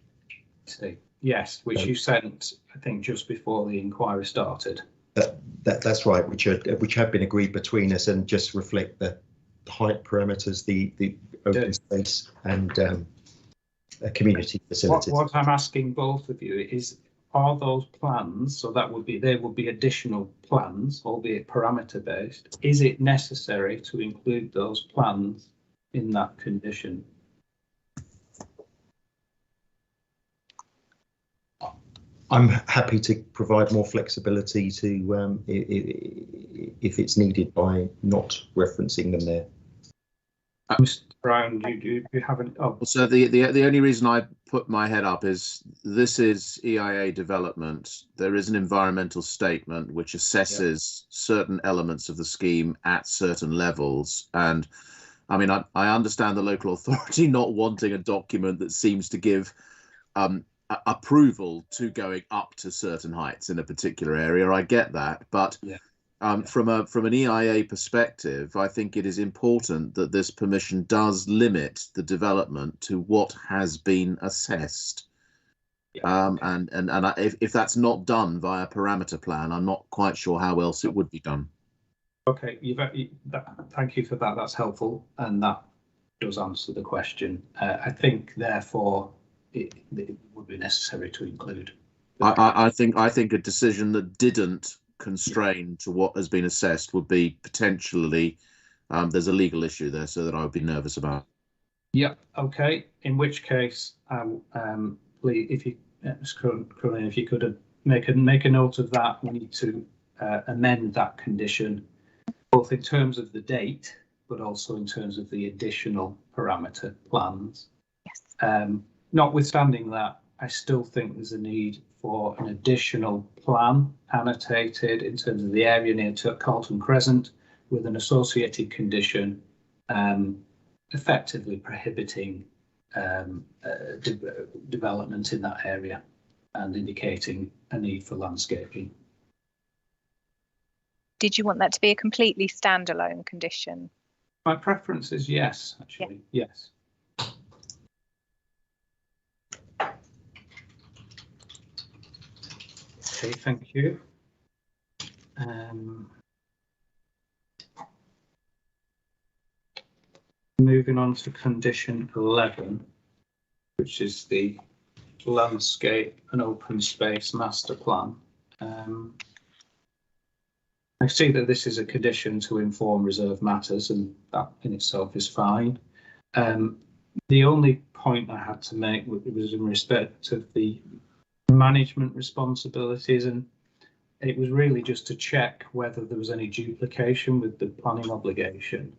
Yes, which you sent, I think, just before the inquiry started. That's right, which have been agreed between us and just reflect the height parameters, the open space and community facilities. What I'm asking both of you is, are those plans, so that would be, there would be additional plans, albeit parameter based, is it necessary to include those plans in that condition? I'm happy to provide more flexibility to if it's needed by not referencing them there. Mr. Brown, you haven't. Oh. So the only reason I put my head up is this is EIA development. There is an environmental statement which assesses certain elements of the scheme at certain levels, and I mean I understand the local authority not wanting a document that seems to give approval to going up to certain heights in a particular area. I get that, but From an EIA perspective, I think it is important that this permission does limit the development to what has been assessed. If that's not done via parameter plan, I'm not quite sure how else it would be done. Okay, thank you for that. That's helpful, and that does answer the question. I think, therefore, it would be necessary to include. I think a decision that didn't constrain to what has been assessed would be potentially there's a legal issue there, so that I would be nervous about. Yep. Okay. In which case, please, if you, Ms. Crowley, if you could make a note of that, we need to amend that condition, both in terms of the date, but also in terms of the additional parameter plans. Yes. Notwithstanding that, I still think there's a need for an additional plan annotated in terms of the area near to Carlton Crescent, with an associated condition effectively prohibiting development in that area and indicating a need for landscaping. Did you want that to be a completely standalone condition? My preference is yes, actually, yeah. Yes. Okay, thank you. Moving on to condition 11, which is the landscape and open space master plan. I see that this is a condition to inform reserve matters, and that in itself is fine. The only point I had to make was in respect of the management responsibilities, and it was really just to check whether there was any duplication with the planning obligation.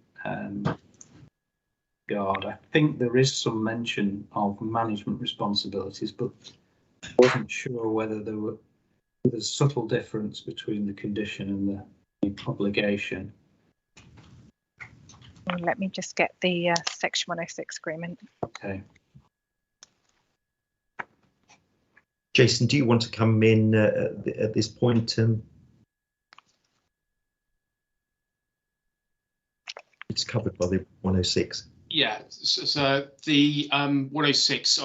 I think there is some mention of management responsibilities, but I wasn't sure whether there was a subtle difference between the condition and the obligation. Let me just get the Section 106 agreement. Okay. Jason, do you want to come in at this point? It's covered by the 106. Yeah, so the 106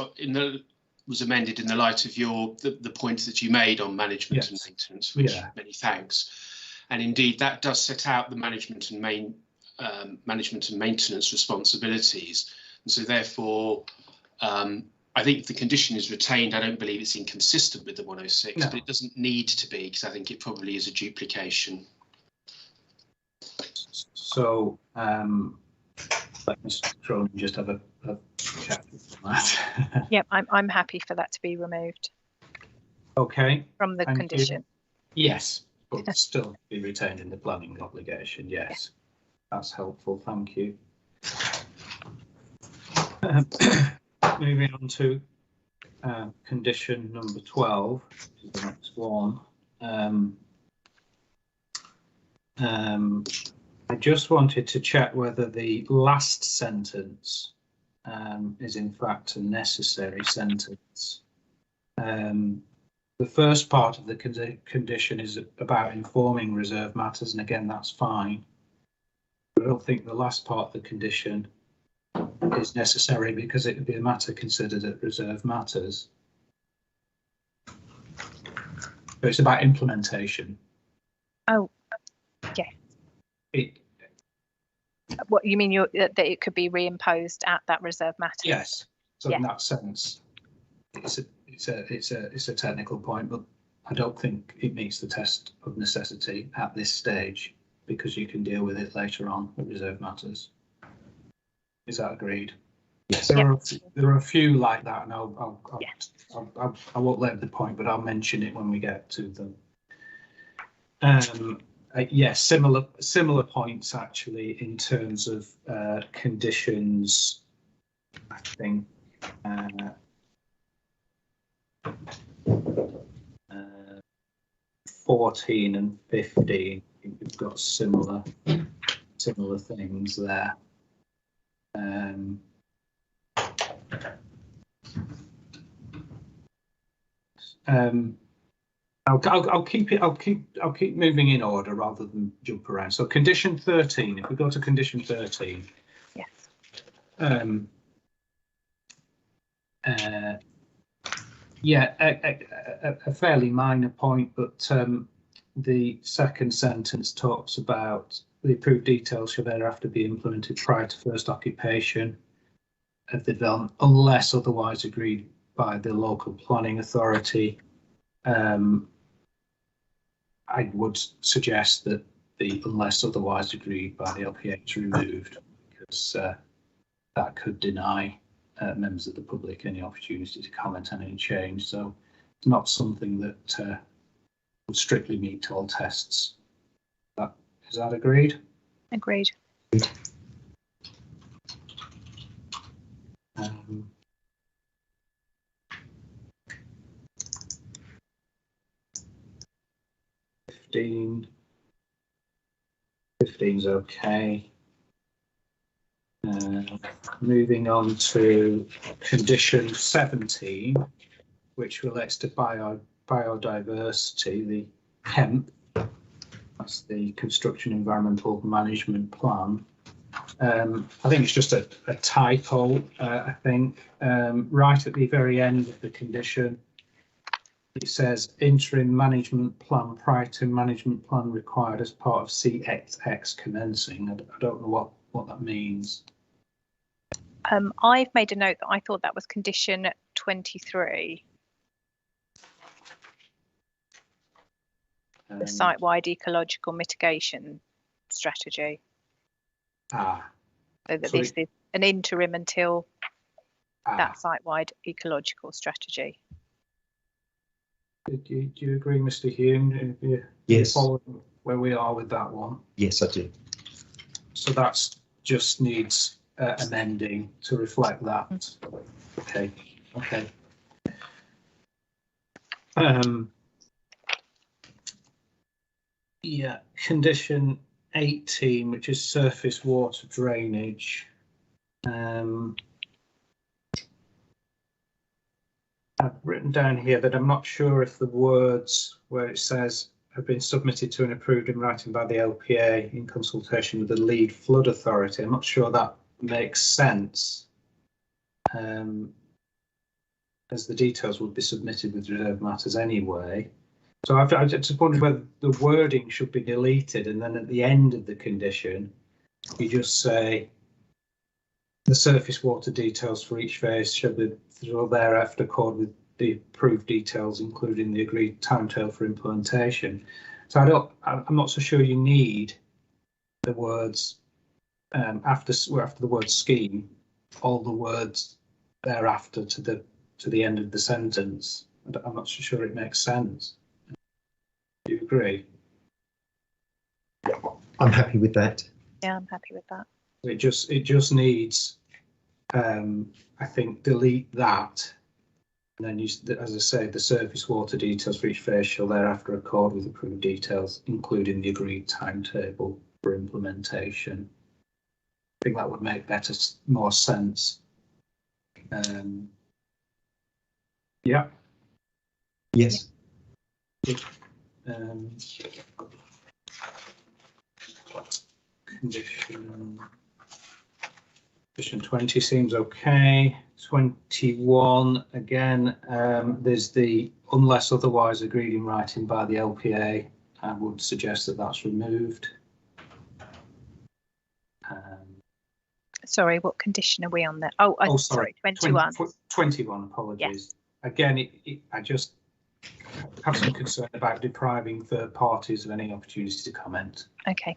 was amended in the light of the point that you made on management and maintenance, which many thanks. And indeed, that does set out the management and maintenance responsibilities. And so therefore, I think the condition is retained. I don't believe it's inconsistent with the 106, but it doesn't need to be, because I think it probably is a duplication. So let Mr. Crowley just have a chat with that. Yep, I'm happy for that to be removed. Okay. From the condition. Yes, but still be retained in the planning obligation. Yes, that's helpful. Thank you. Moving on to condition number 12, which is the next one. I just wanted to check whether the last sentence is in fact a necessary sentence. The first part of the condition is about informing reserve matters, and again, that's fine. I don't think the last part of the condition is necessary, because it would be a matter considered at reserve matters. But it's about implementation. Oh, yeah. What you mean? That it could be reimposed at that reserve matter? Yes. So in that sense, it's a technical point, but I don't think it meets the test of necessity at this stage, because you can deal with it later on at reserve matters. Is that agreed? Yes. There are a few like that, and I won't let the point, but I'll mention it when we get to them. Yes, similar points actually in terms of conditions. I think 14 and 15. I think we've got similar things there. I'll keep it. I'll keep moving in order rather than jump around. So condition 13. If we go to condition 13. Yes. Yeah, a fairly minor point, but the second sentence talks about the approved details shall thereafter be implemented prior to first occupation of the development, unless otherwise agreed by the local planning authority. I would suggest that the unless otherwise agreed by the LPA is removed, because that could deny members of the public any opportunity to comment on any change. So it's not something that would strictly meet all tests. Is that agreed? Agreed. 15's okay. Moving on to condition 17, which relates to biodiversity, the hemp. That's the construction environmental management plan. I think it's just a typo. I think right at the very end of the condition, it says interim management plan prior to management plan required as part of CXX commencing. I don't know what that means. I've made a note that I thought that was condition 23. The site-wide ecological mitigation strategy. So that this is an interim until that site-wide ecological strategy. Do you agree, Mr. Hume? Yes. Following where we are with that one? Yes, I do. So that's just needs amending to reflect that. Okay. Yeah, condition 18, which is surface water drainage. I've written down here that I'm not sure if the words where it says have been submitted to and approved in writing by the LPA in consultation with the lead flood authority. I'm not sure that makes sense, as the details would be submitted with reserved matters anyway. So I just wondered whether the wording should be deleted, and then at the end of the condition, you just say the surface water details for each phase shall thereafter accord with the approved details, including the agreed timetable for implementation. So I'm not so sure you need the words after the word scheme, all the words thereafter to the end of the sentence. I'm not so sure it makes sense. Do you agree? I'm happy with that. Yeah, I'm happy with that. It just needs, I think, delete that, and then use, as I say, the surface water details for each phase shall thereafter accord with approved details, including the agreed timetable for implementation. I think that would make more sense. Yeah. Yes. Condition 20 seems okay. 21 again. There's the unless otherwise agreed in writing by the LPA. I would suggest that that's removed. Sorry, what condition are we on there? Sorry, 21. 21, apologies. Yes. Again, I just have some concern about depriving third parties of any opportunity to comment. Okay.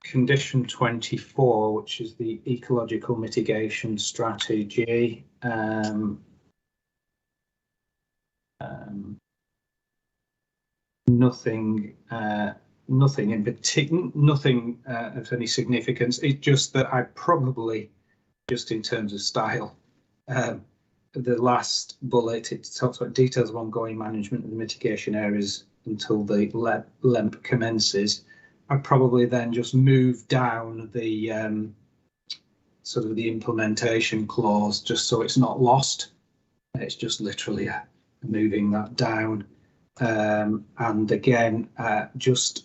Condition 24, which is the ecological mitigation strategy. Nothing in particular, nothing of any significance. It's just that I probably, just in terms of style, the last bullet, it talks about details of ongoing management of the mitigation areas until the LEMP commences. I'd probably then just move down the sort of the implementation clause, just so it's not lost. It's just literally moving that down. And again, just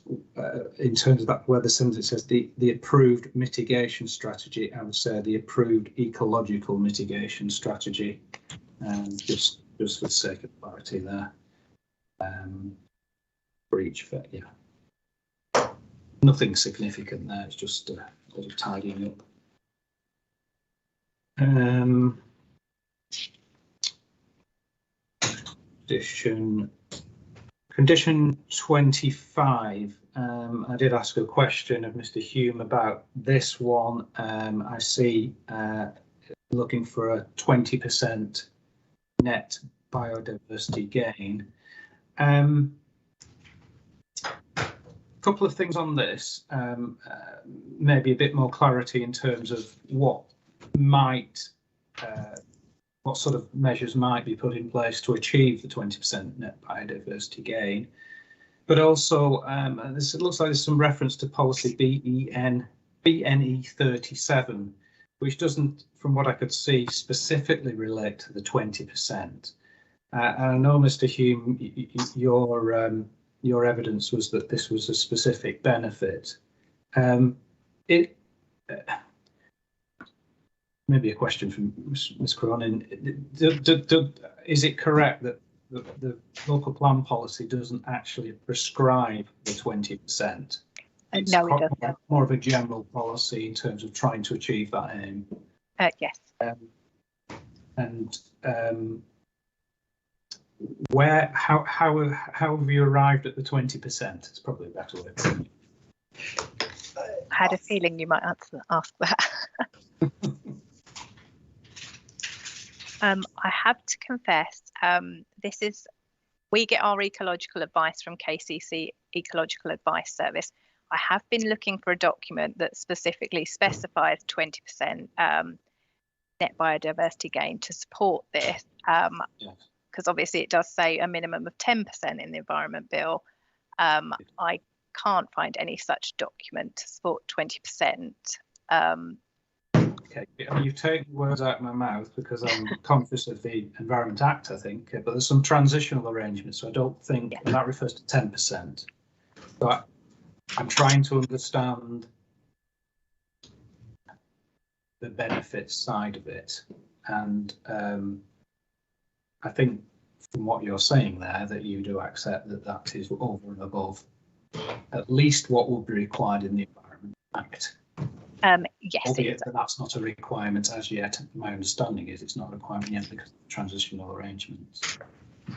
in terms of that, where the sentence, it says the approved mitigation strategy, I would say the approved ecological mitigation strategy, just for the sake of clarity there. For each fit, yeah. Nothing significant there, it's just a bit of tidying up. Condition 25. I did ask a question of Mr. Hume about this one. I see looking for a 20% net biodiversity gain. Couple of things on this, maybe a bit more clarity in terms of what sort of measures might be put in place to achieve the 20% net biodiversity gain. But also, it looks like there's some reference to policy BNE 37, which doesn't, from what I could see, specifically relate to the 20%. And I know, Mr. Hume, your evidence was that this was a specific benefit. Maybe a question from Ms. Cronin. Is it correct that the local plan policy doesn't actually prescribe the 20%? It's no, it doesn't. More of a general policy in terms of trying to achieve that aim. Yes. How have you arrived at the 20%? It's probably a better way. I had a feeling you might ask that. I have to confess, we get our ecological advice from KCC Ecological Advice Service. I have been looking for a document that specifically specifies 20% net biodiversity gain to support this, because obviously it does say a minimum of 10% in the Environment Bill. I can't find any such document to support 20%. Okay, you've taken words out of my mouth because I'm conscious of the Environment Act, I think, but there's some transitional arrangements, so I don't think that refers to 10%. But I'm trying to understand the benefits side of it, and I think from what you're saying there that you do accept that that is over and above at least what would be required in the Environment Act. Yes, albeit that that's not a requirement as yet. My understanding is it's not a requirement yet because of the transitional arrangements.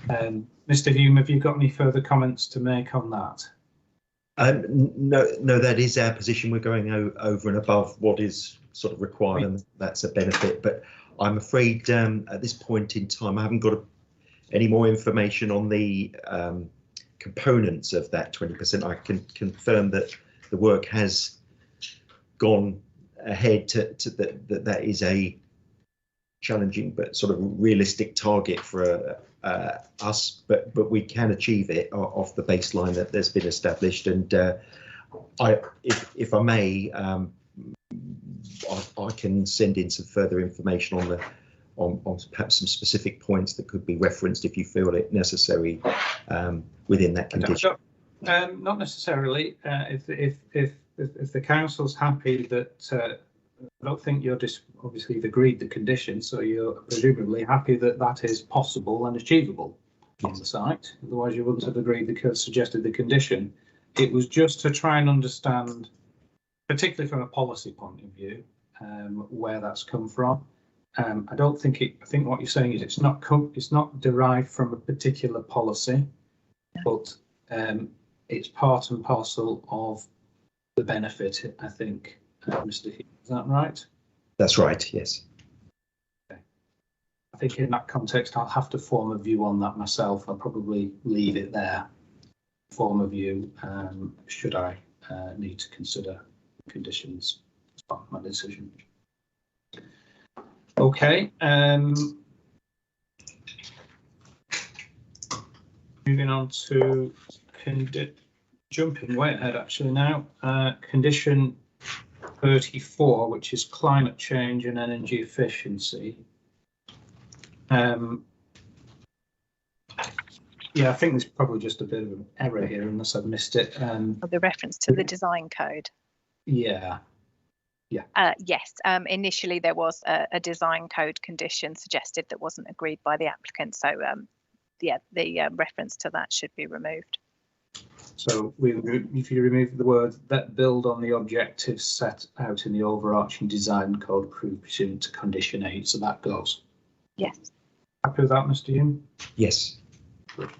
Mr. Hume, have you got any further comments to make on that? No, that is our position. We're going over and above what is sort of required, and that's a benefit. But I'm afraid at this point in time, I haven't got any more information on the components of that 20%. I can confirm that the work has gone ahead to that is a challenging but sort of realistic target for us, but we can achieve it off the baseline that there's been established. And if I may, I can send in some further information on perhaps some specific points that could be referenced if you feel it necessary within that condition. Not necessarily. If the council's happy that I don't think you're obviously you've agreed the condition, so you're presumably happy that that is possible and achievable on the site. Otherwise, you wouldn't have agreed suggested the condition. It was just to try and understand, particularly from a policy point of view, where that's come from. I don't think I think what you're saying is it's not derived from a particular policy, but it's part and parcel of the benefit, I think, Mr. Heath, is that right? That's right, yes. Okay. I think in that context, I'll have to form a view on that myself. I'll probably leave it there, form a view, should I need to consider conditions as part of my decision. Okay. Moving on to jumping way ahead actually now. Condition 34, which is climate change and energy efficiency. Yeah, I think there's probably just a bit of an error here, unless I've missed it. The reference to the design code. Yeah. Yes, initially there was a design code condition suggested that wasn't agreed by the applicant. So yeah, the reference to that should be removed. So if you remove the word that build on the objectives set out in the overarching design code pursuant to condition 8, so that goes. Yes. Happy with that, Mr. Hume? Yes. Good.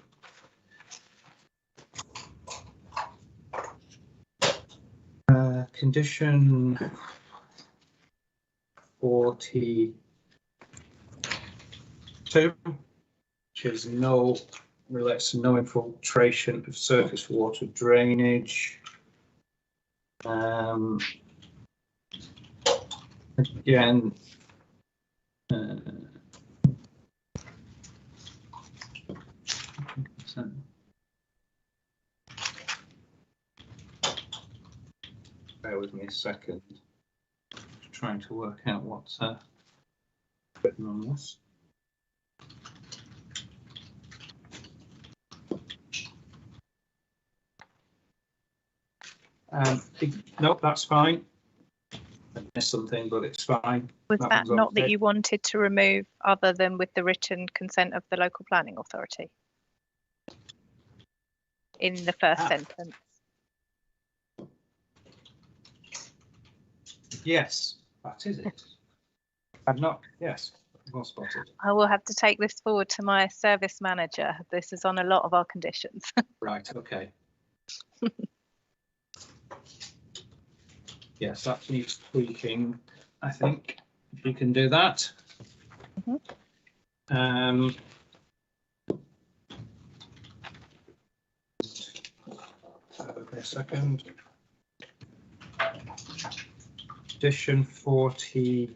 Condition 42, which is relates to no infiltration of surface water drainage. Again, bear with me a second. Just trying to work out what's written on this. Nope, that's fine. I missed something, but it's fine. Was that not that you wanted to remove other than with the written consent of the local planning authority? In the first sentence. Yes, that is it. I'm not, yes, well spotted. I will have to take this forward to my service manager. This is on a lot of our conditions. Right, okay. Yes, that needs tweaking, I think, if you can do that. Mm-hmm. Okay, a second. Condition 48.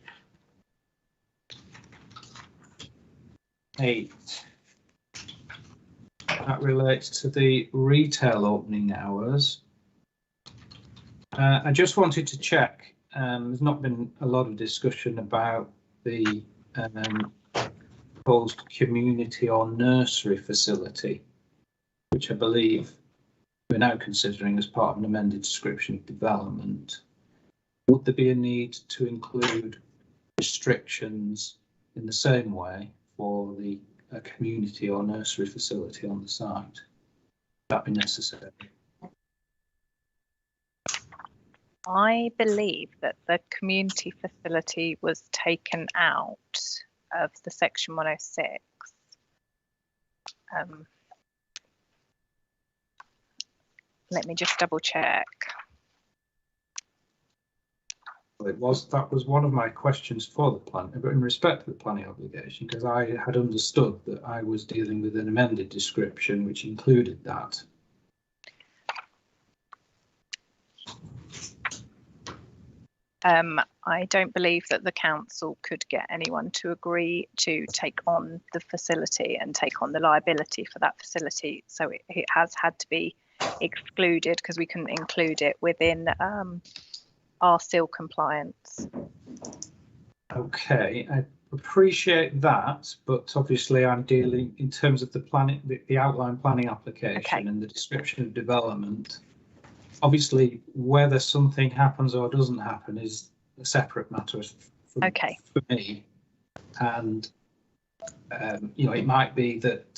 That relates to the retail opening hours. I just wanted to check, there's not been a lot of discussion about the proposed community or nursery facility, which I believe we're now considering as part of an amended description of development. Would there be a need to include restrictions in the same way for the community or nursery facility on the site? Would that be necessary? I believe that the community facility was taken out of the section 106. Let me just double check. That was one of my questions for the plan, but in respect to the planning obligation, because I had understood that I was dealing with an amended description which included that. I don't believe that the council could get anyone to agree to take on the facility and take on the liability for that facility. So it has had to be excluded because we couldn't include it within our seal compliance. Okay, I appreciate that, but obviously I'm dealing in terms of the planning, the outline planning application and the description of development. Obviously, whether something happens or doesn't happen is a separate matter for me. And you know, it might be that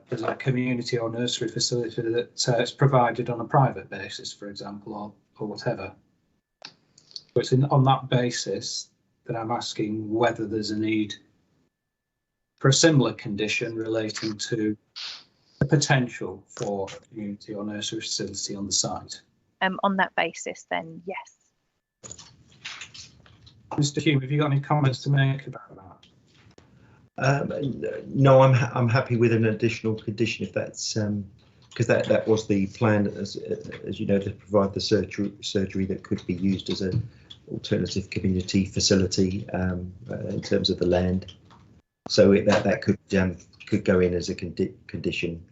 there's a community or nursery facility that is provided on a private basis, for example, or whatever. So it's on that basis that I'm asking whether there's a need for a similar condition relating to the potential for a community or nursery facility on the site. On that basis, then yes. Mr. Hume, have you got any comments to make about that? No, I'm happy with an additional condition if that's because that was the plan, as you know, to provide the surgery that could be used as an alternative community facility in terms of the land. So that could go in as a condition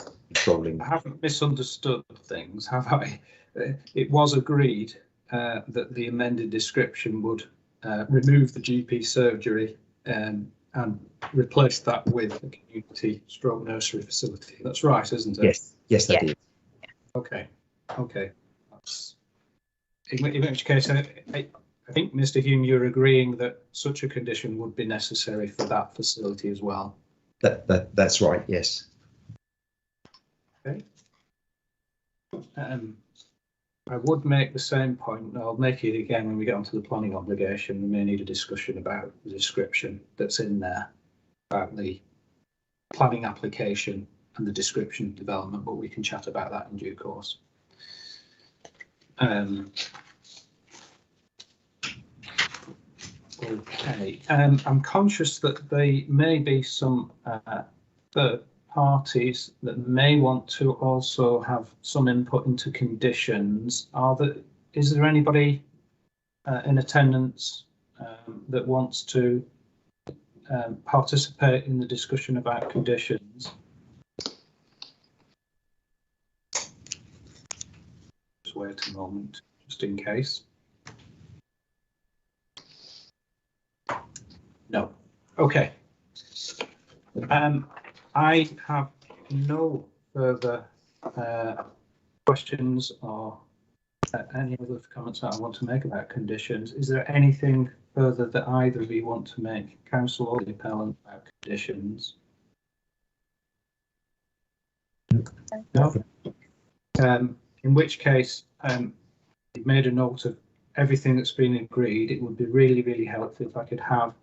controlling. I haven't misunderstood things, have I? It was agreed that the amended description would remove the GP surgery and replace that with a community stroke nursery facility. That's right, isn't it? Yes, that is. Okay. That's, in which case, I think, Mr. Hume, you're agreeing that such a condition would be necessary for that facility as well. That's right. Yes. Okay. I would make the same point, and I'll make it again when we get onto the planning obligation. We may need a discussion about the description that's in there about the planning application and the description of development, but we can chat about that in due course. Okay, I'm conscious that there may be some third parties that may want to also have some input into conditions. Is there anybody in attendance that wants to participate in the discussion about conditions? Just wait a moment, just in case. No. Okay. I have no further questions or any other comments that I want to make about conditions. Is there anything further that either of you want to make, council or the appellant, about conditions? No. In which case, you've made a note of everything that's been agreed. It would be really, really helpful if I could have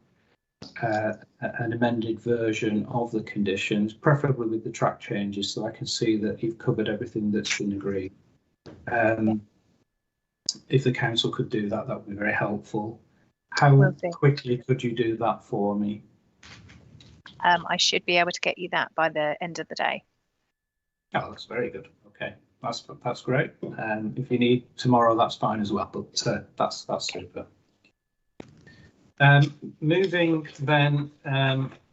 an amended version of the conditions, preferably with the track changes, so I can see that you've covered everything that's been agreed. If the council could do that, that would be very helpful. How quickly could you do that for me? I should be able to get you that by the end of the day. Oh, that's very good. Okay, that's great. If you need tomorrow, that's fine as well. But that's super. Moving then,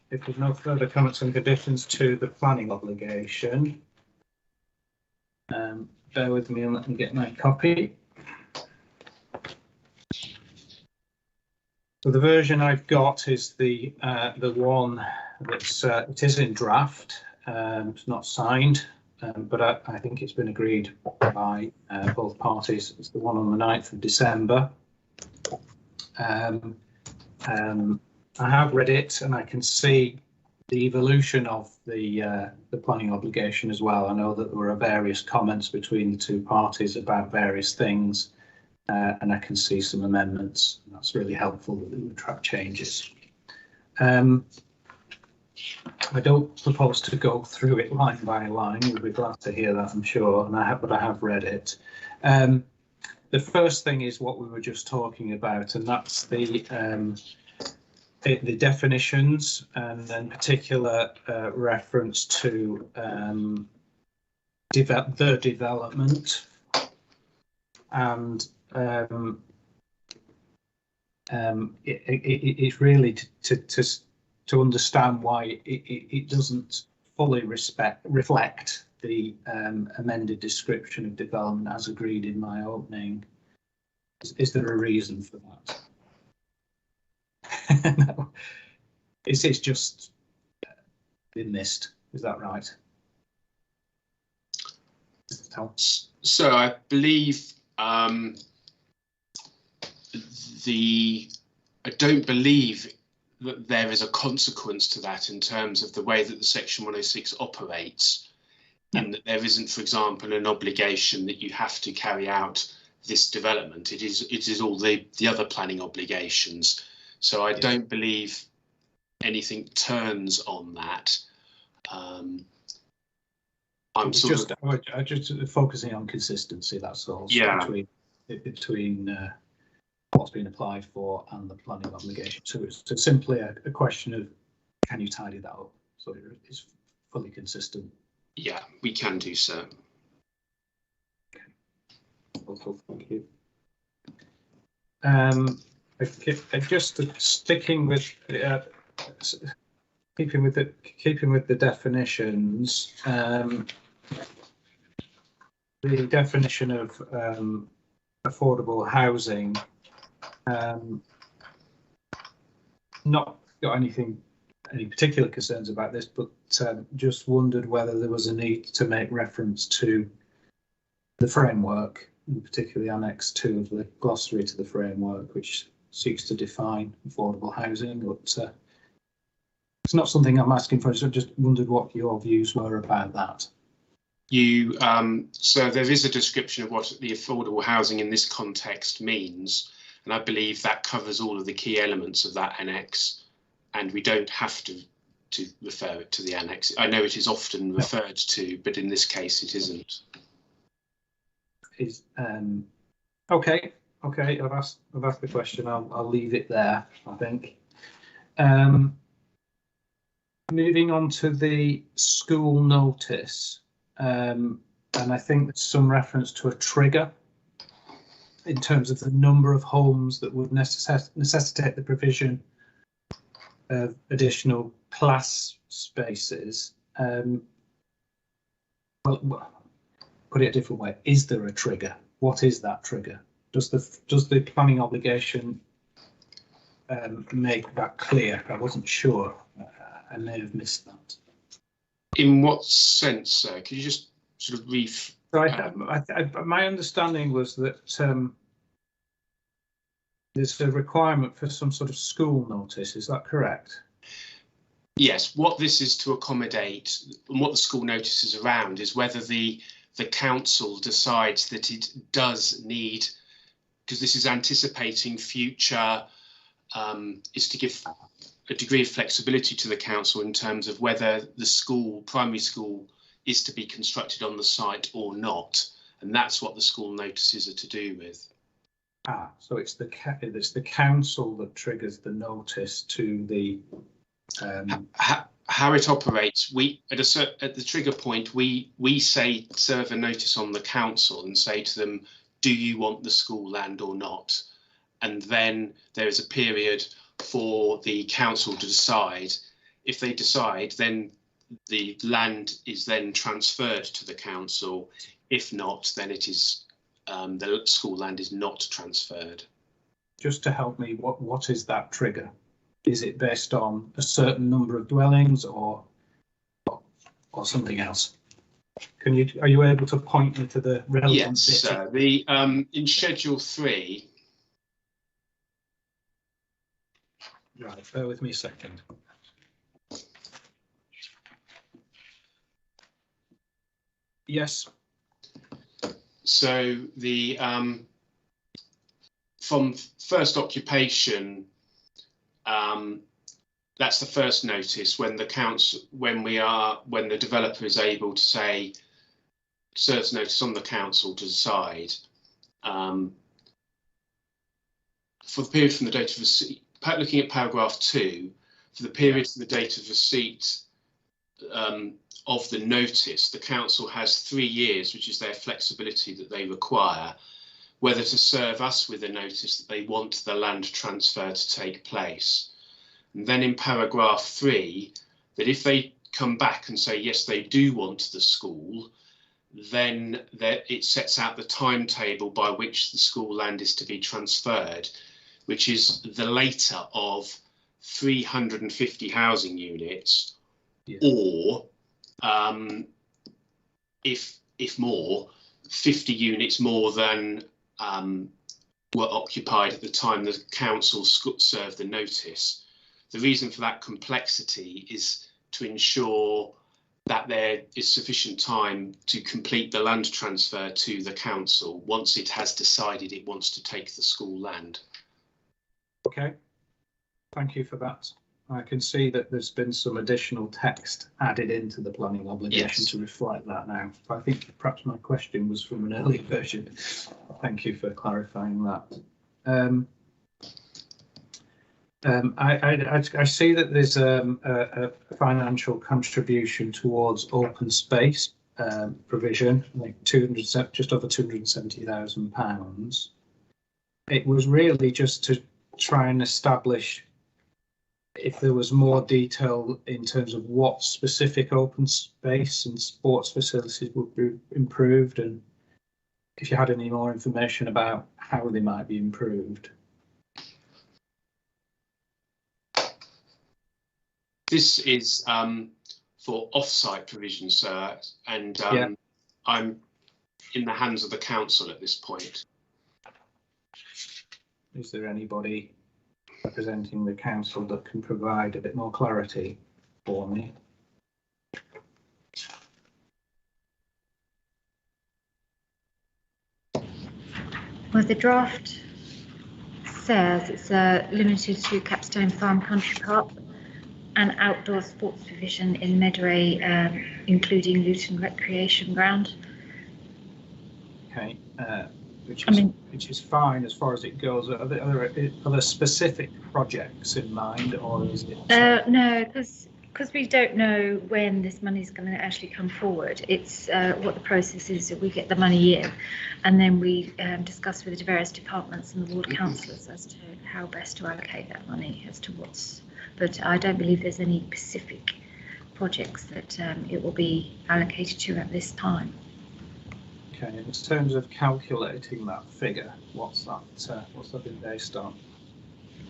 if there's no further comments and conditions, to the planning obligation. Bear with me and let me get my copy. So the version I've got is the one that's it is in draft. It's not signed, but I think it's been agreed by both parties. It's the one on the 9th of December. I have read it and I can see the evolution of the planning obligation as well. I know that there were various comments between the two parties about various things, and I can see some amendments. That's really helpful with the track changes. I don't propose to go through it line by line. You'll be glad to hear that, I'm sure, but I have read it. The first thing is what we were just talking about, and that's the definitions, and then particular reference to the development, and it's really to understand why it doesn't fully reflect the amended description of development as agreed in my opening. Is there a reason for that? No, it's just been missed. Is that right? So I believe I don't believe that there is a consequence to that in terms of the way that the Section 106 operates, and that there isn't, for example, an obligation that you have to carry out this development. It is all the other planning obligations. So I don't believe anything turns on that. I'm just focusing on consistency. That's all. So yeah. Between what's been applied for and the planning obligation. So it's simply a question of, can you tidy that up so it's fully consistent? Yeah, we can do so. Okay. Thank you. Just keeping with the definitions. the definition of affordable housing, not got any particular concerns about this, but just wondered whether there was a need to make reference to the framework, and particularly Annex 2 of the glossary to the framework, which seeks to define affordable housing, but it's not something I'm asking for, so I just wondered what your views were about that. So there is a description of what the affordable housing in this context means, and I believe that covers all of the key elements of that annex, and we don't have to refer it to the annex. I know it is often referred to, but in this case it isn't. Okay. I've asked the question. I'll leave it there, I think. Moving on to the school notice, and I think there's some reference to a trigger in terms of the number of homes that would necessitate the provision of additional class spaces. Well, put it a different way, is there a trigger? What is that trigger? Does the planning obligation make that clear? I wasn't sure. I may have missed that. In what sense, sir? Could you just sort of brief? So my understanding was that there's a requirement for some sort of school notice. Is that correct? Yes. What this is to accommodate, and what the school notice is around, is whether the council decides that it does need, because this is anticipating future, is to give a degree of flexibility to the council in terms of whether the primary school is to be constructed on the site or not, and that's what the school notices are to do with. So it's the council that triggers the notice to the. How it operates, we at the trigger point, we say serve a notice on the council and say to them, do you want the school land or not? And then there is a period for the council to decide. If they decide, then the land is then transferred to the council. If not, then it is the school land is not transferred. Just to help me, what is that trigger? Is it based on a certain number of dwellings or something else? Are you able to point me to the relevant bit? Yes, the in Schedule 3. Right, bear with me a second. Yes. So the from first occupation, that's the first notice when the council, when the developer is able to say serves notice on the council to decide. For the period from the date of receipt, looking at paragraph 2, for the period from the date of receipt of the notice, the council has 3 years, which is their flexibility that they require, whether to serve us with a notice that they want the land transfer to take place. And then in paragraph 3, that if they come back and say, yes, they do want the school, then it sets out the timetable by which the school land is to be transferred, which is the later of 350 housing units, yeah, or if more, 50 units more than were occupied at the time the council served the notice. The reason for that complexity is to ensure that there is sufficient time to complete the land transfer to the council once it has decided it wants to take the school land. Okay, thank you for that. I can see that there's been some additional text added into the planning obligation, yes, to reflect that now. But I think perhaps my question was from an earlier version. Thank you for clarifying that. I see that there's a financial contribution towards open space provision, like just over £270,000. It was really just to try and establish if there was more detail in terms of what specific open space and sports facilities would be improved, and if you had any more information about how they might be improved. This is for off-site provision, sir, and I'm in the hands of the council at this point. Is there anybody representing the council that can provide a bit more clarity for me? Well, the draft says it's limited to Capstone Farm Country Park and outdoor sports provision in Medway, including Luton Recreation Ground. Okay, which is fine as far as it goes. Are there specific projects in mind, or is it? No, because we don't know when this money is going to actually come forward. It's what the process is that we get the money in, and then we discuss with the various departments and the ward councillors as to how best to allocate that money as to what's. But I don't believe there's any specific projects that it will be allocated to at this time. Okay, in terms of calculating that figure, what's that been based on?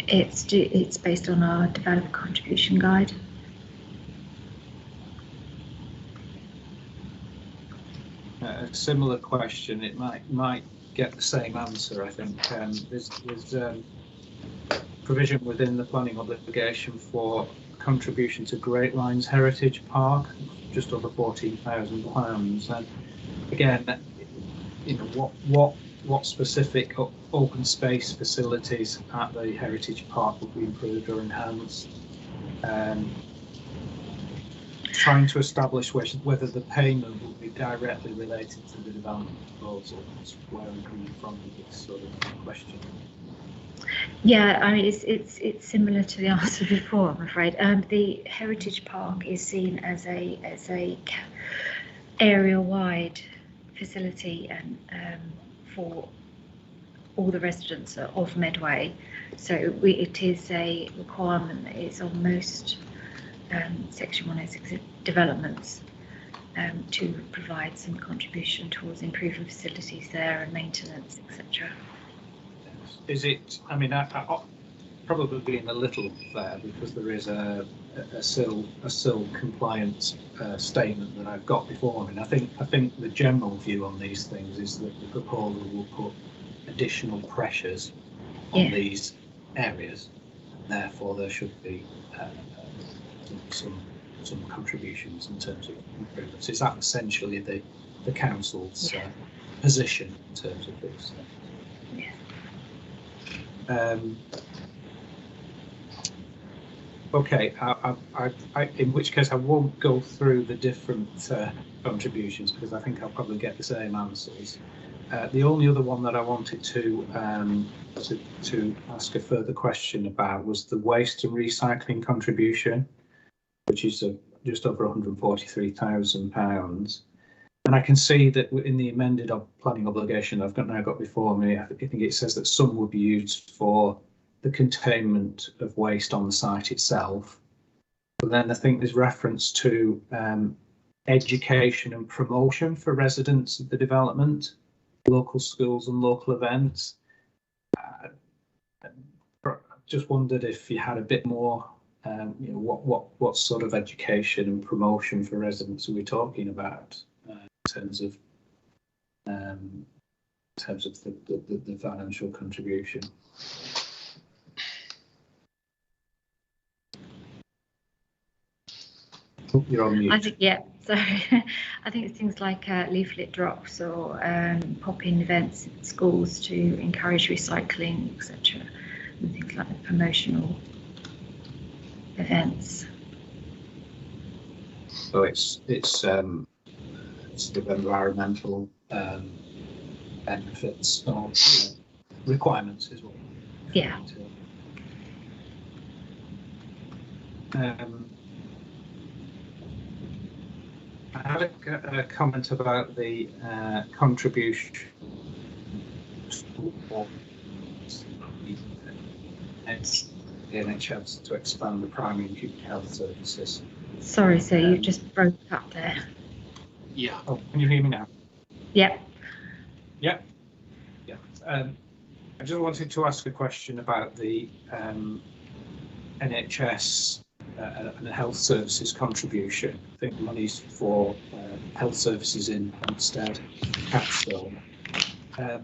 It's based on our developer contribution guide. A similar question, it might get the same answer. I think there's provision within the planning obligation for contribution to Great Lines Heritage Park, just over £14,000. And again, you know, what specific open space facilities at the Heritage Park would be improved or enhanced? Trying to establish whether the payment will be directly related to the development proposal. That's where I'm coming from with this sort of question. Yeah, I mean it's similar to the answer before, I'm afraid. The Heritage Park is seen as a area-wide facility and for all the residents of Medway. So it is a requirement that is on most Section 106 developments to provide some contribution towards improving facilities there and maintenance, etc. Is it? I mean, I probably being a little fair because there is a SIL compliance statement that I've got before me. And I think the general view on these things is that the proposal will put additional pressures on these areas. Therefore, there should be some contributions in terms of improvements. Is that essentially the council's position in terms of this? Okay, in which case I won't go through the different contributions because I think I'll probably get the same answers. The only other one that I wanted to ask a further question about was the waste and recycling contribution, which is just over £143,000. And I can see that in the amended planning obligation I've now got before me, I think it says that some would be used for the containment of waste on the site itself. But then I think there's reference to education and promotion for residents of the development, local schools and local events. Just wondered if you had a bit more, you know, what sort of education and promotion for residents are we talking about? In terms of the financial contribution. You're on mute. I think sorry. I think it's things like leaflet drops or pop-in events at schools to encourage recycling, etc. And things like the promotional events. So it's the environmental benefits or requirements as well. Yeah. I had a comment about the contribution. the NHS to expand the primary and acute health services. Sorry, sir, you just broke up there. Yeah. Oh, can you hear me now? Yep. Yep. Yeah. I just wanted to ask a question about the NHS and the health services contribution. I think the money's for health services in Hampstead, Capstone. I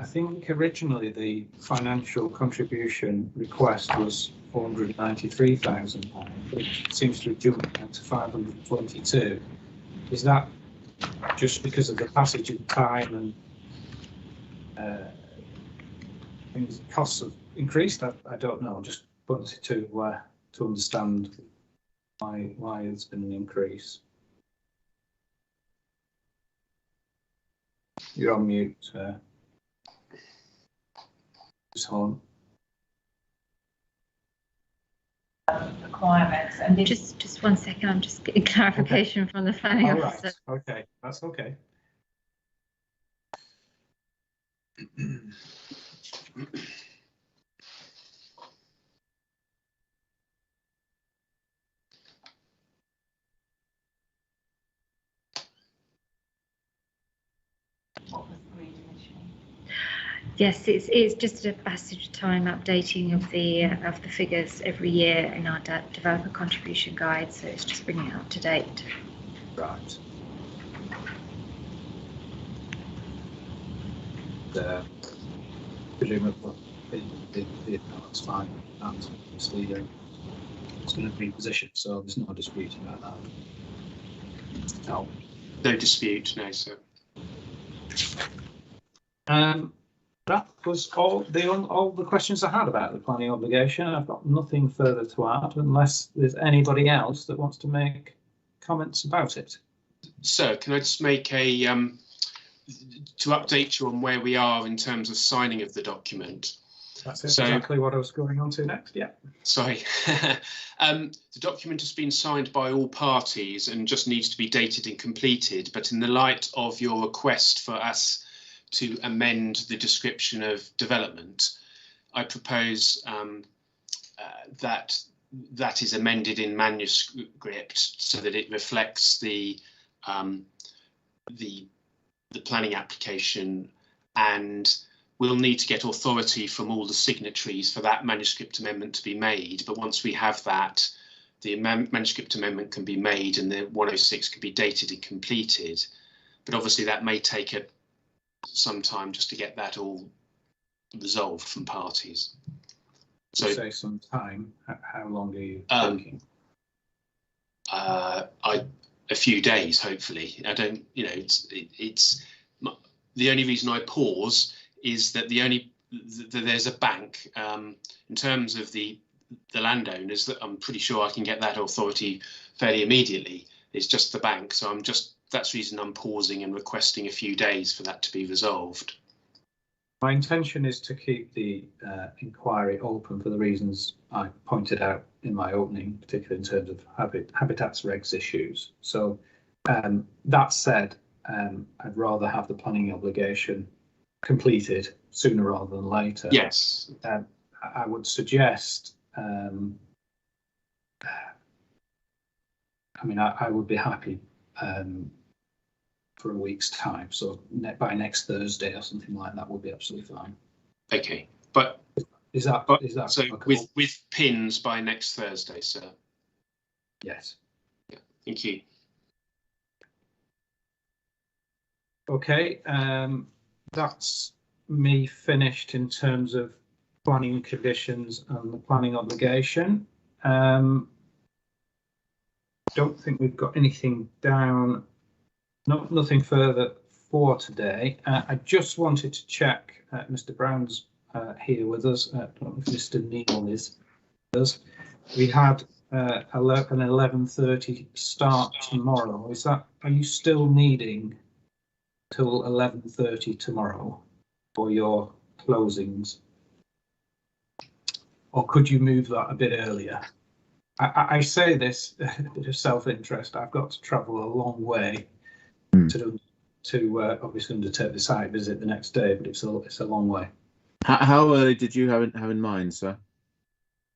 think originally the financial contribution request was £493,000, which seems to have jumped down to 522. Is that just because of the passage of time and things, costs have increased? I don't know. Just wanted to understand why there's been an increase. You're on mute, Ms. Horn. Requirements and just 1 second. I'm just getting clarification from the planning officer. Right. Okay, that's okay. Yes, it's just a passage of time updating of the figures every year in our developer contribution guide, so it's just bringing it up to date. Right. Presumably, that's fine. That's obviously it's going to be positioned, so there's no dispute about that. No. No dispute, no, sir. That was all the questions I had about the planning obligation. I've got nothing further to add unless there's anybody else that wants to make comments about it. So can I just make a to update you on where we are in terms of signing of the document? That's exactly what I was going on to next. Yeah. Sorry. The document has been signed by all parties and just needs to be dated and completed. But in the light of your request for us to amend the description of development, I propose that is amended in manuscript so that it reflects the planning application, and we'll need to get authority from all the signatories for that manuscript amendment to be made. But once we have that, the manuscript amendment can be made and the 106 can be dated and completed. But obviously that may take some time just to get that all resolved from parties. So you say some time. How long are you thinking? A few days, hopefully. I don't, it's the only reason I pause is that there's a bank in terms of the landowners that I'm pretty sure I can get that authority fairly immediately. It's just the bank, so that's the reason I'm pausing and requesting a few days for that to be resolved. My intention is to keep the inquiry open for the reasons I pointed out in my opening, particularly in terms of habitats regs issues. So that said, I'd rather have the planning obligation completed sooner rather than later. Yes. I would suggest, I would be happy for a week's time. So by next Thursday or something like that would be absolutely fine. Okay, but is that so workable? with pins by next Thursday, sir? Yes. Yeah, thank you. Okay, that's me finished in terms of planning conditions and the planning obligation. Don't think we've got anything down. Nothing further for today. I just wanted to check. Mr. Brown's here with us. I don't know if Mr. Neil is with us. We had an 11:30 start tomorrow. Are you still needing till 11:30 tomorrow for your closings, or could you move that a bit earlier? I say this a bit of self-interest. I've got to travel a long way to obviously undertake the site visit the next day, but it's a long way. How early did you have in mind, sir?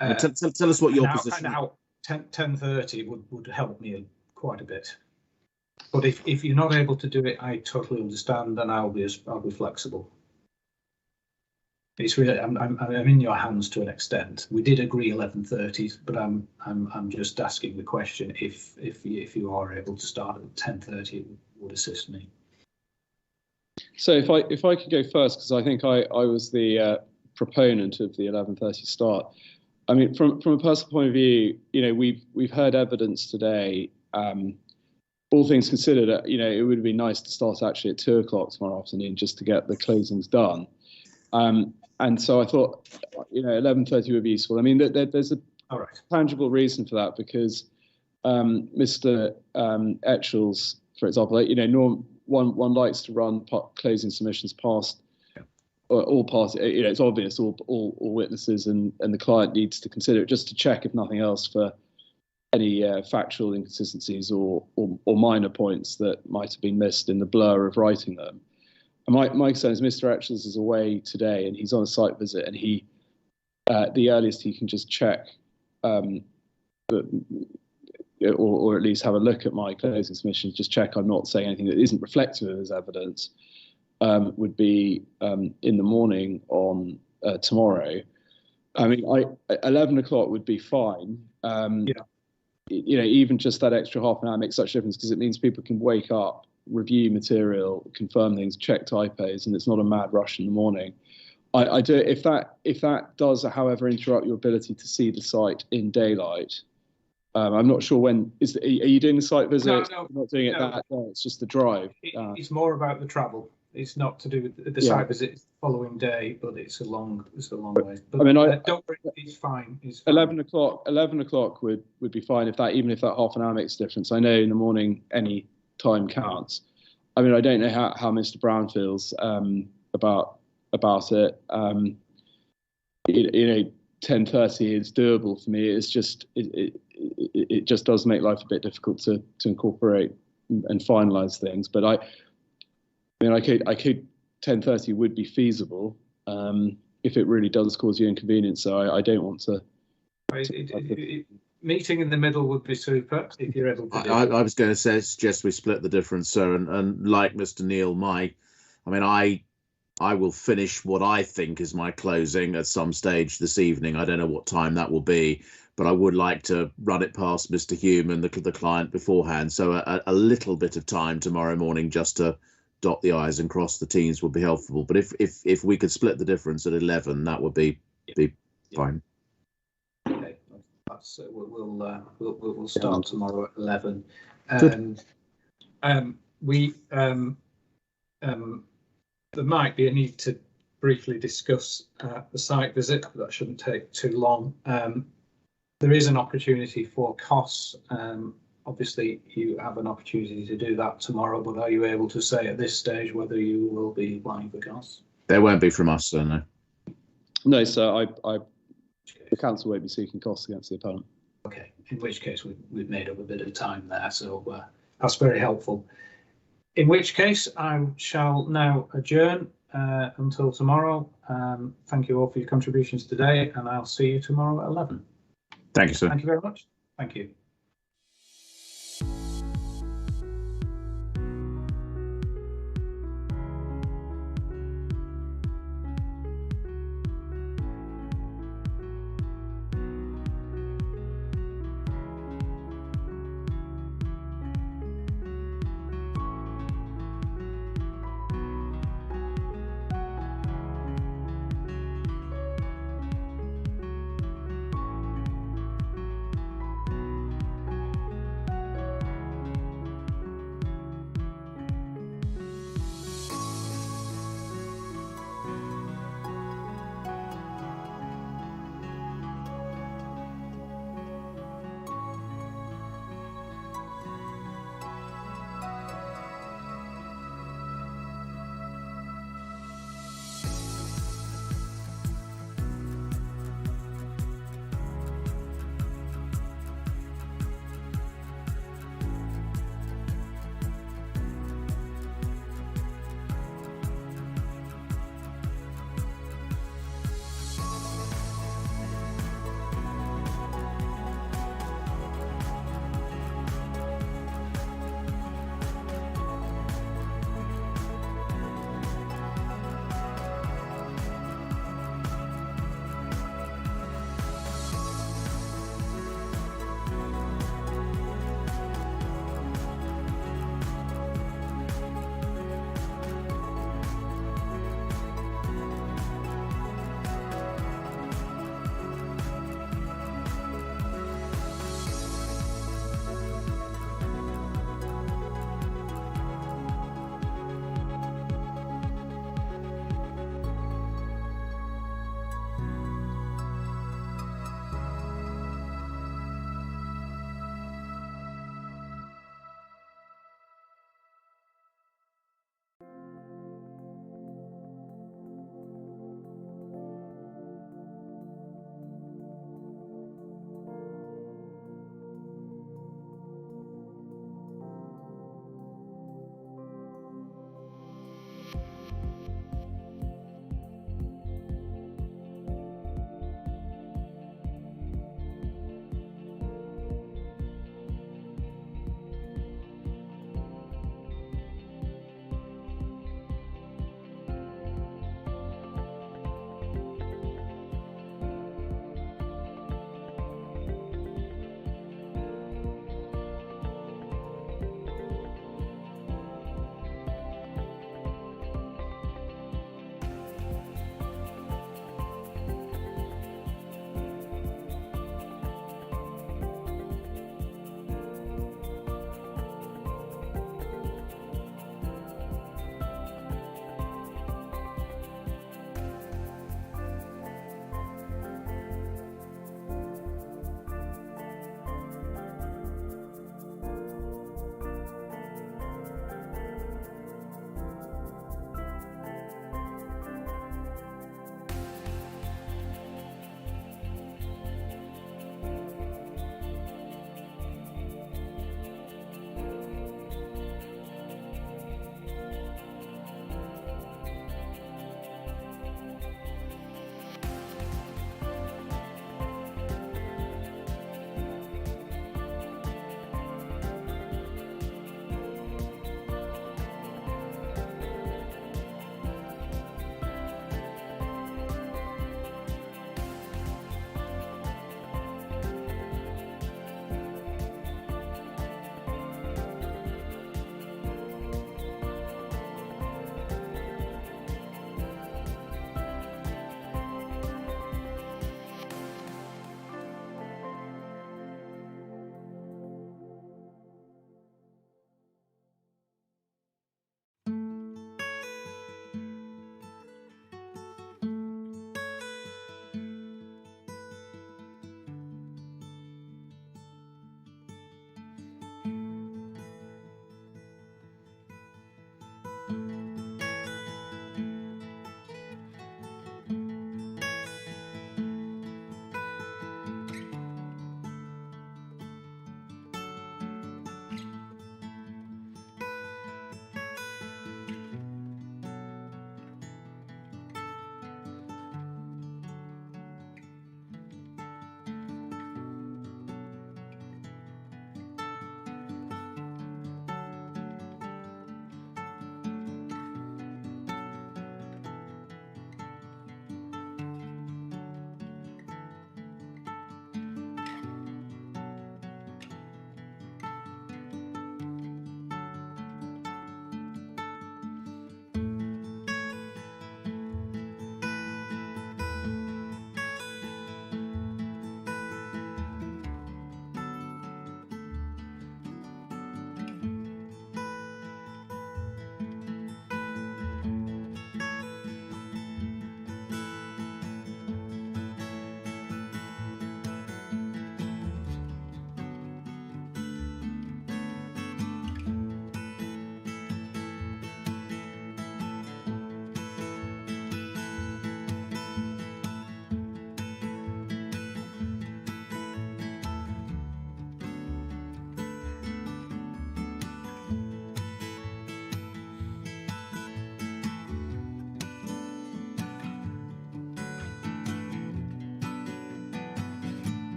Tell us what your position. Now 10:30 would help me quite a bit. But if you're not able to do it, I totally understand, and I'll be flexible. It's really I'm in your hands to an extent. We did agree 11:30, but I'm just asking the question if you are able to start at 10:30, it would assist me. So if I could go first, because I think I was the proponent of the 11:30 start. I mean, from a personal point of view, you know, we've heard evidence today. All things considered, you know, it would be nice to start actually at 2 o'clock tomorrow afternoon just to get the closings done. And so I thought, you know, 11:30 would be useful. I mean, there's a tangible reason for that, because Mr. Etchells, for example, you know, one likes to run closing submissions past all parties. You know, it's obvious all witnesses and the client needs to consider it just to check, if nothing else, for any factual inconsistencies or minor points that might have been missed in the blur of writing them. And my concern is Mr. Etchells is away today and he's on a site visit, and he the earliest he can just check or at least have a look at my closing submissions, just check I'm not saying anything that isn't reflective of his evidence, would be in the morning on tomorrow. I mean, 11 o'clock would be fine. You know, even just that extra half an hour makes such a difference, because it means people can wake up, review material, confirm things, check typos, and it's not a mad rush in the morning. I do, if that does, however, interrupt your ability to see the site in daylight. I'm not sure when are you doing the site visit? No, I'm not doing it that day. It's just the drive. It's more about the travel. It's not to do with the site visit. It's the following day, but it's a long way. But, I mean, don't worry, it's fine. 11 o'clock would be fine even if that half an hour makes a difference. I know in the morning any time counts. I mean, I don't know how Mr. Brown feels about it. You know, 10:30 is doable for me. It's just it just does make life a bit difficult to incorporate and finalize things. But I mean, I could 10:30 would be feasible if it really does cause you inconvenience. So I don't want to. Meeting in the middle would be super if you're able to. I was going to suggest we split the difference, sir, and like Mr. Neil, I will finish what I think is my closing at some stage this evening. I don't know what time that will be, but I would like to run it past Mr. Hume and the client beforehand. So a little bit of time tomorrow morning just to dot the I's and cross the T's would be helpful. But if we could split the difference at 11, that would be fine. Okay, that's we'll start tomorrow at 11. There might be a need to briefly discuss the site visit, but that shouldn't take too long. There is an opportunity for costs. Obviously, you have an opportunity to do that tomorrow, but are you able to say at this stage whether you will be applying for costs? There won't be from us, sir, no. No, sir, the council won't be seeking costs against the appellant. Okay, in which case we've made up a bit of time there, so that's very helpful. In which case, I shall now adjourn until tomorrow. Thank you all for your contributions today, and I'll see you tomorrow at 11. Thank you, sir. Thank you very much. Thank you.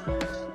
you.